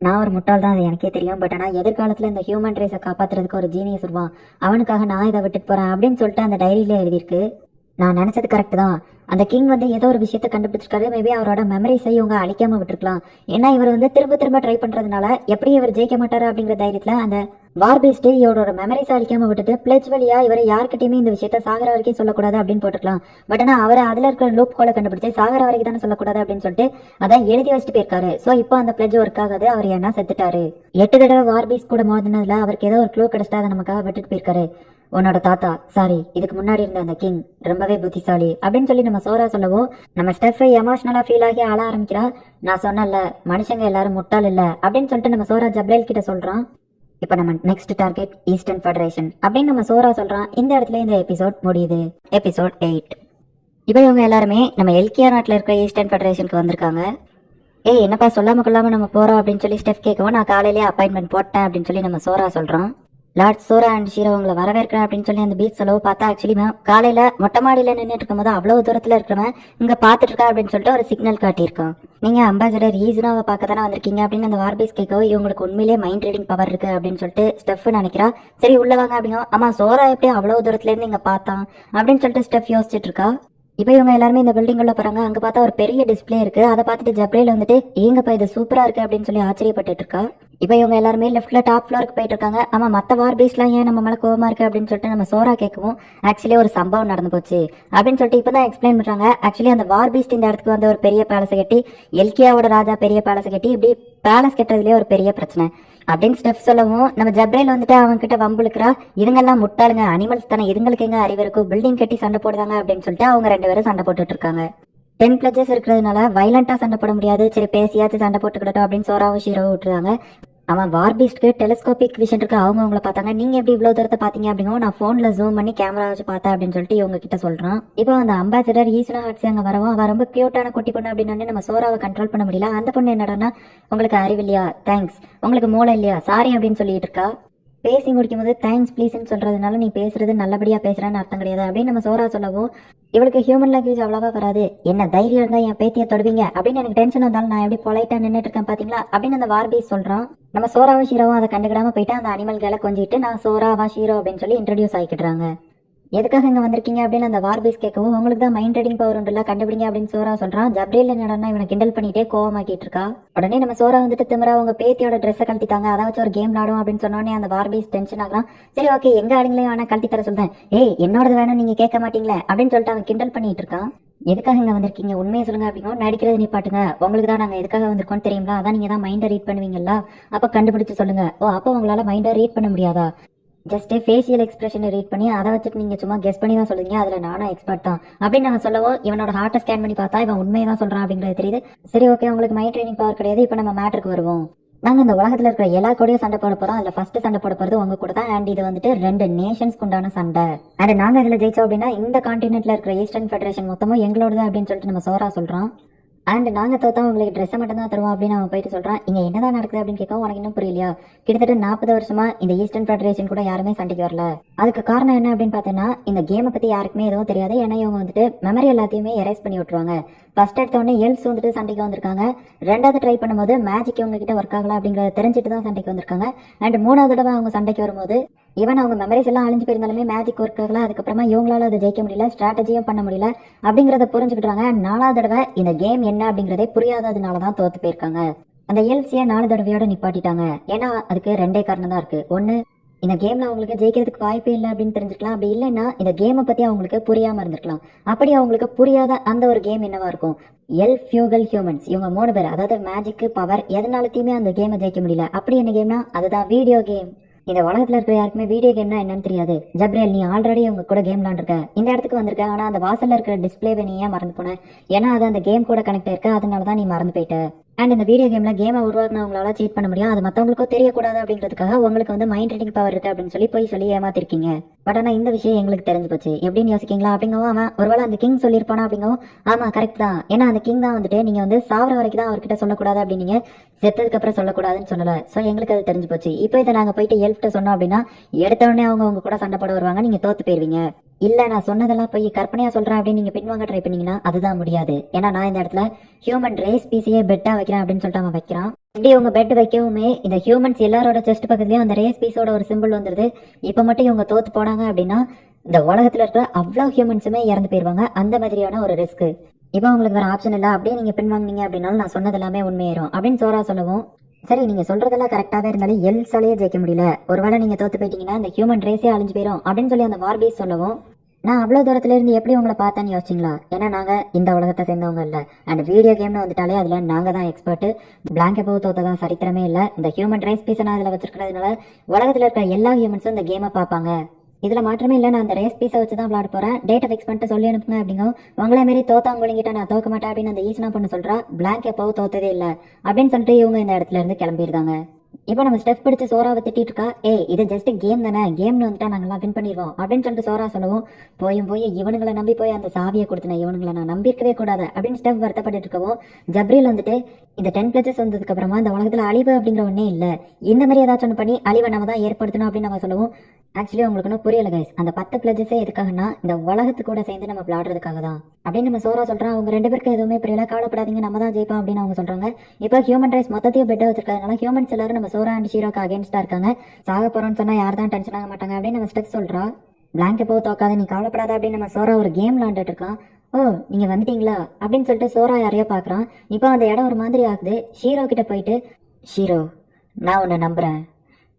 நான் ஒரு முட்டாள் தான், அது எனக்கே தெரியும். பட் ஆனால் எதிர்காலத்தில் இந்த ஹியூமன் ரேஸை காப்பாற்றுறதுக்கு ஒரு ஜீனியஸ் வருவான், அவனுக்காக நான் இதை விட்டுட்டு போறேன் அப்படின்னு சொல்லிட்டு அந்த டைரியில எழுதியிருக்கு. நான் நினைச்சது கரெக்ட் தான், அந்த கிங் வந்து ஏதோ ஒரு விஷயத்த கண்டுபிடிச்சிருக்காரு. மேபி அவரோட மெமரிஸை இவங்க அழிக்காம விட்டுருக்கலாம். ஏன்னா இவர் வந்து திரும்ப திரும்ப ட்ரை பண்றதுனால எப்படி இவர் ஜெயிக்க மாட்டாரு அப்படிங்கிற தைரியத்துல அந்த வார்பீஸ்ட் இவரோட மெமரிஸ் அழிக்காம விட்டுட்டு பிளட்ஜ் வழியா இவரை யாருக்கிட்டையுமே இந்த விஷயத்த சாகர வரைக்கும் சொல்லக்கூடாது அப்படின்னு போட்டுக்கலாம். பட் ஆனா அவர் அதுல இருக்கிற லூப் கோலை கண்டுபிடிச்சு சாகர வரைக்கும் தானே சொல்லக்கூடாது அப்படின்னு சொல்லிட்டு அதான் எழுதி வச்சுட்டு போயிருக்காரு. சோ இப்போ அந்த பிளட்ஜ் ஒர்க் ஆகாது, அவர் ஏன்னா செத்துட்டாரு. 8 தடவை வார்பீஸ் கூட மோதினதுல அவருக்கு ஏதோ ஒரு க்ளூ கிடைச்சிட்டா அதை நமக்காக விட்டுட்டு போயிருக்காரு. உன்னோட தாத்தா சாரி இதுக்கு முன்னாடி இருந்த அந்த கிங் ரொம்பவே புத்திசாலி அப்படின்னு சொல்லி நம்ம சோரா சொல்லவும் நம்ம ஸ்டெஃபை எமோஷனலா ஃபீல் ஆகி ஆள ஆரம்பிக்கிறா. நான் சொன்னல மனுஷங்க எல்லாரும் முட்டாள் இல்ல அப்படின்னு சொல்லிட்டு நம்ம சோரா ஜப்ரேல் கிட்ட சொல்றான். இப்போ நம்ம நெக்ஸ்ட் டார்கெட் ஈஸ்டர்ன் ஃபெடரேஷன் அப்படின்னு நம்ம சோரா சொல்றான். இந்த இடத்துல இந்த எபிசோட் முடியுது. எபிசோட் 8. இப்போ இவங்க எல்லாருமே நம்ம எல்கியா நாட்டில் இருக்கிற ஈஸ்டர்ன் ஃபெடரேஷனுக்கு வந்திருக்காங்க. ஏய் என்னப்பா சொல்லாம கொள்ளாம நம்ம போறோம் அப்படின்னு சொல்லி ஸ்டெஃப் கேட்கவும் நான் காலையிலேயே அப்பாயின்மெண்ட் போட்டேன் அப்படின்னு சொல்லி நம்ம சோரா சொல்றோம். லார்ட் சோரா அண்ட் ஷீரோ உங்களை வரவேற்கிறேன் அப்படின்னு சொல்லி அந்த பீச் செலவு பார்த்தா ஆக்சுவலி காலையில மொட்டை மாடியில நின்றுட்டு இருக்கும்போது அவ்வளவு தூரத்துல இருக்கிறவன் இங்க பாத்துட்டு இருக்கா அப்படின்னு சொல்லிட்டு ஒரு சிக்னல் காட்டியிருக்கான். நீங்க அம்பாசடர் ஈஸினாவை பார்க்க தானே வந்திருக்கீங்க அப்படின்னு அந்த வார்பீஸ் கேட்கவும் இவங்களுக்கு உண்மையிலேயே மைண்ட் ரீடிங் பவர் இருக்கு அப்படின்னு சொல்லிட்டு ஸ்டெஃப் நினைக்கிறா. சரி உள்ள வாங்க அப்படிங்க. ஆமா சோரா எப்படி அவ்வளவு தூரத்துல இருந்து இங்க பார்த்தான் அப்படின்னு சொல்லிட்டு ஸ்டெஃப் யோசிச்சுட்டு இருக்கா. இப்போ இவங்க எல்லாருமே இந்த பில்டிங் உள்ள போறாங்க. அங்க பார்த்தா ஒரு பெரிய டிஸ்பிளே இருக்கு. அதை பார்த்துட்டு ஜப்ரேல் வந்துட்டு ஏங்கப்பா இது சூப்பரா இருக்கு அப்படின்னு சொல்லி ஆச்சரியப்பட்டு இருக்கா. இப்போ இவங்க எல்லாருமே லெஃப்ட்ல டாப் ஃப்ளோருக்கு போயிட்டு இருக்காங்க. ஆமா மத்த வார் பீஸ்லாம் ஏன் நம்ம மேல கோவமா இருக்கு அப்படின்னு சொல்லிட்டு நம்ம சோரா கேட்கவும் ஆக்சுவலி ஒரு சம்பவம் நடந்து போச்சு அப்படின்னு சொல்லிட்டு இப்பதான் எக்ஸ்பிளைன் பண்றாங்க. ஆக்சுவலி அந்த வார் பீஸ்ட் இந்த இடத்துக்கு வந்து ஒரு பெரிய பேலஸ் கட்டி எல்கியாவோட ராஜா பெரிய பேலஸ் கட்டி இப்படி பேலஸ் கட்டுறதுலேயே ஒரு பெரிய பிரச்சனை அப்படின்னு ஸ்டெஃப் சொல்லவும் நம்ம ஜப்ரேல் வந்துட்டு அவங்க கிட்ட வம்புழுக்கிறா. இதுங்கெல்லாம் முட்டாளுங்க அனிமல்ஸ் தானே இதுங்களுக்கு எங்க அறிவு இருக்கும் பில்டிங் கட்டி சண்டை போடுறாங்க அப்படின்னு சொல்லிட்டு அவங்க 2 பேரும் சண்டை போட்டுட்டு இருக்காங்க. 10 பிளஜஸ் இருக்கிறதுனால வைலண்டா சண்டை போட முடியாது. சரி பேசியாச்சும் சண்டை போட்டுக்கிட்டோம் அப்படின்னு சோராவும் ஷீரோவும் விட்டுருவாங்க. அவன் வார்பீஸ்ட்க்கு டெலிஸ்கோபிக் விஷன் இருக்கு. அவங்கள பார்த்தாங்க. நீங்க எப்படி இவ்வளவு தூரத்தை பாத்தீங்க அப்படிங்கும் நான் போன்ல ஜூம் பண்ணி கேமரா வச்சு பார்த்தேன் அப்படின்னு சொல்லிட்டு இவங்க கிட்ட சொல்றான். இப்போ அந்த அம்பாசிடர் ஈஸ்னா ஹாட்ஸ் அங்க வரவும் அவன் ரொம்ப கியூட்டான குட்டி பொண்ணு அப்படின்னு நம்ம சோராவை கண்ட்ரோல் பண்ண முடியல. அந்த பொண்ணு என்னடான்னா உங்களுக்கு அறிவு இல்லையா தேங்க்ஸ் உங்களுக்கு மூளை இல்லையா சாரி அப்படின்னு சொல்லிட்டு இருக்கா. பேசி முடிக்கும் போது தேங்க்ஸ் ப்ளீஸ்ன்னு சொல்றதுனால நீ பேசுறது நல்லபடியா பேசுறேன்னு அர்த்தம் கிடையாது அப்படின்னு நம்ம சோரா சொல்லவும் இவளுக்கு ஹியூமன் லாங்குவேஜ் அவ்வளவா வராது. என்ன தைரியம் இருந்தா என் பேத்தியை தொடுவீங்க அப்படின்னு எனக்கு டென்ஷன் வந்தாலும் நான் எப்படி பொலைட்டா நின்றுட்டு இருக்கேன் பாத்தீங்களா அப்படின்னு அந்த வார்பீஸ் சொல்றான். நம்ம சோராவும் ஷீரோவும் அதை கண்டுக்கிடாம போயிட்டு அந்த அனிமல்களை கொஞ்சிட்டு நான் சோராவா ஷீரோ அப்படின்னு சொல்லி இன்ட்ரடியூஸ் ஆகிக்கிடுறாங்க. எதுக்காக இங்க வந்திருக்கீங்க அப்படின்னு அந்த வார்பீஸ் கேட்கவும் உங்களுக்கு தான் மைண்ட் ரீடிங் பவர் உண்டுல கண்டுபிடிங்க அப்படின்னு சோரா சொல்றான். ஜப்ரேல் என்னடா இவனை கிண்டல் பண்ணிட்டே கோவமாக்கிட்டு இருக்கா. உடனே நம்ம சோரா வந்துட்டு திமிரா உங்க பேத்தியோட ட்ரெஸ்ஸை கழட்டித்தாங்க அதை வச்சு ஒரு கேம் விளாடும் அப்படின்னு சொன்னோடனே அந்த வார்பீஸ் டென்ஷன் ஆகலாம். சரி ஓகே எங்க ஆளுங்களையும் வேணா கழட்டி தர சொல்றேன். ஏய் என்னோடது வேணும் நீங்க கேட்க மாட்டீங்களே அப்படின்னு சொல்லிட்டு அவன் கிண்டல் பண்ணிட்டு இருக்கான். எதுக்காக இங்க வந்திருக்கீங்க உண்மையை சொல்லுங்க அப்படின்னா நடிக்கிறது நிப்பாட்டுங்க உங்களுக்கு தான் நாங்க எதுக்காக வந்திருக்கோம் தெரியுங்களா அதான் நீங்க தான் மைண்டை ரீட் பண்ணுவீங்களா அப்ப கண்டுபிடிச்சு சொல்லுங்க. ஓ அப்போ உங்களால மைண்டை ரீட் பண்ண முடியாதா ஜஸ்ட் ஃபேஷியல் எக்ஸ்பிரஷனை ரீட் பண்ணி அதை வச்சுட்டு நீங்க சும்மா கெஸ் பண்ணி தான் சொல்லுங்க அதுல நானும் எக்ஸ்பர்ட் தான் அப்படின்னு நாங்க சொல்லவும் இவனோட ஹார்ட்டை ஸ்கேன் பண்ணி பார்த்தா இவன் உண்மையை தான் சொல்றான் அப்படிங்கிறது தெரியுது. சரி ஓகே உங்களுக்கு மைண்ட் ட்ரைனிங் பவர் கிடையாது. இப்போ நம்ம மேட்டருக்கு வருவோம். நாங்க இந்த உலகத்துல இருக்கிற எல்லா கூடயும் சண்டை போட போறோம். அதுல ஃபர்ஸ்ட் சண்டை போட போறது உங்க கூட தான். அண்ட் இது வந்துட்டு 2 நேஷன்ஸ்க்கு உண்டான சண்டை. அண்ட் நாங்க இதுல ஜெயிச்சோம் அப்படின்னா இந்த கான்டினென்ட்ல இருக்கிற ஈஸ்டர்ன் ஃபெடரேஷன் மொத்தமும் எங்களோட அப்படின்னு சொல்லிட்டு நம்ம சோரா சொல்றான். அண்ட் நாங்கள் தோத்தா உங்களுக்கு ட்ரெஸ்ஸை மட்டும் தான் தருவோம் அப்படின்னு அவன் போயிட்டு சொல்கிறான். இங்கே என்னதான் நடக்குது அப்படின்னு கேட்க உனக்கு இன்னும் புரியலையா கிட்டத்தட்ட 40 வருஷமா இந்த ஈஸ்டர்ன் ஃபெடரேஷன் கூட யாருமே சண்டைக்கு வரல. அதுக்கு காரணம் என்ன அப்படின்னு பார்த்தீங்கன்னா இந்த கேமை பற்றி யாருக்குமே எதுவும் தெரியாது. ஏன்னா இவங்க வந்துட்டு மெமரி எல்லாத்தையுமே எரேஸ் பண்ணி விட்டுருவாங்க. ஃபர்ஸ்ட் எடுத்த உடனே எல்ஸ் வந்துட்டு சண்டைக்கு வந்திருக்காங்க. 2வது ட்ரை பண்ணும்போது மேஜிக் இவங்க கிட்ட ஒர்க் ஆகல அப்படிங்கிறத தெரிஞ்சுட்டு தான் சண்டைக்கு வந்திருக்காங்க. அண்ட் 3வது தடவை அவங்க சண்டைக்கு வரும்போது ஈவன் அவங்க மெமரிஸ் எல்லாம் அழிஞ்சு போயிருந்தாலுமே மேஜிக் ஒர்க் ஆகல. அதுக்கப்புறமா இவங்களால அதை ஜெயிக்க முடியல ஸ்ட்ராட்டஜியும் பண்ண முடியல அப்படிங்கிறத புரிஞ்சுக்கிட்டாங்க. 4வது தடவை இந்த கேம் என்ன அப்படிங்கிறதே புரியாததுனால தான் தோத்து போயிருக்காங்க. அந்த எல்சியை 4 தடவையோட நிப்பாட்டிட்டாங்க. ஏன்னா அதுக்கு 2 காரணம் தான் இருக்கு. ஒன்னு இந்த கேம்ல அவங்களுக்கு ஜெயிக்கிறதுக்கு வாய்ப்பே இல்லை அப்படின்னு தெரிஞ்சுக்கலாம். அப்படி இல்லைன்னா இந்த கேமை பத்தி அவங்களுக்கு புரியாம இருந்திருக்கலாம். அப்படி அவங்களுக்கு புரியாத அந்த ஒரு கேம் என்னவா இருக்கும் எல் ஃபியூகல் ஹியூமன்ஸ் இவங்க 3 பேர் அதாவது மேஜிக் பவர் எதனாலத்தையுமே அந்த கேமை ஜெயிக்க முடியல. அப்படி என்ன கேம்னா அதுதான் வீடியோ கேம். இந்த உலகத்துல இருக்கிற யாருக்குமே வீடியோ கேம்னா என்னன்னு தெரியாது. ஜப்ரேல் நீ ஆல்ரெடி உங்க கூட கேம் விளாண்டுருக்க இந்த இடத்துக்கு வந்திருக்க. ஆனா அந்த வாசல்ல இருக்கிற டிஸ்பிளேவை நீ ஏன் மறந்து போன ஏன்னா அது அந்த கேம் கூட கனெக்ட் ஆயிருக்கு அதனாலதான் நீ மறந்து போயிட்ட. அண்ட் இந்த வீடியோ கேம்ல கேமை உருவாக்குனவங்களால சீட் பண்ண முடியும். அது மற்றவங்களுக்கும் தெரியக்கூடாது அப்படிங்கிறதுக்காக உங்களுக்கு வந்து மைண்ட் ரீடிங் பவர் இருக்கு அப்படின்னு சொல்லி ஏமாத்திருக்கீங்க. பட் ஆனா இந்த விஷயம் எங்களுக்கு தெரிஞ்சு போச்சு எப்படின்னு யோசிக்கீங்களா அப்படிங்கவும் அவன் ஒருவேளை அந்த கிங் சொல்லியிருப்பானா அப்படிங்கவும் ஆமா கரெக்ட் தான். ஏன்னா அந்த கிங் தான் வந்துட்டு நீங்க வந்து சாவர வரைக்கும் தான் அவர்கிட்ட சொல்லக்கூடாது அப்படின்னு செத்ததுக்கு அப்புறம் சொல்லக்கூடாதுன்னு சொல்லல. சோ எங்களுக்கு அது தெரிஞ்சு போச்சு. இப்போ இதை நாங்க போயிட்டு எல்ஃப்ட்ட சொன்னோம் அப்படின்னா எடுத்த உடனே அவங்க உங்க கூட சண்டை போட வருவாங்க. நீங்க தோத்து போயிருவீங்க. இல்ல நான் சொன்னதெல்லாம் போய் கற்பனையா சொல்றேன் அப்படின்னு நீங்க பின்வாங்க ட்ரை பண்ணீங்கன்னா அதுதான் முடியாது. ஏன்னா நான் இந்த இடத்துல ஹியூமன் ரேஸ் பீஸையே பெட்டா வைக்கிறேன் அப்படின்னு சொல்லிட்டு அவன் வைக்கிறான். இப்படி உங்க பெட் வைக்கவுமே இந்த ஹியூமன்ஸ் எல்லாரோட செஸ்ட் பக்கத்துலயும் அந்த ரேஸ் பீஸோட ஒரு சிம்பிள் வந்துருது. இப்ப மட்டும் இவங்க தோத்து போனாங்க அப்படின்னா இந்த உலகத்துல இருக்கிற அவ்வளவு ஹியூமன்ஸுமே இறந்து போயிருவாங்க. அந்த மாதிரியான ஒரு ரிஸ்க். இப்போ உங்களுக்கு வேற ஆப்ஷன் இல்ல அப்படியே நீங்க பின்வாங்கினீங்க அப்படின்னாலும் நான் சொன்னது எல்லாமே உண்மையேறும் அப்படின்னு சோரா சொல்லவும் சரி நீங்க சொல்றதெல்லாம் கரெக்டாவே இருந்தாலும் எல்ஸாலேயே ஜெயிக்க முடியல. ஒருவேளை நீங்க தோத்து போயிட்டீங்கன்னா இந்த ஹியூமன் ரேஸே அழிஞ்சு போயிடும் அப்படின்னு சொல்லி அந்த வார்பீஸ் சொல்லவும் நான் அவ்வளவு தூரத்துல இருந்து எப்படி உங்களை பார்த்தேன்னு யோசிச்சிங்களா. ஏன்னா நாங்க இந்த உலகத்தை சேர்ந்தவங்க இல்ல. அண்ட் வீடியோ கேம்னு வந்துட்டாலே அதுல நாங்க தான் எக்ஸ்பர்ட். பிளாங்க் எப்போ தோத்ததான் சரித்திரமே இல்ல. இந்த ஹியூமன் ரேஸ் பீஸை நான் அதுல வச்சிருக்கிறதுனால உலகத்துல இருக்கிற எல்லா ஹியூமன்ஸும் இந்த கேமை பார்ப்பாங்க. இதுல மாற்றமே இல்லை, நான் அந்த ரேஸ் பீஸை வச்சு தான் விளையாட போறேன், டேட்டை ஃபிக்ஸ் பண்ணிட்டு சொல்லி அனுப்புங்க அப்படிங்க. உங்களே மாரி தோத்தாங்கொழிங்கிட்ட நான் தோக்க மாட்டேன் அப்படின்னு அந்த ஈசனா பொண்ணு சொல்றா. பிளாங்க் எப்பவும் தோத்ததே இல்லை அப்படின்னு சொல்லிட்டு இவங்க இந்த இடத்துல இருந்து கிளம்பிடுறாங்க. இப்போ நம்ம ஸ்டெப் பிடிச்சு சோராவை திட்டிட்டு இருக்கா. இது ஜஸ்ட் கேம் தானே, கேம்னு வந்துட்டா நாங்கெல்லாம் வின் பண்ணிடுவோம் அப்படின்னு சொல்லிட்டு சோரா சொல்லவும், போய் இவனுங்களை நம்பி போய் அந்த சாவியை கொடுத்தன, இவனுங்களை நான் நம்பியிருக்கவே கூடாது அப்படின்னு ஸ்டெப் வருத்தப்பட்டு இருக்கவும், ஜப்ரீல் வந்துட்டு இந்த 10 பிளஸஸ் வந்ததுக்கு அப்புறமா இந்த உலகத்துல அழிவு அப்படிங்கிற ஒன்னே இல்லை, இந்த மாதிரி ஏதாச்சும் ஒன்று பண்ணி அழிவை நம்ம தான் ஏற்படுத்தணும் அப்படின்னு நம்ம சொல்லவும், ஆக்சுவலி உங்களுக்கு ஒன்றும் புரியல கைஸ், அந்த 10 பிளஸஸே எதுக்காகனா இந்த உலகத்து கூட சேர்ந்து நம்ம விளையாடுறதுக்காக தான் அப்படின்னு நம்ம சோரா சொல்றான். அவங்க 2 பேருக்கு எதுவுமே புரியல. கவலைப்படாதீங்க, நம்ம தான் ஜெயிப்போம் அப்படின்னு அவங்க சொல்றாங்க. இப்போ ஹியூமன் ரைஸ் மொத்தத்தையும் பெட்டை வச்சிருக்கிறதுனால ஹியூமன்ஸ் எல்லாரும் நம்ம சோரா அண்ட் ஷீரோக்கு அகேன்ஸ்டா இருக்காங்க. சாக போறோம்னு சொன்னா யார் தான் டென்ஷன் ஆக மாட்டாங்க அப்படின்னு நம்ம ஸ்டெப் சொல்றா. பிளாங்க் எப்போ தோக்காத, நீ கவலைப்படாத அப்படின்னு நம்ம சோரா ஒரு கேம் விளாண்டுட்டு இருக்கான். நீங்க வந்துட்டீங்களா அப்படின்னு சொல்லிட்டு சோரா யாரையோ பாக்குறான். இப்போ அந்த இடம் ஒரு மாதிரி ஆகுது. ஷீரோ கிட்ட போயிட்டு, ஷீரோ நான் உன்னை நம்புறேன்,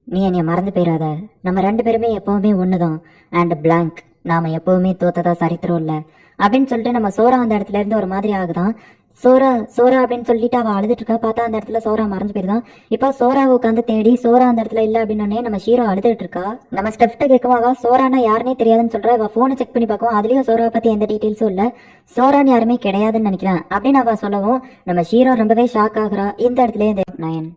நீ என்னைய மறந்து போயிடாத, நம்ம 2 பேருமே எப்பவுமே ஒண்ணுதான், அண்ட் பிளாங்க் நாம எப்பவுமே தோத்ததா சரித்திரம் இல்லை அப்படின்னு சொல்லிட்டு நம்ம சோரா அந்த இடத்துல இருந்து ஒரு மாதிரி ஆகுதான். சோரா சோரா அப்படின்னு சொல்லிட்டு அவள் அழுதுட்டு இருக்கா. பார்த்தா அந்த இடத்துல சோரா மறைஞ்சு போயிருதான். இப்போ சோராவை உட்காந்து தேடி சோரா அந்த இடத்துல இல்லை அப்படின்னு நம்ம ஷீரோ அழுதுட்டு இருக்கா. நம்ம ஸ்டெப்ட்ட கேட்கவும் அவள் சோரானா யாருனே தெரியாதுன்னு சொல்றா. இவள் ஃபோனை செக் பண்ணி பார்க்கவும் அதுலயும் சோராவை பத்தி எந்த டீட்டெயில்ஸும் இல்லை, சோரான்னு யாருமே கிடையாதுன்னு நினைக்கிறேன் அப்படின்னு அவள் சொல்லவும் நம்ம ஷீரோ ரொம்பவே ஷாக் ஆகுறா. இந்த இடத்துல நயன்,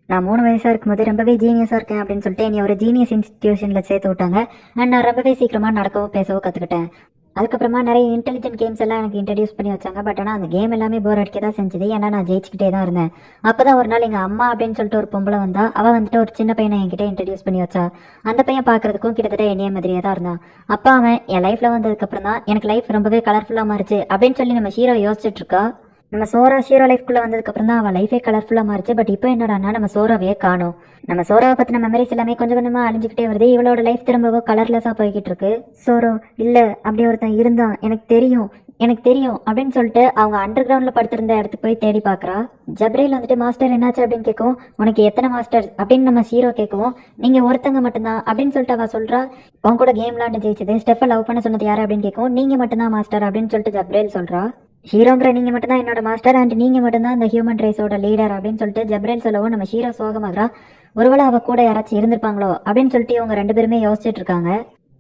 நான் 3 வயசாக இருக்கும்போது ரொம்பவே ஜீனியஸாக இருக்கேன் அப்படின்னு சொல்லிட்டு என்னை ஒரு ஜீனியஸ் இன்ஸ்டிடியூஷனில் சேர்த்து விட்டாங்க. அண்ட் நான் ரொம்பவே சீக்கிரமாக நடக்கவும் பேசவும் கற்றுக்கிட்டேன். அதுக்கப்புறமா நிறைய இன்டெலிஜென்ட் கேம்ஸ் எல்லாம் எனக்கு இன்ட்ரடியூஸ் பண்ணி வச்சாங்க. பட் ஆனால் அந்த கேம் எல்லாமே போர் அடிக்க தான் செஞ்சது. ஏன்னா நான் ஜெயிச்சுக்கிட்டே தான் இருந்தேன். அப்போ தான் ஒரு நாள் எங்கள் அம்மா அப்படின்னு சொல்லிட்டு ஒரு பொம்பளை வந்தா. அவள் வந்துட்டு ஒரு சின்ன பையனை என்கிட்ட இன்ட்ரடியூஸ் பண்ணி வச்சா. அந்த பையன் பார்க்கறதுக்கும் கிட்டத்தட்ட என்னைய மாதிரியே தான் இருந்தான். அப்போ அவன் என் லைஃப்பில் வந்ததுக்கப்புறம் தான் எனக்கு லைஃப் ரொம்பவே கலர்ஃபுல்லாக மாறிச்சு அப்படின்னு சொல்லி நம்ம ஹீரோ யோசிச்சுட்டு இருக்கா. நம்ம சோரா ஷீரோ லைஃப்குள்ள வந்ததுக்கு அப்புறம் தான் அவள் லைஃபே கலர்ஃபுல்லா மாறிச்சு. பட் இப்போ என்னடான்னா நம்ம சோராவையே காணும். நம்ம சோராவை பத்தின மெமரிஸ் எல்லாமே கொஞ்சம் கொஞ்சமா அழிஞ்சுக்கிட்டே வருது. இவளோட லைஃப் திரும்பவும் கலர்லெஸ்ஸா போய்கிட்டு இருக்கு. சோரோ இல்ல அப்படி ஒருத்தன் இருந்தான், எனக்கு தெரியும் அப்படின்னு சொல்லிட்டு அவங்க அண்டர் கிரவுண்ட்ல படுத்திருந்த இடத்துக்கு போய் தேடி பாக்குறா. ஜப்ரேல் வந்துட்டு மாஸ்டர் என்னாச்சு அப்படின்னு கேட்கவும், உனக்கு எத்தனை மாஸ்டர் அப்படின்னு நம்ம ஹீரோ கேட்கவும், நீங்க ஒருத்தங்க மட்டும்தான் அப்படின்னு சொல்லிட்டு அவ சொல்றா. உன் கூட கேம் விளாண்டு ஜெயிச்சது, ஸ்டெப்பை லவ் பண்ண சொன்னது யாரு அப்படின்னு கேட்கவும், நீங்க மட்டும்தான் மாஸ்டர் அப்படின்னு சொல்லிட்டு ஜப்ரேல் சொல்றா. ஹீரோங்கிற நீங்க மட்டும் தான் என்னோட மாஸ்டர் அண்ட் நீங்க மட்டும் தான் இந்த ஹியூமன் ரைஸோட லீடர் அப்படின்னு சொல்லிட்டு ஜப்ரேல் சொல்லவும் நம்ம ஹீரோ சோகமாகறா. ஒருவேளை அவ கூட யாராச்சும் இருந்திருப்பாங்களோ அப்படின்னு சொல்லிட்டு இவங்க 2 பேருமே யோசிச்சுட்டு இருக்காங்க.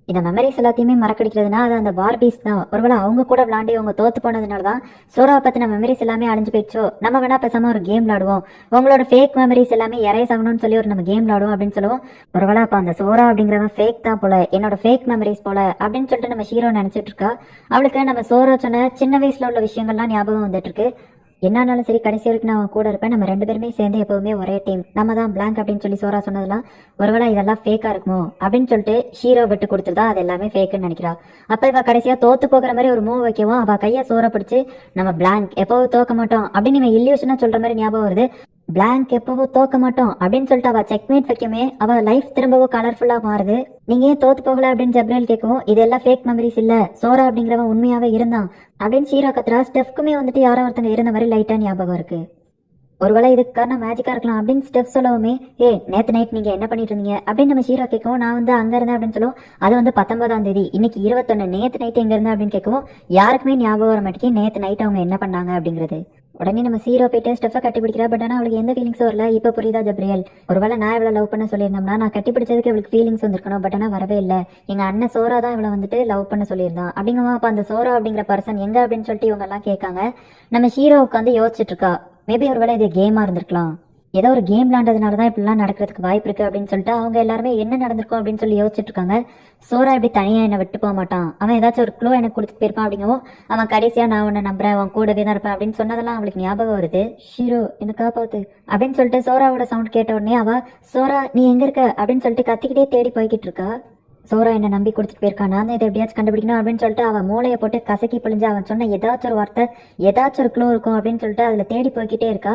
இந்த மெமரிஸ் எல்லாத்தையுமே மறக்கடிக்கிறதுனா அது அந்த பார்பீஸ் தான். ஒருவேளை அவங்க கூட விளாண்டு அவங்க தோத்து போனதுனால தான் சோராவை பத்தின மெமரிஸ் எல்லாமே அழிஞ்சு போயிடுச்சோ. நம்ம வேணா பேசாம ஒரு கேம் விளாடுவோம், உங்களோட ஃபேக் மெமரிஸ் எல்லாமே எரேஸ் ஆகணும்னு சொல்லி ஒரு நம்ம கேம் விளாடுவோம் அப்படின்னு சொல்லுவோம். ஒருவேளை அப்ப அந்த சோரா அப்படிங்கிறவன் ஃபேக் தான் போல, என்னோட ஃபேக் மெமரிஸ் போல அப்படின்னு சொல்லிட்டு நம்ம ஹீரோ நினைச்சிட்டு இருக்கா. அவளுக்கு நம்ம சோரா சொன்ன சின்ன வயசுல உள்ள விஷயங்கள்லாம் ஞாபகம் வந்துட்டு இருக்கு. என்னாலும் சரி கடைசி வரைக்கும் நான் கூட இருப்பேன், நம்ம 2 பேருமே சேர்ந்து எப்பவுமே ஒரே டீம், நம்ம தான் பிளாங்க் அப்படின்னு சொல்லி சோரா சொன்னதெல்லாம் ஒருவேளை இதெல்லாம் ஃபேக்கா இருக்குமோ அப்படின்னு சொல்லிட்டு ஹீரோ விட்டு கொடுத்துருதா அது எல்லாமே ஃபேக்குன்னு நினைக்கிறா. அப்ப இவ கடைசியா தோத்து போகிற மாதிரி ஒரு மூவ் வைக்கவும் அவ கையை சோற பிடிச்சு நம்ம பிளாங்க் எப்பவும் தோக்க மாட்டோம் அப்படின்னு இவன் இல்யூஷனா சொல்ற மாதிரி ஞாபகம் வருது. பிளாங்க் எப்பவும் தோக்க மாட்டோம் அப்படின்னு சொல்லிட்டு அவ செக்மேட் வைக்குமே அவ லைஃப் திரும்பவும் கலர்ஃபுல்லா மாறுது. நீங்க ஏன் தோத்து போகல அப்படின்னு ஜப்ரேல் கேட்கவும், இதெல்லாம் ஃபேக் மெமரிஸ் இல்ல, சோரா அப்படிங்கிறவன் உண்மையாவே இருந்தான் அப்படின்னு ஹீரோ கத்துறா. ஸ்டெஃப்க்குமே வந்துட்டு யாரோ ஒருத்தங்க இருந்த மாதிரி லைட்டா ஞாபகம் இருக்கு. ஒருவேளை இதுக்கு காரணம் மேஜிக்கா இருக்கலாம் அப்படின்னு ஸ்டெப் சொல்லவுமே, நேத்து நைட் நீங்க என்ன பண்ணிட்டு இருந்தீங்க அப்படின்னு நம்ம ஹீரோ கேட்கவும், நான் வந்து அங்க இருந்தேன் அப்படின்னு சொல்லுவோம். அது வந்து 19ஆம் தேதி, இன்னைக்கு 21, நேத்து நைட் எங்க இருந்தேன் அப்படின்னு கேட்கவும் யாருக்குமே ஞாபகம் வர மாட்டேங்கி நேத்து நைட் அவங்க என்ன பண்ணாங்க அப்படிங்கிறது. உடனே நம்ம ஹீரோ போயிட்டு ஸ்டெஃபை கட்டி பிடிக்கிறா. பட் ஆனால் அவளுக்கு எந்த ஃபீலிங்ஸும் வரல. இப்போ புரியுதா ஜப்ரியல், ஒருவேளை நான் இவ்வளோ லவ் பண்ண சொல்லியிருந்தோம்னா நான் கட்டி பிடிச்சதுக்கு இவளுக்கு ஃபீலிங்ஸ் வந்திருக்கணும். பட் ஆனால் வரவே இல்லை. எங்க அண்ணன் சோரா தான் இவளை வந்துட்டு லவ் பண்ண சொல்லியிருந்தான் அப்படிங்கவா. அப்போ அந்த சோரா அப்படிங்கிற பர்சன் எங்க அப்படின்னு சொல்லிட்டு இவங்க எல்லாம் கேட்காங்க. நம்ம ஹீரோ உட்காந்து யோசிச்சுட்டு இருக்கா. மேபி ஒருவேளை இது கேமா இருந்திருக்கலாம், ஏதோ ஒரு கேம் விளாண்டதுனால தான் இப்படிலாம் நடக்கிறதுக்கு வாய்ப்பு இருக்கு அப்படின்னு சொல்லிட்டு அவங்க எல்லாருமே என்ன நடந்திருக்கும் அப்படின்னு சொல்லி யோசிச்சுட்டு இருக்காங்க. சோரா இப்படி தனியா என்னை விட்டு போக மாட்டான், அவன் ஏதாச்சும் ஒரு க்ளூ எனக்கு கொடுத்துட்டு போயிருப்பான் அப்படிங்கவும் அவன் கடைசியா நான் உன்னை நம்புறேன், அவன் கூடவே தான் இருப்பேன் அப்படின்னு சொன்னதெல்லாம் அவளுக்கு ஞாபகம் வருது. ஹீரோ என்ன காப்பாத்து அப்படின்னு சொல்லிட்டு சோராவோட சவுண்ட் கேட்ட உடனே அவ சோரா நீ எங்க இருக்க அப்படின்னு சொல்லிட்டு கத்திக்கிட்டே தேடி போய்கிட்டு இருக்கா. சோரா என்ன நம்பி கொடுத்துட்டு போயிருக்கான், நான் இதை எப்படியாச்சும் கண்டுபிடிக்கணும் அப்படின்னு சொல்லிட்டு அவன் மூளையை போட்டு கசக்கி பிழிஞ்சு அவன் சொன்ன ஏதாச்சும் ஒரு வார்த்தை ஏதாச்சும் ஒரு க்ளூ இருக்கும் அப்படின்னு சொல்லிட்டு அதுல தேடி போய்கிட்டே இருக்கா.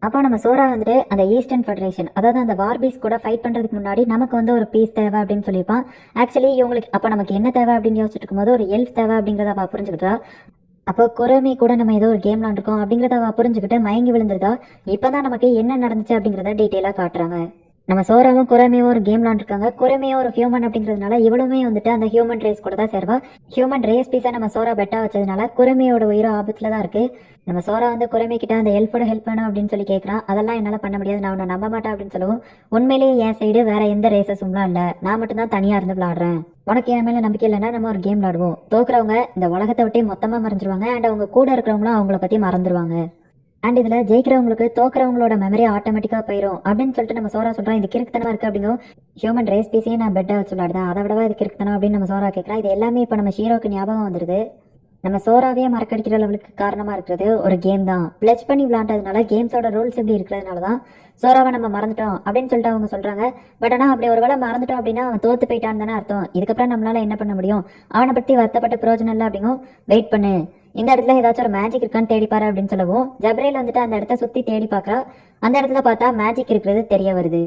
அப்போ நம்ம சோரா வந்துட்டு அந்த ஈஸ்டர்ன் ஃபெடரேஷன், அதாவது அந்த வார்பீஸ் கூட ஃபைட் பண்றதுக்கு முன்னாடி நமக்கு வந்து ஒரு பீஸ் தேவை அப்படின்னு சொல்லியிருப்பான். ஆக்சுவலி இவங்களுக்கு அப்போ நமக்கு என்ன தேவை அப்படின்னு யோசிச்சுட்டு இருக்கும்போது ஒரு எல்ஃப் தேவை அப்படிங்கிறத அவ புரிஞ்சுக்கிட்டா. அப்போ குரமே கூட நம்ம ஏதோ ஒரு கேம் விளாண்டுருக்கோம் அப்படிங்கிறத அவ புரிஞ்சுக்கிட்டு மயங்கி விழுந்துருதா. இப்போதான் நமக்கு என்ன நடந்துச்சு அப்படிங்கிறத டீட்டெயிலாக காட்டுறாங்க. நம்ம சோராவும் குரமையும் ஒரு கேம் விளாண்டுருக்காங்க. குரமையும் ஒரு ஹியூமன் அப்படிங்கிறதுனால இவளுமே வந்துட்டு அந்த ஹியூமன் ரேஸ் கூட தான் சேருவா. ஹியூமன் ரேஸ் பீஸை நம்ம சோரா பெட்டா வச்சதுனால குரமையோட உயிரும் ஆபத்துல தான் இருக்கு. நம்ம சோரா வந்து குரமை கிட்ட அந்த ஹெல்ப்போட ஹெல்ப் வேணும் அப்படின்னு சொல்லி கேட்கறான். அதெல்லாம் என்னால பண்ண முடியாது, நான் உன்னை நம்ப மாட்டேன் அப்படின்னு சொல்லவும், உண்மையிலேயே என் சைடு வேற எந்த ரேசஸும்லாம் இல்ல, நான் மட்டும் தான் தனியா இருந்து விளாடுறேன். உனக்கு என் மேல நம்பிக்கை இல்லைன்னா நம்ம ஒரு கேம் விளாடுவோம். தோக்குறவங்க இந்த உலகத்தை விட்டே மொத்தமா மறைஞ்சிருவாங்க. அண்ட் அவங்க கூட இருக்கிறவங்களும் அவங்கள பத்தி மறந்துடுவாங்க. அண்ட் இதுல ஜெயிக்கிறவங்களுக்கு தோக்குறவங்களோட மெமரி ஆட்டோமேட்டிக்கா போயிடும் அப்படின்னு சொல்லிட்டு நம்ம சோரா சொல்றான். இது கிறுக்குத்தனமா இருக்கு அப்படிங்கும். ஹியூமன் ரேஸ் பீஸையே நான் பெட்டா வச்சு விளாடுறேன், அதை விடவா இது கிறுக்குத்தனம் அப்படின்னு நம்ம சோரா கேட்கலாம். இது எல்லாமே இப்போ நம்ம ஹீரோக்கு ஞாபகம் வந்துருது. நம்ம சோராவே மறக்கடிக்கிற லெவலுக்கு காரணமா இருக்கிறது ஒரு கேம் தான். பிளட்ஜ் பண்ணி விளாண்டதுனால கேம்ஸோட ரூல்ஸ் எப்படி இருக்கிறதுனால தான் சோராவை நம்ம மறந்துட்டோம் அப்படின்னு சொல்லிட்டு அவங்க சொல்றாங்க. பட் ஆனால் அப்படி ஒரு வேளை மறந்துட்டோம் அப்படின்னா அவன் தோத்து போயிட்டான்னு தானே அர்த்தம். இதுக்கப்புறம் நம்மளால என்ன பண்ண முடியும், அவனை பத்தி வருத்தப்பட்ட பிரயோஜனம் இல்லை அப்படிங்கும். வெயிட் பண்ணு, இந்த இடத்துல ஏதாச்சும் ஒரு மேஜிக் இருக்கான்னு தேடிப்பாரு அப்படின்னு சொல்லவும், ஜப்ரேல் வந்துட்டு அந்த இடத்த சுத்தி தேடி பார்க்கறா. அந்த இடத்துல பார்த்தா மேஜிக் இருக்கிறது தெரிய வருது.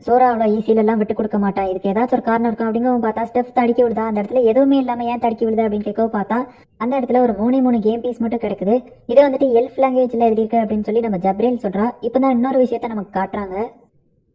சோரா அவ்வளோ ஈஸியிலெல்லாம் விட்டு கொடுக்க மாட்டான், இதுக்கு ஏதாச்சும் ஒரு காரணம் இருக்கும் அப்படிங்கவும் பார்த்தா ஸ்டெப் தடுக்கி விடுதா. அந்த இடத்துல எதுவுமே இல்லாமல் ஏன் தடுக்கி விடுது அப்படின்னு கேட்கவும் பார்த்தா அந்த இடத்துல ஒரு 3 கேம் பீஸ் மட்டும் கிடைக்குது. இதை வந்துட்டு எல்ஃப் லாங்குவேஜில் எழுதியிருக்கு அப்படின்னு சொல்லி நம்ம ஜப்ரேல் சொல்கிறா. இப்போ தான் இன்னொரு விஷயத்த நமக்கு காட்டுறாங்க.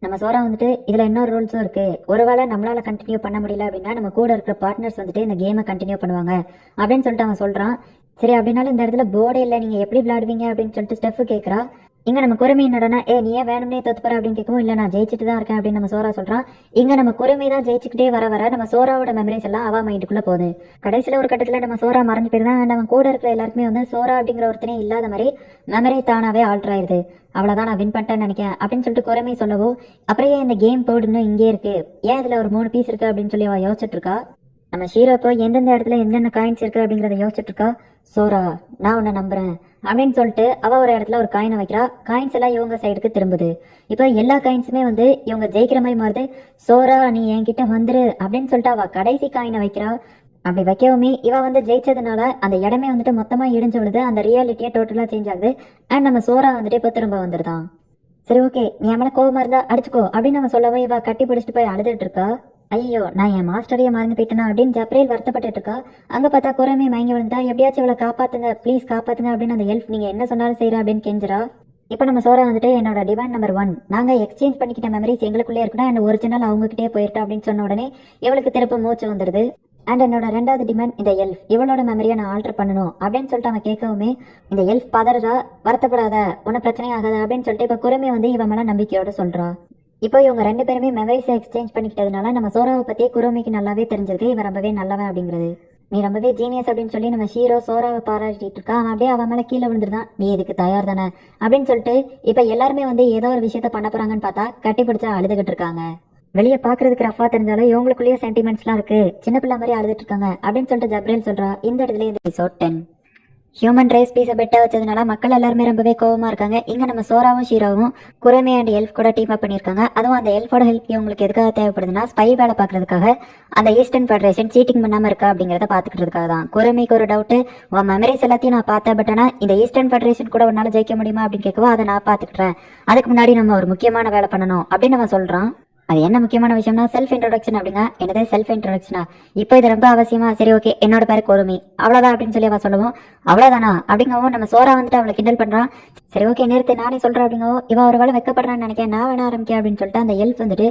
நம்ம சோரா வந்துட்டு இதில் இன்னொரு ரூல்ஸும் இருக்குது. ஒருவேளை நம்மளால் கண்டினியூ பண்ண முடியல அப்படின்னா நம்ம கூட இருக்கிற பார்ட்னர்ஸ் வந்துட்டு இந்த கேமை கண்டினியூ பண்ணுவாங்க அப்படின்னு சொல்லிட்டு அவன் சொல்கிறான். சரி, அப்படின்னாலும் இந்த இடத்துல போர்டே இல்லை, நீங்கள் எப்படி விளையாடுவீங்க அப்படின்னு சொல்லிட்டு ஸ்டெஃப் கேட்குறா. இங்க நம்ம குரமை என்னடனா நீ ஏன் வேணும்னே தோத்துப்பற அப்படின்னு கேட்கவும், இல்லை நான் ஜெயிச்சுட்டு தான் இருக்கேன் அப்படின்னு நம்ம சோரா சொல்றான். இங்க நம்ம குரமை தான் ஜெயிச்சுக்கிட்டே வர நம்ம சோராவோட மெமரிஸ் எல்லாம் அவ மைண்டுக்குள்ள போகுது. கடைசியில ஒரு கட்டத்துல நம்ம சோரா மறந்து போயிருந்தான். நம்ம கூட இருக்கிற எல்லாருக்குமே வந்து சோரா அப்படிங்கிற ஒருத்தனே இல்லாத மாதிரி மெமரி தானாவே ஆல்டர் ஆயிருது. அவ்வளவுதான், நான் வின் பண்ணிட்டேன்னு நினைக்கிறேன் அப்படின்னு சொல்லிட்டு குரமை சொல்லவும், அப்புறம் இந்த கேம் போர்டுன்னு இங்கே இருக்கு, ஏன் இதுல ஒரு 3 பீஸ் இருக்கு அப்படின்னு சொல்லி அவ யோசிச்சுட்டு இருக்கா. நம்ம ஷீரோ இப்போ எந்தெந்த இடத்துல என்னென்ன காயின்ஸ் இருக்கு அப்படிங்கிறத யோசிச்சுட்டு இருக்கா. சோரா, நான் உன்னை நம்புறேன் அப்படின்னு சொல்லிட்டு அவ ஒரு இடத்துல ஒரு காயினை வைக்கிறா. காயின்ஸ் எல்லாம் இவங்க சைடுக்கு திரும்புது. இப்போ எல்லா காயின்ஸுமே வந்து இவங்க ஜெயிக்கிற மாதிரி மாறுது. சோரா, நீ என்கிட்ட வந்துரு அப்படின்னு சொல்லிட்டு அவ கடைசி காயினை வைக்கிறா. அப்படி வைக்கவுமே இவ வந்து ஜெயிச்சதுனால அந்த இடமே வந்துட்டு மொத்தமா இடிஞ்சு விடுது. அந்த ரியாலிட்டியே டோட்டலா சேஞ்ச் ஆகுது. அண்ட் நம்ம சோரா வந்துட்டு இப்போ திரும்ப வந்துருதான். சரி, ஓகே, நீ நம்மள கோவமா இருந்தா அடிச்சுக்கோ அப்படின்னு நம்ம சொல்லவே இவ கட்டி பிடிச்சிட்டு போய் அழுதுட்டு இருக்கா. ஐயோ, நான் என் மாஸ்டரையே மறந்து போயிட்டேனா அப்படின்னு ஜப்ரேல் வருத்தப்பட்டு இருக்கா. அங்க பார்த்தா குரமே மயங்கி விழுந்தா. எப்படியாச்சும் இவளை காப்பாத்துங்க, ப்ளீஸ் காப்பாத்துங்க அப்படின்னு அந்த ஹெல்ப் நீங்க என்ன சொன்னாலும் செய்யறா அப்படின்னு கெஞ்சுறா. இப்போ நம்ம சோரா வந்துட்டு என்னோட டிமாண்ட் நம்பர் 1, நாங்க எக்ஸ்சேஞ்ச் பண்ணிக்கிட்ட மெமரிஸ் எங்களுக்குள்ளே இருக்கணும், என்ன ஒரிஜினல் அவங்ககிட்டே போயிருட்டா அப்படின்னு சொன்ன உடனே இவளுக்கு திரும்ப மூச்சு வந்துடுது. அண்ட் என்னோட 2வது டிமாண்ட், இந்த எல்ஃப் இவளோட மெமரியை நான் ஆல்டர் பண்ணணும் அப்படின்னு சொல்லிட்டு அவன் கேட்கவுமே இந்த எல்ஃப் பதறா. வருத்தப்படாத, ஒன்றும் பிரச்சனை ஆகாத அப்படின்னு சொல்லிட்டு இப்போ குரமே வந்து இவன் மேல நம்பிக்கையோட சொல்றா. இப்போ இவங்க 2 பேருமே மெமரிஸை எக்ஸ்சேஞ்ச் பண்ணிக்கிட்டதுனால நம்ம சோராவை பற்றியே குரோமிக்கு நல்லாவே தெரிஞ்சிருக்கு, இவன் ரொம்பவே நல்லவன் அப்படிங்கிறது. நீ ரொம்பவே ஜீனியஸ் அப்படின்னு சொல்லி நம்ம ஹீரோ சோராவை பாராட்டிட்டு இருக்கா. அவன் அப்படியே அவன் மேலே கீழே விழுந்துருதான். நீ இதுக்கு தயார் தானே அப்படின்னு சொல்லிட்டு இப்போ எல்லாருமே வந்து ஏதோ ஒரு விஷயத்த பண்ண போறாங்கன்னு பார்த்தா கட்டி பிடிச்சா அழுதுகிட்டு இருக்காங்க. வெளியே பார்க்கறதுக்கு ரஃபா தெரிஞ்சாலும் இவங்களுக்குள்ளேயே சென்டிமெண்ட்ஸ்லாம் இருக்கு, சின்ன பிள்ளை மாதிரி அழுதுட்டு இருக்காங்க அப்படின்னு சொல்லிட்டு ஜப்ரேல் சொல்றா. இந்த இடத்துல இந்த எபிசோட் 10 ஹியூமன் ரேஸ் பீஸை பெட்டா வச்சதுனால மக்கள் எல்லாருமே ரொம்பவே கோவமா இருக்காங்க. இங்க நம்ம சோராவும் ஷீராவும் குரமே அண்ட் எல்ஃப் கூட டீம் அப் பண்ணியிருக்காங்க. அதுவும் அந்த எல்ஃபோட ஹெல்ப் இவங்களுக்கு எதுக்காக தேவைப்படுதுன்னா ஸ்பை வேலை பார்க்கறதுக்காக அந்த ஈஸ்டர்ன் ஃபெடரேஷன் சீட்டிங் பண்ணாம இருக்கா அப்படிங்கிறத பார்த்துக்கிறதுக்காக தான். குரமைக்கு ஒரு டவுட்டு, உன் மெமரிஸ் எல்லாத்தையும் நான் பார்த்தேன், பட் ஆனால் இந்த ஈஸ்டர்ன் ஃபெடரேஷன் கூட உன்னால ஜெயிக்க முடியுமா அப்படின்னு கேட்கவா, அதை நான் பார்த்துக்கிறேன், அதுக்கு முன்னாடி நம்ம ஒரு முக்கியமான வேலை பண்ணணும் அப்படின்னு அவன் சொல்றான். அது என்ன முக்கியமான விஷயம்னா செல்ஃப் இன்ட்ரோடக்ஷன் அப்படிங்க. என்னதே செல்ஃப் இன்ட்ரோடக்ஷனா, இப்போ இது ரொம்ப அவசியமா? சரி, ஓகே, என்னோட பேரு குருமி, அவ்வளோதான் அப்படின்னு சொல்லி அவ சொல்லுவோம். அவ்வளோதானா அப்படிங்கவும் நம்ம சோரா வந்துட்டு அவளை கிண்டல் பண்றான். சரி, ஓகே, நிறுத்து, நானே சொல்றேன் அப்படிங்கவும் இவ ஒரு வேலை வெக்கப்படுறான்னு நினைக்கிறேன், நான் வேணா ஆரம்பிக்கேன் அப்படின்னு சொல்லிட்டு அந்த எல்ஃப் வந்துட்டு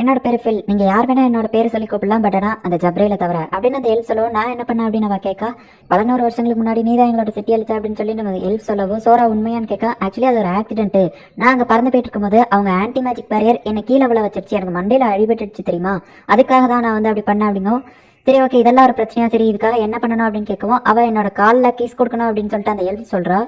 என்னோட பேரு ஃபில், நீங்க யார் வேணா என்னோட பேரை சொல்லி கூப்பிடலாம், பட் ஆனால் அந்த ஜப்ரேல தவிர அப்படின்னு அந்த எல்ஃப் சொல்லவும், நான் என்ன பண்ணேன் அப்படின்னு அவ கேட்கா. 11 வருஷங்களுக்கு முன்னாடி நீ தான் எங்களோட சிட்டி அழிச்சா அப்படின்னு சொல்லி நம்ம எல்ஃப் சொல்லவும் சோரா உண்மையான்னு கேட்கா. ஆக்சுவலி அது ஒரு ஆக்சிடென்ட், நான் அங்கே பறந்து போயிட்டு இருக்கும்போது அவங்க ஆன்டி மேஜிக் பேரியர் என்னை கீழே விழ வச்சிருச்சு, எனக்கு மண்டையில அடிபட்டுச்சு தெரியுமா, அதுக்காக தான் நான் வந்து அப்படி பண்ணேன் அப்படிங்கும். சரி, ஓகே, இதெல்லாம் ஒரு பிரச்சனையா, சரி இதுக்காக என்ன பண்ணணும் அப்படின்னு கேட்கவும் அவ என்னோட காலில் கீஸ் கொடுக்கணும் அப்படின்னு சொல்லிட்டு அந்த எல்ஃப் சொல்றா.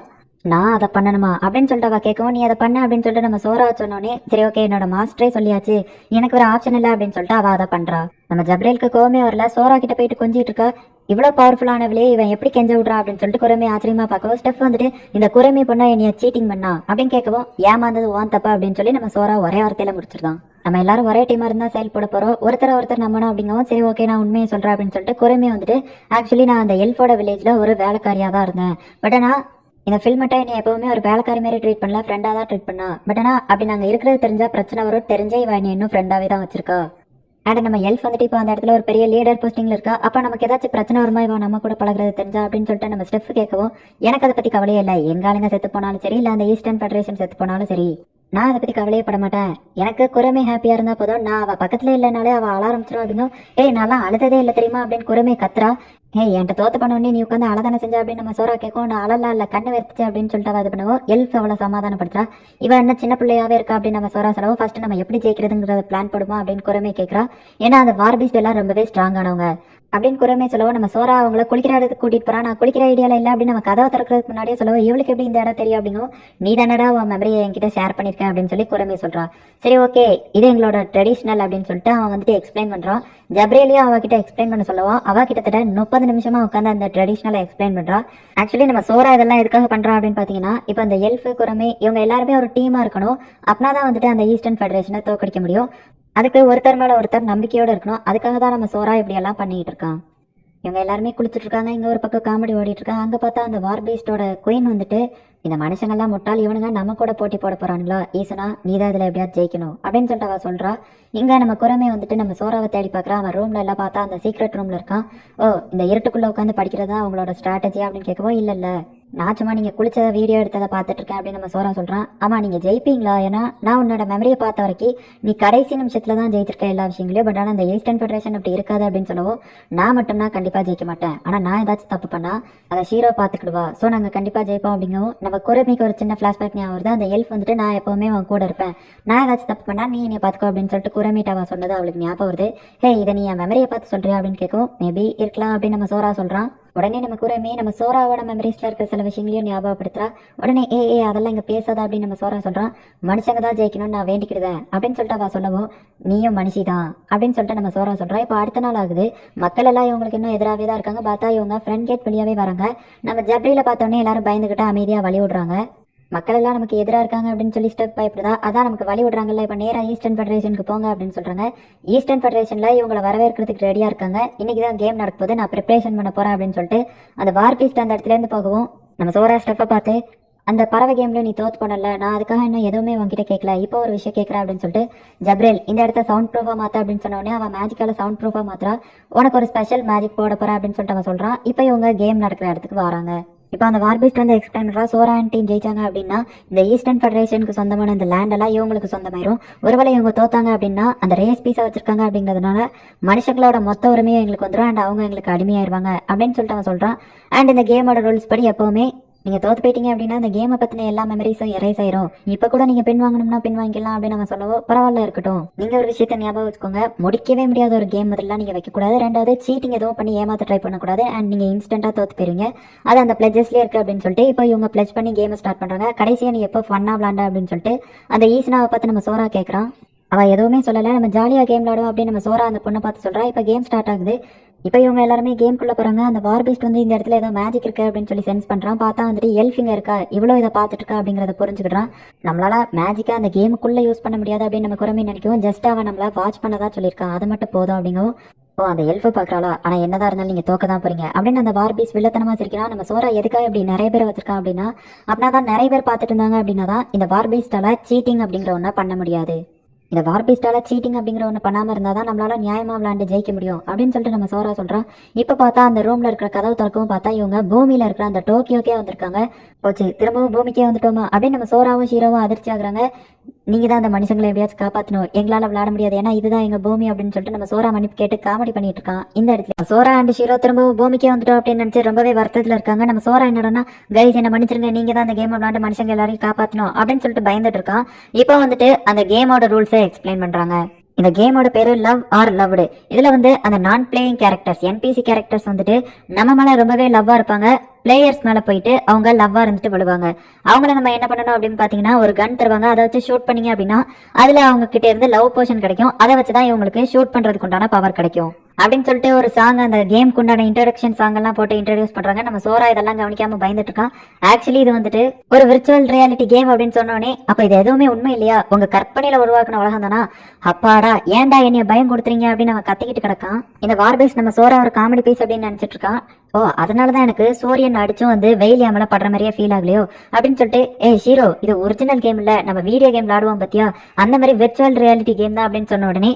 நான் அதை பண்ணணுமா அப்படின்னு சொல்லிட்டு அவ கேட்கவும், நீ அதை பண்ண அப்படின்னு சொல்லிட்டு நம்ம சோரா சொன்னோடனே சரி, ஓகே, என்னோட மாஸ்டரே சொல்லியாச்சு, எனக்கு ஒரு ஆப்ஷன் இல்லை அப்படின்னு சொல்லிட்டு அவ அதை பண்றா. நம்ம ஜப்ரேலுக்கு கோவமே வரல. சோரா கிட்ட போயிட்டு கொஞ்சிட்டு இருக்கா. இவ்வளவு பவர்ஃபுல்லானவளே இவன் எப்படி கெஞ்ச விட்றா அப்படின்னு சொல்லிட்டு குரமே ஆச்சரியமா பார்க்கவும், ஸ்டெப் வந்துட்டு இந்த குரமே பொண்ணா என்னைய சீட்டிங் பண்ணா அப்படின்னு கேட்கவும், ஏமாந்தது வான் தப்பா அப்படின்னு சொல்லி நம்ம சோரா ஒரே வார்த்தையில முடிச்சிருந்தான். நம்ம எல்லாரும் ஒரே டீமா இருந்தா செயல்பட போறோம், ஒருத்தர் நம்பணும் அப்படிங்கவும் சரி, ஓகே, நான் உண்மையை சொல்றேன் அப்படின்னு சொல்லிட்டு குரமே வந்துட்டு ஆக்சுவலி நான் அந்த எல்ஃபோட வில்லேஜ்ல ஒரு வேலைக்காரியா தான் இருந்தேன், பட் ஆனால் இந்த ஃபில்மெட்டை என்னை எப்பவுமே ஒரு வேலைக்காரி மாதிரி ட்ரீட் பண்ணல, ஃப்ரெண்டாக தான் ட்ரீட் பண்ணா, பட் ஆனால் அப்படி நாங்கள் இருக்கிறது தெரிஞ்சா பிரச்சனை வரும், தெரிஞ்சே இவன் என்னை இன்னும் ஃப்ரெண்டாகவே தான் வச்சிருக்கா. அண்ட் நம்ம எல்ஃப் வந்துட்டு இப்போ அந்த இடத்துல ஒரு பெரிய லீடர் போஸ்டிங்ல இருக்கா. அப்போ நமக்கு ஏதாச்சும் பிரச்சனை வருமா இவன் நம்ம கூட பழகிறது தெரிஞ்சா அப்படின்னு சொல்லிட்டு நம்ம ஸ்டெப் கேட்கவும், எனக்கு அதை பற்றி கவலையே இல்லை, எங்க ஆளுங்க செத்து போனாலும் சரி, இல்லை அந்த ஈஸ்டர்ன் ஃபெடரேஷன் செத்து போனாலும் சரி, நான் அதை பத்தி கவலையே பட மாட்டேன். எனக்கு குரமே ஹாப்பியா இருந்தா போதும். நான் அவ பக்கத்துல இல்லைனாலே அவ அழ ஆரம்பிச்சிடும் அப்படின்னும். ஏய் நான்லாம் அழுததே இல்லை தெரியுமா அப்படின்னு குரமே கத்துறா. ஏய் என்கிட்ட தோத்து பண்ண நீ உட்காந்து அழதானே செஞ்சா அப்படின்னு நம்ம சோரா கேட்கும். நான் அழலாம் இல்ல கண்ணு வெறுத்துச்சு அப்படின்னு சொல்லிட்டு அவ இது பண்ணுவோம். எல்ஃப் அவளை சமாதானப்படுத்துறா. இவ என்ன சின்ன பிள்ளையாவே இருக்கா அப்படின்னு நம்ம சோரா சொல்லவும். ஃபர்ஸ்ட் நம்ம எப்படி ஜெயிக்கிறதுங்கிறத பிளான் போடுமா அப்படின்னு குரமே கேட்கறா. ஏன்னா அந்த வார்பீஸ்ட் எல்லாம் ரொம்பவே ஸ்ட்ராங்கானவங்க அப்படின்னு குரமே சொல்லவும். நம்ம சோரா அவங்கள குளிக்கிற இடத்துக்கு கூட்டிட்டு போறா. நான் குளிக்கிற ஐடியால இல்லை அப்படின்னு நம்ம கதவை திறக்கிறதுக்கு முன்னாடியே சொல்லவும். இவளுக்கு எப்படி இந்த இடம் தெரியும் அப்படிங்கும். நீ தானடா உன் மெமரியை என்கிட்ட ஷேர் பண்ணிருக்கேன் அப்படின்னு சொல்லி குரமே சொல்றா. சரி ஓகே இது எங்களோட ட்ரெடிஷ்னல் அப்படின்னு சொல்லிட்டு அவன் வந்துட்டு எக்ஸ்பிளைன் பண்றான். ஜப்ரேலியா அவகிட்ட எக்ஸ்பிளைன் பண்ண சொல்லவும் அவ கிட்டத்தட்ட 30 நிமிஷமா உட்காந்து அந்த ட்ரெடிஷ்னலை எக்ஸ்பிளைன் பண்றா. ஆக்சுவலி நம்ம சோரா இதெல்லாம் எதுக்காக பண்றோம் அப்படின்னு பாத்தீங்கன்னா, இப்போ அந்த எல்ஃப் குரமே இவங்க எல்லாருமே ஒரு டீமா இருக்கணும். அப்படின்னா தான் வந்துட்டு அந்த ஈஸ்டர்ன் ஃபெடரேஷனை தோக்கடிக்க முடியும். அதுக்கு ஒருத்தர் மேல ஒருத்தர் நம்பிக்கையோட இருக்கணும். அதுக்காக தான் நம்ம சோரா இப்படி எல்லாம் பண்ணிட்டு இருக்கான். இவங்க எல்லாருமே குளிச்சுட்டு இருக்காங்க. இங்க ஒரு பக்கம் காமெடி ஓடிட்டு இருக்காங்க. அங்க பார்த்தா அந்த வார்பீஸ்டோட குயின் வந்துட்டு, இந்த மனுஷங்கள்லாம் முட்டாள், இவனுங்க நம்ம கூட போட்டி போட போறானுங்களா, ஈசனா நீதான் இதுல எப்படியாவது ஜெயிக்கணும் அப்படின்னு சொல்லிட்டு அவ சொல்றா. இங்க நம்ம குரமே வந்துட்டு நம்ம சோராவை தேடி பாக்குறா. அவன் ரூம்ல எல்லாம் பார்த்தா அந்த சீக்ரெட் ரூம்ல இருக்கான். ஓ இந்த இருட்டுக்குள்ள உட்காந்து படிக்கிறதா அவங்களோட ஸ்ட்ராட்டஜி அப்படின்னு கேட்கவும். இல்ல நான் சும்மா நீங்க குளிச்சத வீடியோ எடுத்ததை பார்த்துட்டு இருக்கேன் அப்படின்னு நம்ம சோரா சொல்றான். ஆமா நீங்க ஜெயிப்பீங்களா? ஏன்னா நான் உன்னோட மெமரியை பார்த்த வரைக்கும் நீ கடைசி நிமிஷத்துல தான் ஜெயிச்சிருக்க எல்லா விஷயங்களையும். பட் ஆனால் அந்த ஈஸ்டர்ன் ஃபெடரேஷன் அப்படி இருக்காது அப்படின்னு சொல்லவும். நான் மட்டும்னா கண்டிப்பா ஜெயிக்க மாட்டேன். ஆனா நான் ஏதாச்சும் தப்பு பண்ணா அதை ஷீரோ பாத்துக்கிடுவா. ஸோ நாங்க கண்டிப்பா ஜெயிப்போம் அப்படிங்கவும். நம்ம குரமிக்கு ஒரு சின்ன ஃபிளாஷ்பேக் ஞாபகம் வருது. அந்த எல்ஃப் வந்துட்டு நான் எப்பவுமே அவன் கூட இருப்பேன், நான் ஏதாச்சும் தப்பு பண்ணா நீ என்னை பாத்துக்கோ அப்படின்னு சொல்லிட்டு குரமிட்ட அவன் சொன்னது அவளுக்கு ஞாபகம் வருது. ஹே இதை நீ என் மெமரியை பார்த்து சொல்றியா அப்படின்னு கேட்கும். மேபி இருக்கலாம் அப்படின்னு நம்ம சோரா சொல்றான். உடனே நம்ம குரமே நம்ம சோராவோட மெமரிஸ்ல இருக்க சில விஷயங்களையும் ஞாபகப்படுத்துறா. உடனே அதெல்லாம் இங்க பேசாத அப்படின்னு நம்ம சோரா சொல்றான். மனுஷங்க தான் ஜெயிக்கணும்னு நான் வேண்டிக்கிடுவேன் அப்படின்னு சொல்லிட்டு அவ சொல்லவும். நீயும் மனுஷிதான் அப்படின்னு சொல்லிட்டு நம்ம சோரா சொல்றா. இப்போ அடுத்த நாள் ஆகுது. மக்கள் எல்லாம் இவங்களுக்கு இன்னும் எதிராகவே தான் இருக்காங்க. பார்த்தா இவங்க ஃப்ரண்ட் கேட் வழியாவே வராங்க. நம்ம ஜப்ரியில பார்த்தோன்னே எல்லாரும் பயந்துகிட்டு அமைதியா வழி விடுறாங்க. மக்கள் எல்லாம் நமக்கு எதிராக இருக்காங்க அப்படின்னு சொல்லி ஸ்டெப் பயப்படுதா. அதான் நமக்கு வழி விடுறாங்கல்ல. இப்போ நேராக ஈஸ்டர்ன் ஃபெடரேஷனுக்கு போங்க அப்படின்னு சொல்றாங்க. ஈஸ்டர்ன் ஃபெடரேஷன்ல இவங்களை வரவேற்கிறதுக்கு ரெடியா இருக்காங்க. இன்னைக்கு தான் கேம் நடக்கும்போது நான் ப்ரிப்பரேஷன் பண்ண போறேன் அப்படின்னு சொல்லிட்டு அந்த வார்பீஸ்ட் அந்த இடத்துல இருந்து போகவும். நம்ம சோரா ஸ்டெப்பை பார்த்து, அந்த பறவை கேம்ல நீ தோத்து போனல, நான் அதுக்காக இன்னும் எதுவுமே உங்ககிட்ட கேட்கல, இப்போ ஒரு விஷயம் கேட்கறேன் அப்படின்னு சொல்லிட்டு ஜப்ரேல் இந்த இடத்த சவுண்ட் ப்ரூஃபா மாத்த அப்படின்னு சொன்ன உடனே அவன் மேஜிக்கால சவுண்ட் ப்ரூஃபா மாத்திரா. உனக்கு ஒரு ஸ்பெஷல் மேஜிக் போட போறேன் அப்படின்னு சொல்லிட்டு அவன் சொல்றான். இப்போ இவங்க கேம் நடக்கிற இடத்துக்கு வராங்க. இப்போ அந்த வார்பீஸ்ட் வந்து எக்ஸ்பிளைன் பண்றா. சோரா அண்ட் டீம் ஜெயிச்சாங்க அப்படின்னா இந்த ஈஸ்டர்ன் ஃபெடரேஷனுக்கு சொந்தமான இந்த லேண்ட் எல்லாம் இவங்களுக்கு சொந்தமாயிரும். ஒருவேளை இவங்க தோத்தாங்க அப்படின்னா அந்த ரேஸ் பீஸா வச்சிருக்காங்க அப்படிங்கிறதுனால மனுஷங்களோட மொத்த உரிமையும் எங்களுக்கு வந்துடும். அண்ட் அவங்க எங்களுக்கு அடிமையாயிருவாங்க அப்படின்னு சொல்லிட்டு அவன் சொல்றான். அண்ட் இந்த கேமோட ரூல்ஸ் படி எப்பவுமே நீங்க தோத்து போயிட்டீங்க அப்படின்னா அந்த கேமை பத்தின எல்லா மெமரிஸும் எரேஸ் ஆயிரும். இப்ப கூட நீங்க பின் வாங்கணும்னா பின் வாங்கிக்கலாம் அப்படின்னு நம்ம சொல்லவும். பரவாயில்ல இருக்கட்டும். நீங்க ஒரு விஷயத்த ஞாபகம் வச்சுக்கோங்க, முடிக்கவே முடியாத ஒரு கேம் முதல்ல நீங்க வைக்க கூடாது. ரெண்டாவது சீட்டிங் எதுவும் பண்ணி ஏமாத்த ட்ரை பண்ணக்கூடாது. அண்ட் நீங்க இன்ஸ்டன்டா தோத்து போயிருங்க. அது அந்த பிளட்ஜஸ்லயே இருக்கு அப்படின்னு சொல்லிட்டு இப்போ இவங்க பிளட்ஜ் பண்ணி கேமை ஸ்டார்ட் பண்றாங்க. கடைசியா நீ எப்போ ஃபன்னா விளாண்டா அப்படின்னு சொல்லிட்டு அந்த ஈசனாவை பார்த்து நம்ம சோரா கேட்கறான். அவ எதுவுமே சொல்லல. நம்ம ஜாலியா கேம் விளாடுவோம் அப்படின்னு நம்ம சோரா அந்த பொண்ணை பார்த்து சொல்றா. இப்ப கேம் ஸ்டார்ட் ஆகுது. இப்போ இவங்க எல்லாருமே கேம்குள்ள போறாங்க. அந்த வார்பீஸ்ட் வந்து இந்த இடத்துல ஏதோ மேஜிக் இருக்கு அப்படின்னு சொல்லி சென்ஸ் பண்றான். பார்த்தா வந்துட்டு எல்ஃபிங்க இருக்கா, இவ்வளோ இதை பார்த்துட்டு இருக்கா அப்படிங்கறத புரிஞ்சுக்கிறான். நம்மளால மேஜிக்கா அந்த கேமுக்குள்ள யூஸ் பண்ண முடியாது அப்படின்னு நம்ம குரமே நினைக்கவும். ஜஸ்ட் அவன் நம்மள வாட்ச் பண்ணதா சொல்லியிருக்கான், அது மட்டும் போதும் அப்படிங்கவும். ஓ அந்த எல்ஃபை பாக்குறாளா, ஆனா என்னதான் இருந்தாலும் நீங்க தோக்க தான் போறீங்க அப்படின்னு அந்த வார்பீஸ் வில்லத்தனமா சிரிக்கிறான். நம்ம சோரா எதுக்காக இப்படி நிறைய பேர் வச்சிருக்கான் அப்படின்னா, அப்படின்னா தான் நிறைய பேர் பார்த்துட்டு இருந்தாங்க அப்படின்னா தான் இந்த வார்பீஸ்டால சீட்டிங் அப்படிங்கிற ஒன்றை பண்ண முடியாது. இந்த வார்பீஸ்டால சீட்டிங் அப்படிங்கிற ஒன்று பண்ணாமல் இருந்தால் தான் நம்மளால நியாயமா விளையாண்டு ஜெயிக்க முடியும் அப்படின்னு சொல்லிட்டு நம்ம சோரா சொல்கிறான். இப்போ பார்த்தா அந்த ரூமில் இருக்கிற கதவு திறக்கவும் பார்த்தா இவங்க பூமியில் இருக்கிற அந்த டோக்கியோக்கே வந்திருக்காங்க. போச்சு திரும்பவும் பூமிக்கே வந்துட்டோமா அப்படின்னு நம்ம சோராவும் ஷீரோவும் அதிர்ச்சி ஆகுறாங்க. நீங்கள் தான் அந்த மனுஷங்களை எப்படியாச்சும் காப்பாற்றணும், எங்களால் விளையாட முடியாது, ஏன்னா இதுதான் எங்கள் பூமி அப்படின்னு சொல்லிட்டு நம்ம சோரா மன்னிப்பு கேட்டு காமெடி பண்ணிட்டு இருக்கான். இந்த இடத்துல சோரா அண்ட் ஷீரோ திரும்பவும் பூமிக்கே வந்துட்டோம் அப்படின்னு நினச்சி ரொம்பவே வருத்தத்தில் இருக்காங்க. நம்ம சோரா என்னடனா, கைஸ் என்ன மன்னிச்சிருங்க, நீங்கள் தான் அந்த கேம் விளையாண்டு மனுஷங்க எல்லாரையும் காப்பாற்றணும் அப்படின்னு சொல்லிட்டு பயந்துட்டு இருக்கான். இப்போ வந்துட்டு அந்த கேமோட ரூல்ஸை எக்ஸ்பிளைன் பண்ணுறாங்க. இந்த கேமோட பேரு லவ் ஆர் லவ்டு. இதுல வந்து அந்த நான் பிளேயிங் கேரக்டர்ஸ் என்பிசி கேரக்டர்ஸ் வந்துட்டு நம்ம மேல ரொம்பவே லவ்வா இருப்பாங்க. பிளேயர்ஸ் மேல போயிட்டு அவங்க லவ்வா இருந்துட்டு விழுவாங்க. அவங்கள நம்ம என்ன பண்ணணும் அப்படின்னு பாத்தீங்கன்னா, ஒரு கன் தருவாங்க. அதை வச்சு ஷூட் பண்ணீங்க அப்படின்னா அதுல அவங்க கிட்ட இருந்து லவ் போர்ஷன் கிடைக்கும். அதை வச்சுதான் இவங்களுக்கு ஷூட் பண்றதுக்கு உண்டான பவர் கிடைக்கும் அப்படின்னு சொல்லிட்டு ஒரு சாங், அந்த கேமுக்கு உண்டான இன்ட்ரோடக்ஷன் சாங் எல்லாம் போட்டு இன்ட்ரோடியூஸ் பண்றாங்க. நம்ம சோரா இதெல்லாம் கவனிக்காம பயந்துட்டு இருக்கான். ஆக்சுவலி இது வந்துட்டு ஒரு விர்ச்சுவல் ரியாலிட்டி கேம் அப்படின்னு சொன்னோடனே, அப்ப இது எதுவுமே உண்மை இல்லையா, உங்க கற்பனையில உருவாக்குன உலகம் தானா, அப்பாடா ஏன்டா என்னைய பயம் கொடுத்துறீங்க அப்படின்னு அவன் கத்திக்கிட்டு கிடக்கான். இந்த வார்பேஸ் நம்ம சோரா ஒரு காமெடி பீஸ் அப்படின்னு நினைச்சிட்டு இருக்கான். ஓ அதனாலதான் எனக்கு சூரியன் அடிச்சும் வந்து வெயில் என் மேல படுற மாதிரியே ஃபீல் ஆகலையோ அப்படின்னு சொல்லிட்டு ஷீரோ இது ஒரிஜினல் கேம் இல்ல, நம்ம வீடியோ கேம் விளாடுவோம் பத்தியா, அந்த மாதிரி விர்ச்சுவல் ரியாலிட்டி கேம் தான் அப்படின்னு சொன்ன உடனே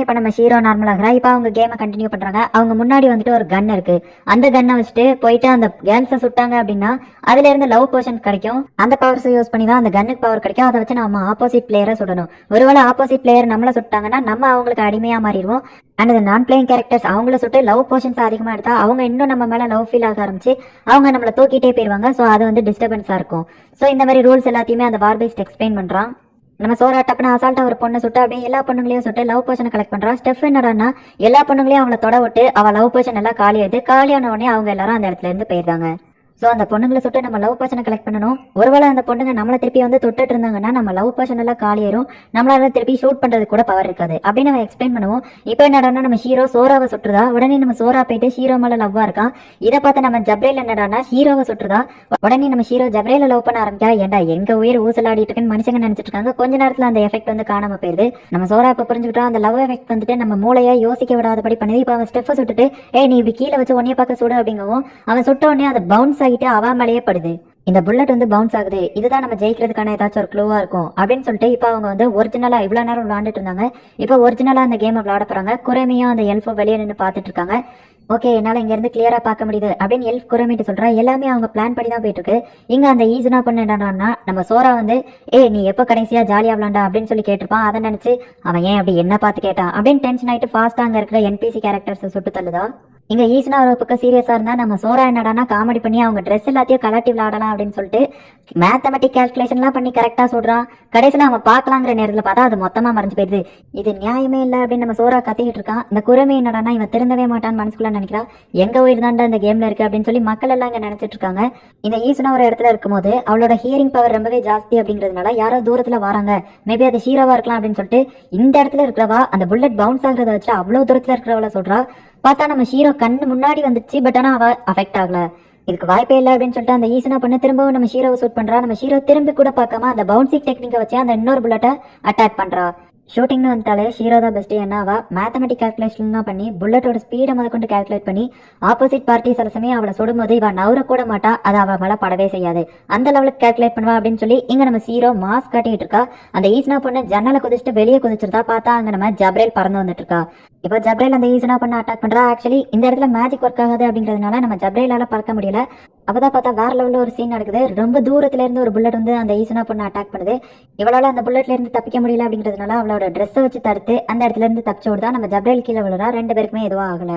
இப்ப நம்ம ஷீரோ நார்மல் ஆகிறா. இப்ப அவங்க கேமை கண்டினியூ பண்றாங்க. அவங்க முன்னாடி வந்துட்டு ஒரு கன் இருக்கு. அந்த கன்னை வச்சுட்டு போயிட்டு அந்த கேர்ள்ஸை சுட்டாங்க அப்படின்னா அதுல இருந்து லவ் போர்ஷன் கிடைக்கும். அந்த பவர்ஸ் யூஸ் பண்ணி தான் அந்த கன்னுக்கு பவர் கிடைக்கும். அதை வச்சு நம்ம ஆப்போசிட் பிளேயரை சுடணும். ஒருவேளை ஆப்போசிட் பிளேயர் நம்மள சுட்டாங்கன்னா நம்ம அவங்களுக்கு அடிமையா மாறிடுவோம். அண்ட் இந்த நான் பிளேயிங் கேரக்டர்ஸ் அவங்கள சுட்டு லவ் போர்ஷன்ஸ் அதிகமாக எடுத்தா அவங்க இன்னும் நம்ம மேலே லவ் ஃபீல் ஆக ஆரம்பிச்சு அவங்க நம்மளை தூக்கிட்டே போயிடுவாங்க. ஸோ அது வந்து டிஸ்டர்பன்ஸாக இருக்கும். ஸோ இந்த மாதிரி ரூல்ஸ் எல்லாத்தையுமே அந்த வார்பேஸ்ட் எக்ஸ்பிளைன் பண்ணுறான். நம்ம சோரா டப்புன்னு அசால்ட்டா ஒரு பொண்ணை சுட்டு அப்படியே எல்லா பொண்ணுங்களையும் சுட்டு லவ் போர்ஷனை கலெக்ட் பண்றான். ஸ்டெஃப் என்னடான்னா எல்லா பொண்ணுங்களையும் அவங்கள தொட விட்டு அவள் லவ் போர்ஷன் எல்லாம் காலியான உடனே அவங்க எல்லாரும் அந்த இடத்துல இருந்து போயிருந்தாங்க. ஸோ அந்த பொண்ணுங்களை சுட்டு நம்ம லவ் பர்சனை கலெக்ட் பண்ணணும். ஒருவேளை அந்த பொண்ணுங்க நம்மளை திருப்பி வந்து தொட்டுட்டு இருந்தாங்கன்னா நம்ம லவ் பர்சன் எல்லாம் காலியாயிரும். நம்மளால திருப்பி ஷூட் பண்றது கூட பவர் இருக்காது அப்படின்னு நம்ம எக்ஸ்பிளைன் பண்ணுவோம். இப்போ என்னடான்னா நம்ம ஹீரோ சோராவை சுட்டுறதா. உடனே நம்ம சோரா போயிட்டு ஹீரோ மேல லவ்வா இருக்கான். இதை பார்த்து நம்ம ஜப்ரேல் என்னடான்னா ஹீரோவை சுட்டுறதா. உடனே நம்ம ஹீரோ ஜப்ரேல லவ் பண்ண ஆரம்பிக்கா. ஏண்டா எங்க உயிர் ஊசலாடிட்டு இருக்குன்னு மனுஷங்க நினைச்சிட்டு இருக்காங்க. கொஞ்ச நேரத்துல அந்த எஃபெக்ட் வந்து காணாம போயிருது. நம்ம சோரா இப்ப புரிஞ்சுக்கிட்டோம். அந்த லவ் எஃபெக்ட் வந்துட்டு நம்ம மூளையா யோசிக்க விடாதபடி பண்ணுது. இப்போ அவன் ஸ்டெஃபை சுட்டுட்டு நீ இப்படி கீழே வச்சு ஒன்னைய பார்க்க சுடு அப்படிங்கவும் அவன் சுட்ட உடனே அதை பவுன்ஸ் ஆகிட்டு அவன் மேலேயே படுது. இந்த புல்லட் வந்து பவுன்ஸ் ஆகுது. இதுதான் நம்ம ஜெயிக்கிறதுக்கான ஏதாச்சும் ஒரு க்ளூவா இருக்கும் அப்படின்னு சொல்லிட்டு இப்போ அவங்க வந்து ஒரிஜினலா இவ்வளவு நேரம் விளையாண்டுட்டு இருந்தாங்க. இப்போ ஒரிஜினலா அந்த கேமை விளையாட போறாங்க. குறைமையும் அந்த எல்ஃபோ வெளியே நின்று பார்த்துட்டு இருக்காங்க. ஓகே என்னால இங்க இருந்து கிளியரா பார்க்க முடியுது அப்படின்னு எல்ஃப் குறைமிட்டு சொல்றா. எல்லாமே அவங்க பிளான் பண்ணி தான் போயிட்டு இருக்கு. இங்க அந்த ஈஸுனா பண்ண என்னடான்னா நம்ம சோரா வந்து நீ எப்போ கடைசியா ஜாலியா விளாண்டா அப்படின்னு சொல்லி கேட்டிருப்பான். அதை நினைச்சு அவன் ஏன் அப்படி என்ன பார்த்து கேட்டான் அப்படின்னு டென்ஷன் ஆயிட்டு ஃபாஸ்டா அங்க இருக்கிற என்பிசி கேரக்டர்ஸ் சுட்டு தள்ளுதா. இங்க ஈஸ்னா ஒரு பக்கம் சீரியஸா இருந்தா நம்ம சோரா என்னடானா காமெடி பண்ணி அவங்க ட்ரெஸ் எல்லாத்தையும் கலட்டி விளையாடலாம் அப்படின்னு சொல்லிட்டு மேத்தமெட்டிக் கால்குலேஷன்லாம் பண்ணி கரெக்டா சொல்றான். கடைசியில அவன் பார்க்கலாங்கிற நேரத்துல பார்த்தா அது மொத்தமா மறைஞ்சு போயிருது. இது நியாயமே இல்லை அப்படின்னு நம்ம சோரா கத்திக்கிட்டு இருக்கான். இந்த குறைமை என்னடானா இவன் திருந்தவே மாட்டான்னு மனசுக்குள்ள நினைக்கிறா. எங்க உயிர் தாண்டா இந்த கேம்ல இருக்கு அப்படின்னு சொல்லி மக்கள் எல்லாம் இங்க நினைச்சிட்டு இருக்காங்க. இந்த ஈஸ்னா ஒரு இடத்துல இருக்கும்போது அவளோட ஹியரிங் பவர் ரொம்பவே ஜாஸ்தி அப்படிங்கிறதுனால யாரோ தூரத்துல வராங்க, மேபி அது ஹீரோவா இருக்கலாம் அப்படின்னு சொல்லிட்டு இந்த இடத்துல இருக்கிறவா அந்த புல்லட் பவுன்ஸ் ஆகுறத வச்சு அவ்வளவு தூரத்துல இருக்கிறவள சொல்றா. பார்த்தா நம்ம ஹீரோ கண்ணு முன்னாடி வந்துச்சு. பட் ஆனா அவ அஃபெக்ட் ஆகல. இதுக்கு வாய்ப்பே இல்லை அப்படின்னு சொல்லிட்டு அந்த ஈசனா பண்ண திரும்பவும் நம்ம ஹீரோவை சூட் பண்றா. நம்ம ஹீரோ திரும்பி கூட பார்க்காம அந்த பவுன்சிங் டெக்னிக்கை வச்சு அந்த இன்னொரு புல்லட்டை அட்டாக் பண்றா. ஷூட்டிங்னு வந்துட்டாலே ஹீரோ தான் பெஸ்ட். என்னவா மேத்தமெட்டிக் கால்குலேஷன்லாம் பண்ணி புல்லட்டோட ஸ்பீடை முதல் கொண்டு கால்குலேட் பண்ணி ஆப்போசிட் பார்ட்டி சில சமயம் அவளை சுடும்போது இவன் நவர கூட மாட்டா. அது அவள் மேலே படவே செய்யாது. அந்த லெவலுக்கு கால்குலேட் பண்ணுவா அப்படின்னு சொல்லி இங்க நம்ம ஹீரோ மாஸ்க் காட்டிட்டு இருக்கா. அந்த ஈஸ்னா பொண்ணு ஜன்னலை குதிச்சுட்டு வெளியே குதிச்சிருந்தா. பார்த்தா அங்க நம்ம ஜப்ரேல் பறந்து வந்துட்டு இருக்கா. இப்போ ஜப்ரேல் அந்த ஈஸ்னா பண்ண அட்டாக் பண்றா. ஆக்சுவலி இந்த இடத்துல மேஜிக் ஒர்க் ஆகாது அப்படிங்கிறதுனால நம்ம ஜப்ரேலால பறக்க முடியல. அப்பதான் பார்த்தா வேற லெவலில் ஒரு சீன் நடக்குது. ரொம்ப தூரத்துல இருந்து ஒரு புல்லட் வந்து அந்த ஈஸ்னா பொண்ணு அட்டாக் பண்ணுது. இவளால அந்த புல்லட்ல இருந்து தப்பிக்க முடியல அப்படிங்கிறதுனால அவளோட ட்ரெஸ்ஸை வச்சு தடுத்து அந்த இடத்துல இருந்து தப்பிச்சு விடுதா. நம்ம ஜப்ரேல் கீழே விழுறா. ரெண்டு பேருக்குமே எதுவும் ஆகல.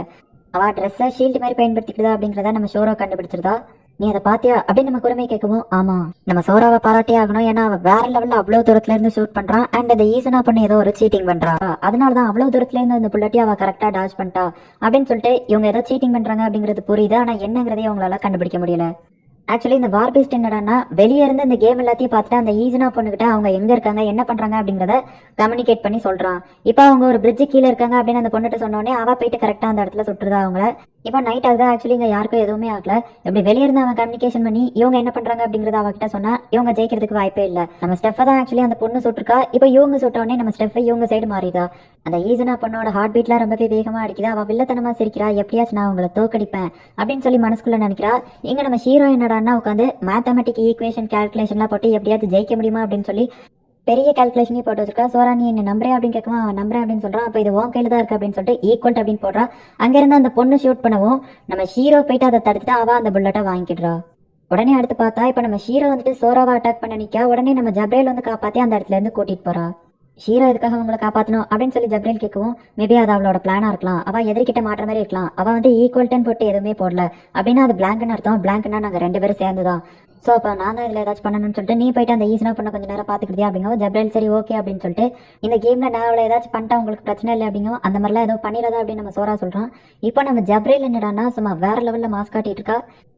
அவ ட்ரெஸ்ஸை ஷீல்டு மாதிரி பயன்படுத்திக்கிறதா அப்படிங்கிறத நம்ம ஷோரோ கண்டுபிடிச்சிருதா. நீ அதை பாத்தியா அப்படின்னு நம்ம குறைமை கேட்கவும் ஆமா நம்ம சோராவை பாராட்டே ஆகணும். ஏன்னா அவ வேற லெவல்ல அவ்வளவு தூரத்துல இருந்து ஷூட் பண்றான். அண்ட் அந்த ஈசனா பண்ணி ஏதோ ஒரு சீட்டிங் பண்றா. அதனாலதான் அவ்வளவு தூரத்துல இருந்து அந்த புல்லட்டி அவ கரெக்டா டாச் பண்ணிட்டா அப்படின்னு சொல்லிட்டு இவங்க ஏதோ சீட்டிங் பண்றாங்க அப்படிங்கிறது புரியுது. ஆனா என்னங்கிறதே அவங்களால கண்டுபிடிக்க முடியல. ஆக்சுவலி இந்த வார்பீஸ்ட் என்னடான்னா வெளியே இருந்து இந்த கேம் எல்லாத்தையும் பார்த்துட்டு அந்த ஈஸினா பொண்ணுகிட்ட அவங்க எங்க இருக்காங்க என்ன பண்றாங்க அப்படிங்கிறத கம்யூனிகேட் பண்ணி சொல்றான். இப்போ அவங்க ஒரு பிரிட்ஜு கீழே இருக்காங்க அப்படின்னு அந்த பொண்ணுகிட்ட சொன்னோடனே அவ போயிட்டு கரெக்டா அந்த இடத்துல சுட்டுருதா அவங்கள. இப்போ நைட் ஆகுது. ஆக்சுவலி இங்க யாருக்கும் எதுவுமே ஆகல. இப்படி வெளியே இருந்து அவன் கம்யூனிகேஷன் பண்ணி இவங்க என்ன பண்றாங்க அப்படிங்கறத அவகிட்ட சொன்னா இவங்க ஜெயிக்கிறதுக்கு வாய்ப்பே இல்லை. நம்ம ஸ்டெஃபை தான் ஆக்சுவலி அந்த பொண்ணு சுட்டுருக்கா. இப்போ இவங்க சுட்டோடனே நம்ம ஸ்டெஃபை இவங்க சைடு மாறிதா. அந்த ஈஸினா பொண்ணோட ஹார்ட் பீட்லாம் ரொம்பவே வேகமா அடிக்குது. அவ வில்லத்தனமா சிரிக்கிறா. எப்படியாச்சும் நான் அவங்களை தோக்கடிப்பேன் அப்படின்னு சொல்லி மனசுக்குள்ள நினைக்கிறா. இங்க நம்ம ஹீரோ என்னடான்னா உட்காந்து மேத்தமெட்டிக் ஈக்குவேஷன் கால்குலேஷன்லாம் போட்டு எப்படியாச்சும் ஜெயிக்க முடியுமா அப்படின்னு சொல்லி பெரிய கால்குலேஷனே போட்டு வச்சிருக்கா. சோரா நீ என்ன நம்புறேன் அப்படின்னு கேட்கவும் அவன் நம்புறேன் அப்படின்னு சொல்றான். அப்போ இது உன் கையில தான் இருக்கு அப்படின்னு சொல்லிட்டு ஈக்குவல் அப்படின்னு போடுறா. அங்க இருந்து அந்த பொண்ணு ஷூட் பண்ணவும் நம்ம ஹீரோ போயிட்டு அதை தடுத்துட்டு அவ அந்த புல்லட்டை வாங்கிடுறா. உடனே அடுத்து பார்த்தா இப்போ நம்ம ஹீரோ வந்துட்டு சோராவை அட்டாக் பண்ண நிக்க. உடனே நம்ம ஜப்ரேல் வந்து காப்பாத்தி அந்த இடத்துல இருந்து கூட்டிட்டு போறா. ஹீரோ எதுக்காக உங்களை காப்பாற்றணும் அப்படின்னு சொல்லி ஜப்ரேல் கேட்கவும் மேபி அது அவளோட பிளானா இருக்கலாம். அவள் எதிர்கிட்ட மாற்ற மாதிரி இருக்கலாம். அவள் வந்து ஈக்குவல்டன் போட்டு எதுவுமே போடல அப்படின்னா அது பிளாங்க்னு அர்த்தம். பிளாங்க்னா நாங்கள் ரெண்டு பேரும் சேர்ந்துதான். ஸோ அப்போ நான் தான் இதில் ஏதாச்சும் பண்ணணும்னு சொல்லிட்டு நீ போயிட்டு அந்த ஈஸினா பண்ண கொஞ்சம் நேரம் பார்த்துக்கிட்டியா அப்படிங்கும். ஜப்ரேல் சரி ஓகே அப்படின்னு சொல்லிட்டு இந்த கேமில் நான் அவளை ஏதாச்சும் பண்ணிட்டா உங்களுக்கு பிரச்சனை இல்லை அப்படிங்கும். அந்த மாதிரிலாம் ஏதோ பண்ணிடாதா அப்படின்னு நம்ம சோரா சொல்கிறான். இப்போ நம்ம ஜப்ரேல் என்னடான்னா சும்மா வேற லெவலில் மாஸ்க் காட்டிட்டு இருக்கா.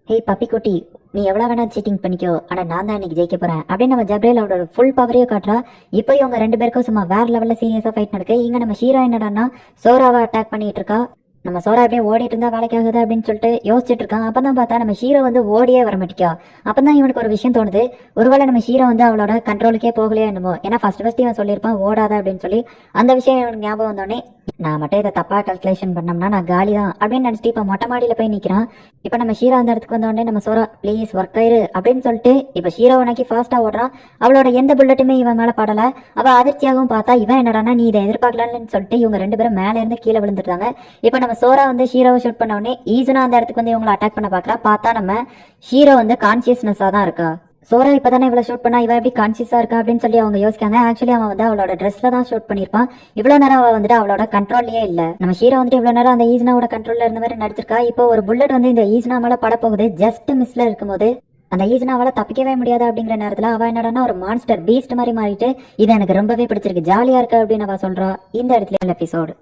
ஹேய் பப்பி குட்டி நீ எவ்வளோ வேணா சீட்டிங் பண்ணிக்கோ ஆனால் நான் தான் இன்னைக்கு ஜெயிக்க போறேன் அப்படின்னு நம்ம ஜப்ரேல் அவரோட ஃபுல் பவரையும் காட்டுறா. இப்போ இவங்க ரெண்டு பேருக்கும் சும்மா வேற லெவலில் சீரியஸாக ஃபைட் நடக்கு. இங்கே நம்ம ஹீரோ என்னடான்னா சோராவை அட்டாக் பண்ணிட்டு இருக்கா. நம்ம சோரா அப்படியே ஓடிட்டு இருந்தா வேலைக்கு ஆகுது அப்படின்னு சொல்லிட்டு யோசிச்சுட்டு இருக்கான். அப்பதான் பார்த்தா நம்ம ஹீரோ வந்து ஓடியே வர மாட்டேக்கா. அப்பதான் இவனுக்கு ஒரு விஷயம் தோணுது, ஒருவேளை நம்ம ஹீரோ வந்து அவளோட கண்ட்ரோலுக்கே போகலையா என்னமோ. ஏன்னா ஃபர்ஸ்ட் இவன் சொல்லியிருப்பான் ஓடாத அப்படின்னு சொல்லி. அந்த விஷயம் இவனுக்கு ஞாபகம் வந்தோடனே நான் மட்டும் இதை தப்பா கால்குலேஷன் பண்ணோம்னா நான் காலி தான் அப்படின்னு நினைச்சிட்டு இப்ப மொட்டை மாடியில போய் நிக்கிறான். இப்ப நம்ம ஹீரோ அந்த இடத்துக்கு வந்த உடனே நம்ம சோரா ப்ளீஸ் ஒர்க் ஆயிரு அப்படின்னு சொல்லிட்டு இப்ப ஹீரோ நோக்கி ஃபாஸ்டா ஓடுறான். அவளோட எந்த புல்லட்டுமே இவன் மேல படல. அவ அதிர்ச்சியாகவும் பார்த்தா இவன் என்னடானா நீ இதை எதிர்பார்க்கலாம்னு சொல்லிட்டு இவங்க 2 பேரும் மேல இருந்து கீழே விழுந்துட்டாங்க. இப்ப நம்ம சோரா வந்து ஹீரோவை ஷூட் பண்ண உடனே ஈசனா அந்த இடத்துக்கு வந்து இவங்களை அட்டாக் பண்ண பாக்குறா. பார்த்தா நம்ம ஹீரோ வந்து கான்சியஸ்னஸா தான் இருக்கா. சோரா இப்பதானே இவ்வளவு ஷூட் பண்ணா, இவ எப்படி கான்சியஸா இருக்கா அப்படின்னு சொல்லி அவங்க யோசிக்காங்க. ஆக்சுவலி அவன் வந்து அவளோட ட்ரெஸ்ல தான் ஷூட் பண்ணிருப்பான். இவ்வளவு நேரம் அவ வந்துட்டு அவளோட கண்ட்ரோல்லயே இல்ல. நம்ம ஹீரோ வந்துட்டு இவ்வளவு நேரம் அந்த ஈசனாவோட கண்ட்ரோல்ல இருந்த மாதிரி நடிச்சிருக்கா. இப்போ ஒரு புல்லட் வந்து இந்த ஈசனா மேல பட போகுது. ஜஸ்ட் மிஸ்ல இருக்கும்போது அந்த ஈசனாவால தப்பிக்கவே முடியாது. அப்படிங்கிற நேரத்துல அவ என்னடானா ஒரு மான்ஸ்டர் பீஸ்ட் மாதிரி மாறிட்டு இது எனக்கு ரொம்பவே பிடிச்சிருக்கு, ஜாலியா இருக்கு அப்படின்னு அவ சொல்றா. இந்த இடத்துல எபிசோடு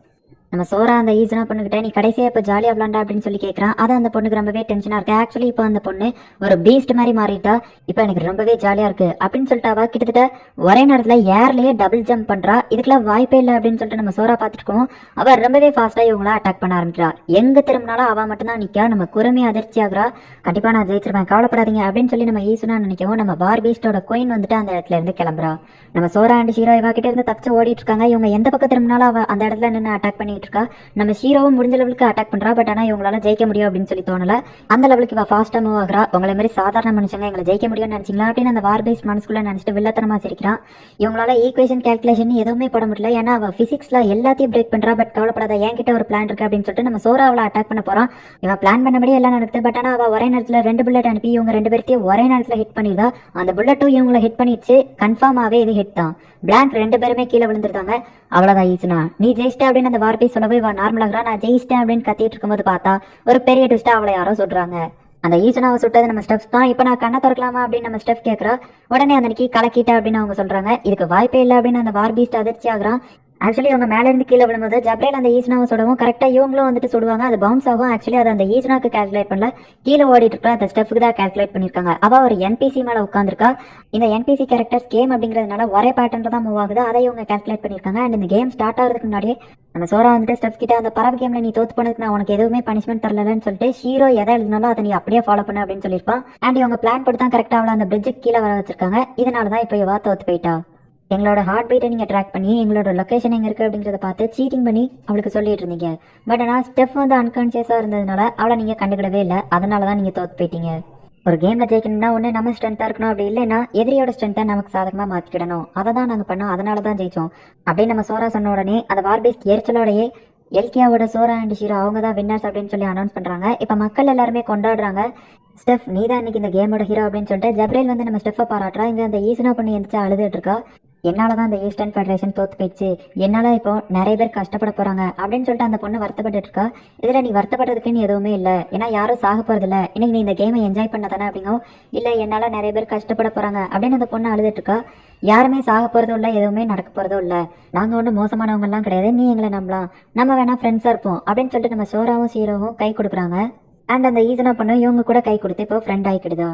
நம்ம சோரா அந்த ஈசனா பொண்ணுகிட்ட நீ கடைசியா இப்ப ஜாலியா விளாண்டா அப்படின்னு சொல்லி கேட்கறான். அது அந்த பொண்ணுக்கு ரொம்பவே டென்ஷனா இருக்கு. ஆக்சுவலி இப்போ அந்த பொண்ணு ஒரு பீஸ்ட் மாதிரி மாறிட்டா. இப்ப எனக்கு ரொம்பவே ஜாலியா இருக்கு அப்படின்னு சொல்லிட்டு அவ கிட்டத்தட்ட ஒரே நேரத்துல ஏர்லயே டபுள் ஜம்ப் பண்றா. இதுக்கெல்லாம் வாய்ப்பே இல்லை அப்படின்னு சொல்லிட்டு நம்ம சோரா பாத்துருக்கோம். அவ ரொம்பவே ஃபாஸ்டா இவங்கள அட்டாக் பண்ண ஆரம்பிக்கிறா. எங்க திரும்பினாலும் அவ மட்டும் தான் நிக்கா. நம்ம குறுமே அதிர்ச்சி ஆகுறா. கண்டிப்பா நான் ஜெயிச்சிருவேன், கவலைப்படாதீங்க அப்படின்னு சொல்லி நம்ம ஈசுனா நினைக்கவும் நம்ம வார் பீஸ்டோட குயின் வந்துட்டு அந்த இடத்துல இருந்து கிளம்புறா. நம்ம சோரா அண்ட் ஹீரோ இவா கிட்ட இருந்து தப்பிச்சு ஓடிட்டு இருக்காங்க. இவங்க எந்த பக்கம் திரும்பினாலும் அவ அந்த இடத்துல நின்று அட்டாக் பண்ணிட்டு இருக்கா. நம்ம ஹீரோவும் முடிஞ்ச லெவலுக்கு அட்டாக் பண்றா. பட் ஆனா இவங்களால ஜெயிக்க முடியும் அப்படின்னு சொல்லி தோணல. அந்த லெவலுக்கு இவ ஃபாஸ்டா மூவ் ஆகுறா. உங்களை மாதிரி சாதாரண மனுஷங்க எங்களை ஜெயிக்க முடியும்னு நினைச்சீங்களா அப்படின்னு அந்த வார் பேஸ் மனசுக்குள்ள நினைச்சிட்டு வில்லத்தனமா சிரிக்கிறான். இவங்களால ஈக்குவேஷன் கால்குலேஷன் எதுவுமே போட முடியல. ஏன்னா அவ பிசிக்ஸ்ல எல்லாத்தையும் பிரேக் பண்றா. பட் கவலைப்படாத, என்கிட்ட ஒரு பிளான் இருக்கு அப்படின்னு சொல்லிட்டு நம்ம சோரா அவளை அட்டாக் பண்ண போறான். இவன் பிளான் பண்ணபடி எல்லாம் நடக்குது. பட் ஆனா அவ ஒரே நேரத்துல 2 புல்லட் அனுப்பி இவங்க 2 பேர்த்தையும் ஒரே நேரத்துல ஹிட் பண்ணிடுதா. அந்த புல்லட்டும் இவங்களை ஹிட் பண்ணிடுச்சு. கன்ஃபார்மாவே இது ஹிட் தான். பிளாங்க் 2 பேருமே கீழே விழுந்துருந்தாங்க. அவ்வளவுதான் ஈசனா நீ ஜெயிச்சிட்ட அப்படின்னு அந்த வார்த்தை சொல்லவே இவன் நார்மலாகிறா. நான் ஜெயிச்சிட்டேன் அப்படின்னு கத்திட்டு இருக்கும்போது பார்த்தா ஒரு பெரிய ட்விஸ்டா அவளை யாரோ சொல்றாங்க. அந்த ஈசனாவை சுட்டது நம்ம ஸ்டெப்ஸ் தான். இப்போ நான் கண்ணை திறக்கலாமா அப்படின்னு நம்ம ஸ்டெப் கேட்கறா. உடனே அந்த அன்னைக்கு கலக்கிட்ட அப்படின்னு அவங்க சொல்றாங்க. இதுக்கு வாய்ப்பே இல்லை அப்படின்னு அந்த வார் பீஸ்ட் அதிர்ச்சி ஆகுறான். ஆக்சுவலி அவங்க மேல இருந்து கீழே விழும்போது ஜப்ரேல் அந்த ஈசனாவை சுடவும் கரெக்டா இவங்களும் வந்துட்டு சுடுவாங்க. அது பவுன்ஸ் ஆகும். ஆக்சுவலி அது அந்த ஈசனாக்கு கால்குலேட் பண்ணல, கீழே ஓடிட்டு இருக்க அந்த ஸ்டெப்புக்கு தான் கால்குலேட் பண்ணிருக்காங்க. அவ ஒரு என்பிசி மேல உட்காந்துருக்கா. இந்த என்பிசி கேரக்டர்ஸ் கேம் அப்படிங்கிறதுனால ஒரே பேட்டர்ல தான் மூவ் ஆகுது. அதை இவங்க கால்குலேட் பண்ணிருக்காங்க. அண்ட் இந்த கேம் ஸ்டார்ட் ஆகிறதுக்கு முன்னாடியே நம்ம சோரா வந்துட்டு ஸ்டெப்ஸ் கிட்ட அந்த பறவை கேம்ல நீ தோத்து போனதுக்கு நான் உனக்கு எதுவுமே பனிஷ்மெண்ட் தரலன்னு சொல்லிட்டு ஹீரோ எதை எழுதினாலும் அதை நீ அப்படியே ஃபாலோ பண்ண அப்படின்னு சொல்லியிருப்பான். அண்ட் இவங்க பிளான் போட்டு தான் கரெக்டா அவளை அந்த பிரிட்ஜுக்கு கீழே வர வச்சிருக்காங்க. இதனாலதான் இப்போ இவ தோத்து போயிட்டா. எங்களோட ஹார்ட் பீட்டை நீங்கள் ட்ராக் பண்ணி எங்களோட லொக்கேஷன் எங்கே இருக்குது அப்படிங்கிறத பார்த்து சீட்டிங் பண்ணி அவளுக்கு சொல்லிட்டு இருந்தீங்க. பட் ஆனால் ஸ்டெப் வந்து அன்கான்சியஸாக இருந்ததுனால அவளை நீங்கள் கண்டுக்கிடவே இல்லை. அதனால தான் நீங்கள் தோற்று போயிட்டீங்க. ஒரு கேமில் ஜெயிக்கணும்னா ஒன்று நம்ம ஸ்ட்ரென்த்தாக இருக்கணும், அப்படி இல்லைன்னா எதிரியோட ஸ்ட்ரென்த்தை நமக்கு சாதகமாக மாற்றிக்கிடணும். அதை தான் நாங்கள் பண்ணோம், அதனால தான் ஜெயிச்சோம் அப்படின்னு நம்ம சோரா சொன்ன உடனே அந்த வார்பீஸ்ட் எரிச்சலோடையே எல்கியாவோட சோரா அண்ட் ஷீரோ அவங்க தான் வின்னர்ஸ் அப்படின்னு சொல்லி அனௌன்ஸ் பண்ணுறாங்க. இப்போ மக்கள் எல்லாருமே கொண்டாடுறாங்க. ஸ்டெஃப் நீ தான் இன்னைக்கு இந்த கேமோட ஹீரோ அப்படின்னு சொல்லிட்டு ஜப்ரேல் வந்து நம்ம ஸ்டெஃபை பாராட்டுறா. இங்கே அந்த ஈசனா பண்ணி எந்திரிச்சு அழுதுட்டு இருக்கா. என்னால தான் அந்த ஈஸ்டர்ன் ஃபெடரேஷன் தோத்து போயிடுச்சு, என்னால இப்போ நிறைய பேர் கஷ்டப்பட போறாங்க அப்படின்னு சொல்லிட்டு அந்த பொண்ணு வருத்தப்பட்டு இருக்கா. இதுல நீ வருத்தப்படுறதுக்குன்னு எதுவுமே இல்லை, ஏன்னா யாரும் சாக போறது இல்லை, இன்னைக்கு நீ இந்த கேமை என்ஜாய் பண்ண தானே அப்படிங்கும். இல்லை என்னால நிறைய பேர் கஷ்டப்பட போறாங்க அப்படின்னு அந்த பொண்ணு அழுதுட்டு இருக்கா. யாருமே சாக போறதும் இல்லை, எதுவுமே நடக்க போறதும் இல்லை, நாங்கள் ஒன்றும் மோசமானவங்கலாம் கிடையாது, நீ எங்களை நம்பலாம், நம்ம வேணா ஃப்ரெண்ட்ஸாக இருப்போம் அப்படின்னு சொல்லிட்டு நம்ம சோராவும் ஷீரோவும் கை கொடுக்குறாங்க. அண்ட் அந்த ஈசனா பொண்ணு இவங்க கூட கை கொடுத்து இப்போ ஃப்ரெண்ட் ஆகிக்கிடுதா.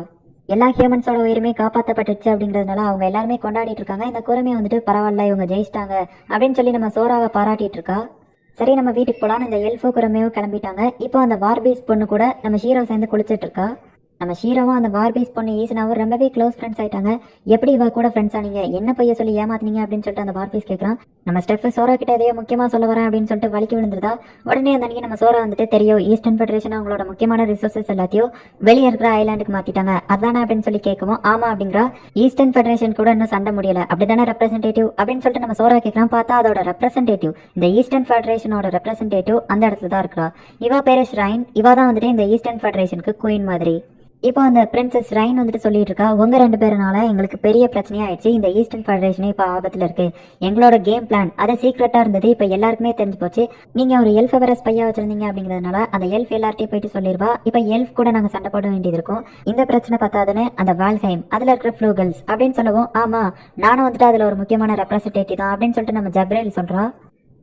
எல்லா ஹியூமன்ஸோட உயிருமே காப்பாற்றப்பட்டுச்சு அப்படிங்கிறதுனால அவங்க எல்லாருமே கொண்டாடிட்டு இருக்காங்க. இந்த குரமே வந்துட்டு பரவாயில்ல இவங்க ஜெயிச்சிட்டாங்க அப்படின்னு சொல்லி நம்ம சோராவை பாராட்டிட்டு இருக்கா. சரி நம்ம வீட்டுக்கு போகலான்னு இந்த எல்ஃபோ குரமையும் கிளம்பிட்டாங்க. இப்போ அந்த வார்பீஸ் பொண்ணு கூட நம்ம ஹீரோ சேர்ந்து குளிச்சுட்டு இருக்கா. நம்ம ஹீரோவும் அந்த வார்பீஸ் பொண்ணு ஈசனாவும் ரொம்பவே க்ளோஸ் ஃப்ரெண்ட்ஸ் ஆயிட்டாங்க. எப்படி இவ கூட ஃப்ரெண்ட்ஸ் ஆனீங்க, என்ன பைய சொல்லி ஏமாத்தினீங்க அப்படின்னு சொல்லிட்டு அந்த வார்பீஸ் கேட்கறான். நம்ம ஸ்டெஃப் சோரா கிட்ட எதையோ முக்கியமா சொல்ல வரேன் அப்படின்னு சொல்லிட்டு வலிக்கு விழுந்துருதா. உடனே அந்த அன்னைக்கு நம்ம சோரா வந்துட்டு தெரியும் ஈஸ்டர்ன் ஃபெடரேஷன் அவங்களோட முக்கியமான ரிசோர்சஸ் எல்லாத்தையும் வெளியே இருக்கிற ஐலாண்டுக்கு மாத்திட்டாங்க அதானே அப்படின்னு சொல்லி கேட்கவும் ஆமா அப்படிங்கிறா. ஈஸ்டர்ன் ஃபெடரேஷன் கூட இன்னும் சண்டை முடியல அப்படிதானே ரெப்ரஸன்டேட்டிவ் அப்படின்னு சொல்லிட்டு நம்ம சோரா கேட்கலாம். பார்த்தா அதோட ரெப்ரஸன்டேட்டிவ் இந்த ஈஸ்டர்ன் ஃபெடரேஷனோட ரெப்ரஸன்டேட்டிவ் அந்த இடத்துல தான் இருக்கிறா. இவா பேரு ஷ்ரைன். இவா தான் வந்துட்டு இந்த ஈஸ்டர்ன் ஃபெடரேஷனுக்கு குயின் மாதிரி. இப்போ அந்த பிரின்சஸ் ரைன் வந்துட்டு சொல்லிட்டு இருக்கா, உங்க 2 பேருனால எங்களுக்கு பெரிய பிரச்சனையா ஆயிடுச்சு, இந்த ஈஸ்டர்ன் ஃபெடரேஷனே இப்போ ஆபத்துல இருக்கு, எங்களோட கேம் பிளான் அது சீக்ரெட்டா இருந்தது, இப்போ எல்லாருக்குமே தெரிஞ்சு போச்சு, நீங்க ஒரு எல்ஃப் வேற ஸ்பையா வச்சிருந்தீங்க அப்படிங்கிறதுனால அந்த எல்ஃப் எல்லார்ட்டையும் போயிட்டு சொல்லிடுவா. இப்போ எல்ஃப் கூட நாங்க சண்டை போட வேண்டியது இருக்கும், இந்த பிரச்சனை பார்த்தாதுன்னு அந்த வால்ஹைம் அதுல இருக்கிற ஃப்ளூகல்ஸ் அப்படின்னு சொல்லவும் ஆமா நானும் வந்துட்டு அதுல ஒரு முக்கியமான ரெப்ரஸன்டேட்டிவ் தான் அப்படின்னு சொல்லிட்டு நம்ம ஜப்ரேல் சொல்றா.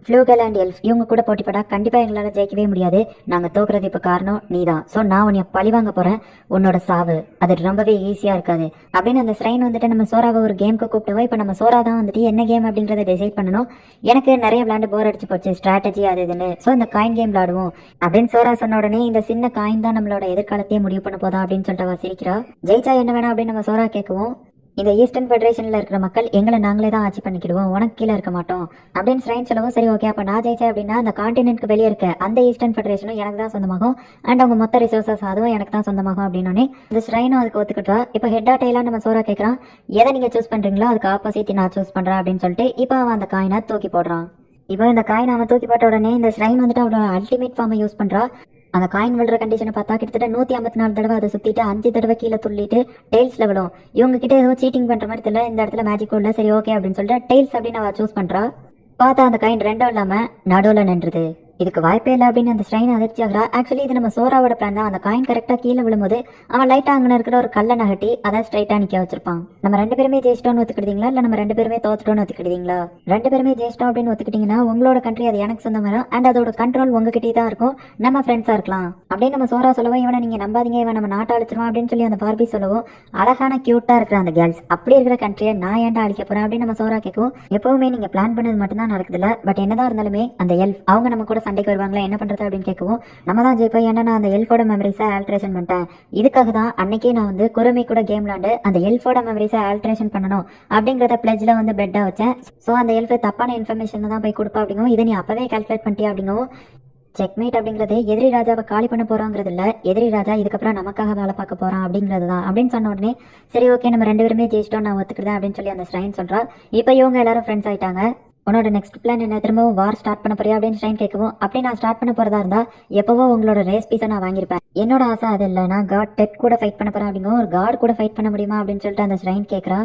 ஃப்ளூகல் அண்ட் எல்ஃப் இவங்க கூட போட்டி போட்டா கண்டிப்பா எங்களால ஜெயிக்கவே முடியாது. நாங்க தோக்குறது இப்ப காரணம் நீதான். சோ நான் உன்னை பழி வாங்க போறேன். உன்னோட சாவு அது ரொம்பவே ஈஸியா இருக்காது அப்படின்னு அந்த ஸ்ரைன் வந்துட்டு நம்ம சோராவை ஒரு கேமுக்கு கூப்பிட்டுவோம். இப்ப நம்ம சோரா தான் வந்துட்டு என்ன கேம் அப்படிங்கறத டிசைட் பண்ணணும். எனக்கு நிறைய விளையாண்டு போர் அடிச்சு போச்சு, ஸ்ட்ராட்டஜி அது இதுன்னு. சோ இந்த காயின் கேம் விளையாடுவோம் அப்படின்னு சோரா சொன்ன உடனே இந்த சின்ன காயின் தான் நம்மளோட எதிர்காலத்தையே முடிவு பண்ண போதா அப்படின்னு சொல்லிட்டு அவ சிரிக்கிறா. ஜெயிச்சா என்ன வேணும் அப்படின்னு நம்ம சோரா கேட்கவும், இந்த ஈஸ்டர்ன் ஃபெடரேஷன்ல இருக்கிற மக்கள் எங்களை நாங்களே தான் ஆட்சி பண்ணிக்கிடுவோம், உனக்கு கீழே இருக்க மாட்டோம் அப்படின்னு ஸ்ரைன் சொல்லவும், சரி ஓகே அப்ப நான் ஜெயிச்சேன் அப்படின்னா அந்த கான்டினென்ட்க்கு வெளியே இருக்க அந்த ஈஸ்டர்ன் ஃபெடரேஷனும் எனக்கு தான் சொந்தமாகும் அண்ட் அவங்க மொத்த ரிசோர்சஸ் அதுவும் எனக்கு தான் சொந்தமாகும் அப்படின்னு இந்த ஸ்ரைனும் அதுக்கு ஒத்துக்கிட்டா. இப்போ ஹெட்டா டெய்லா நம்ம சோரா கேட்கறான், எதை நீங்க சூஸ் பண்றீங்களோ அதுக்கு ஆப்போசிட் நான் சூஸ் பண்றேன் அப்படின்னு சொல்லிட்டு இப்போ அவன் அந்த காயினை தூக்கி போடுறான். இப்போ இந்த காயின் அவன் தூக்கி போட்ட உடனே இந்த ஸ்ரைன் வந்துட்டு அவளோட அல்டிமேட் ஃபார்மை யூஸ் பண்றா. அந்த காயின் விழுற கண்டிஷனை பார்த்தா கிட்டத்தட்ட 154 தடவை அதை சுத்திட்டு 5 தடவை கீழே துள்ளிட்டு டெய்ல்ஸ்ல விடும். இவங்க கிட்ட ஏதோ சீட்டிங் பண்ற மாதிரி தெரியல, இந்த இடத்துல மேஜிக் இல்ல, சரி ஓகே அப்படின்னு சொல்லிட்டு டெய்ல்ஸ் அப்படின்னு அவ சூஸ் பண்றா. பார்த்தா அந்த காயின் ரெண்டும் இல்லாம நடுவுல நின்றுது. இதுக்கு வாய்ப்பே இல்லை அப்படின்னு அந்த ஸ்ட்ரைன் அதிர்ச்சி ஆகிறா. ஆக்சுவலி இது நம்ம சோராவோட பிளான் தான். அந்த காயின் கரெக்டா கீழே விழும்போது அவன் லைட்டா அங்கே இருக்கிற ஒரு கல்லை நகட்டி அதை ஸ்ட்ரைட்டா நிக்க வச்சிருப்பான். நம்ம 2 பேருமே ஜெயிச்சிட்டோம்னு ஒத்துக்கிட்டீங்களா இல்ல நம்ம 2 பேருமே தோத்துட்டோம்னு ஒத்துக்கிட்டீங்களா? 2 பேருமே ஜெயிச்சிட்டோம் அப்படின்னு ஒத்துக்கிட்டீங்கன்னா உங்களோட கண்ட்ரி அது எனக்கு சொந்தமா அண்ட் அதோட கண்ட்ரோல் உங்ககிட்டே தான் இருக்கும், நம்ம ஃப்ரெண்ட்ஸா இருக்கலாம் அப்படின்னு நம்ம சோரா சொல்லவும், இவனை நீங்க நம்பாதீங்க, இவன் நம்ம நாட்டை அழிச்சிருவான் அப்படின்னு சொல்லி அந்த பார்பி சொல்லவும், அழகான கியூட்டா இருக்கிற அந்த கேர்ள்ஸ் அப்படி இருக்கிற கண்ட்ரியை நான் ஏன்டா அழிக்க போறேன் அப்படின்னு நம்ம சோரா கேட்கும். எப்பவுமே நீங்க பிளான் பண்ணது மட்டும் தான் நடக்குதுல்ல, பட் என்னதான் இருந்தாலுமே அந்த எல்ஃப் அவங்க நம்ம கூட சண்டைக்கு வருவாங்களா, என்ன பண்றது அப்படின்னு கேட்கவும், நம்ம தான் ஜெயிப்போம், ஏன்னா நான் அந்த எல்ஃபோட மெமரிஸை ஆல்ட்ரேஷன் பண்ணிட்டேன். இதுக்காக தான் அன்னைக்கே நான் வந்து குரமி கூட கேம் விளாண்டு அந்த எல்ஃபோட மெமரிஸை ஆல்ட்ரேஷன் பண்ணணும் அப்படிங்கிறத பிளட்ஜ்ல வந்து பெட்டா வச்சேன். ஸோ அந்த எல்ஃப் தப்பான இன்ஃபர்மேஷன் தான் போய் கொடுப்பா அப்படிங்கவும், இதை நீ அப்பவே கால்குலேட் பண்ணிட்டியா அப்படிங்கவும், செக்மேட் அப்படிங்கிறது எதிரி ராஜாவை காலி பண்ண போறோங்கிறது இல்ல, எதிரி ராஜா இதுக்கப்புறம் நமக்காக வேலை பார்க்க போறான் அப்படிங்கிறது தான் அப்படின்னு சொன்ன உடனே, சரி ஓகே நம்ம 2 பேருமே ஜெயிச்சிட்டோம் நான் ஒத்துக்கிறேன் அப்படின்னு சொல்லி அந்த ஸ்ட்ரைன் சொல்றா. இப்போ இவங்க எல்லாரும் ஃப்ரெண்ட்ஸ் ஆயிட்டாங்க. உன்னோட நெக்ஸ்ட் பிளான் என்ன, திரும்பவும் வார் ஸ்டார்ட் பண்ண போறியா அப்படின்னு ஸ்ட்ரைன் கேட்கவும், அப்படி நான் ஸ்டார்ட் பண்ண போறதா இருந்தா எப்பவோ உங்களோட ரேஸ் பீஸை நான் வாங்கியிருப்பேன். என்னோட ஆசை அது இல்லை, நான் காட் டெட் கூட ஃபைட் பண்ண போறேன் அப்படிங்கும். ஒரு காட் கூட ஃபைட் பண்ண முடியுமா அப்படின்னு சொல்லிட்டு அந்த ஸ்ட்ரைன் கேட்கறா.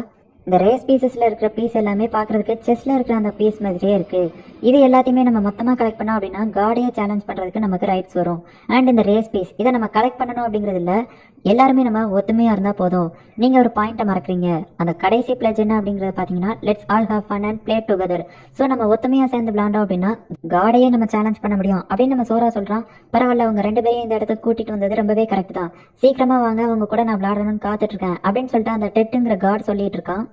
இந்த ரேஸ் பீசஸ்ல இருக்கிற பீஸ் எல்லாமே பாக்குறதுக்கு செஸ்ல இருக்கிற அந்த பீஸ் மாதிரியே இருக்கு. இது எல்லாத்தையுமே நம்ம மொத்தமா கலெக்ட் பண்ணோம் அப்படின்னா காடையே சேலஞ்ச் பண்றதுக்கு நமக்கு ரைட்ஸ் வரும். அண்ட் இந்த ரேஸ் பீஸ் இதை நம்ம கலெக்ட் பண்ணணும் அப்படிங்கிறது இல்ல, எல்லாருமே நம்ம ஒத்துமையா இருந்தா போதும். நீங்க ஒரு பாயிண்ட்டை மறக்கிறீங்க. அந்த கடைசி பிளேஜ் என்ன அப்படிங்கறத பாத்தீங்கன்னா, let's all have fun and play together. So நம்ம ஒத்துமையா சேர்ந்து விளையாண்டோம் அப்படின்னா காடையே நம்ம சேலஞ்ச் பண்ண முடியும் அப்படின்னு நம்ம சோரா சொல்றான். பரவாயில்ல, அவங்க 2 பேரையும் இந்த இடத்துக்கு கூட்டிட்டு வந்தது ரொம்பவே கரெக்ட் தான். சீக்கிரமா வாங்க, அவங்க கூட நான் விளையாடணும்னு காத்துட்டு இருக்கேன் அப்படின்னு சொல்லிட்டு அந்த டெட்டுங்கிற காட் சொல்லிட்டு இருக்கான்.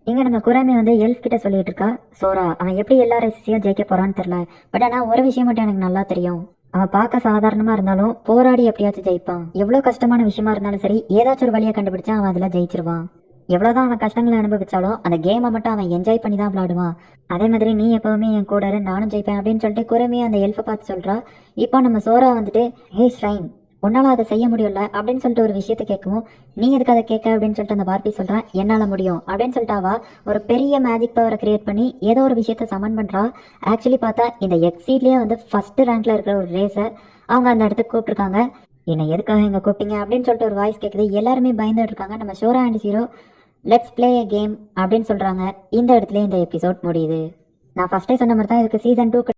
இங்க நம்ம குரமே வந்து எல்ஃப் கிட்ட சொல்லிட்டு இருக்கா, சோரா அவன் எப்படி எல்லா ரேஸையும் ஜெயிக்க போறான்னு தெரியல, பட் ஆனா ஒரு விஷயம் மட்டும் எனக்கு நல்லா தெரியும், அவன் பார்க்க சாதாரணமா இருந்தாலும் போராடி எப்படியாச்சும் ஜெயிப்பான். எவ்வளவு கஷ்டமான விஷயமா இருந்தாலும் சரி, ஏதாச்சும் ஒரு வழியை கண்டுபிடிச்சா அவன் அதுல ஜெயிச்சிருவான். எவ்வளவுதான் அவன் கஷ்டங்களை அனுபவிச்சாலும் அந்த கேமை மட்டும் அவன் என்ஜாய் பண்ணி தான் விளையாடுவான். அதே மாதிரி நீ எப்பவுமே என் கூட இரு, நானும் ஜெயிப்பேன் அப்படின்னு சொல்லிட்டு குரமே அந்த எல்ஃபை பார்த்து சொல்றா. இப்போ நம்ம சோரா வந்துட்டு, ஹே ஸ்ரைன் உன்னால அதை செய்ய முடியல அப்படின்னு சொல்லிட்டு ஒரு விஷயத்த கேட்கவும், நீ எதுக்கு அதை கேட்க அப்படின்னு சொல்லிட்டு அந்த பார்பி சொல்றான், என்னால முடியும் அப்படின்னு சொல்லிட்டு அவ ஒரு பெரிய மேஜிக் பவரை கிரியேட் பண்ணி ஏதோ ஒரு விஷயத்த சமன் பண்றா. ஆக்சுவலி பார்த்தா இந்த எக்ஸீட்லயே வந்து ஃபர்ஸ்ட் ரேங்க்ல இருக்கிற ஒரு ரேஸை அவங்க அந்த இடத்துக்கு கூப்பிட்டுருக்காங்க. என்னை எதுக்காக இங்க கூப்பிட்டீங்க அப்படின்னு சொல்லிட்டு ஒரு வாய்ஸ் கேட்குது. எல்லாருமே பயந்துட்டு இருக்காங்க. நம்ம Sora and Shiro let's play a game அப்படின்னு சொல்றாங்க. இந்த இடத்துல இந்த எபிசோட் முடியுது. நான் ஃபர்ஸ்டே சொன்ன மாதிரி தான் இதுக்கு சீசன் 2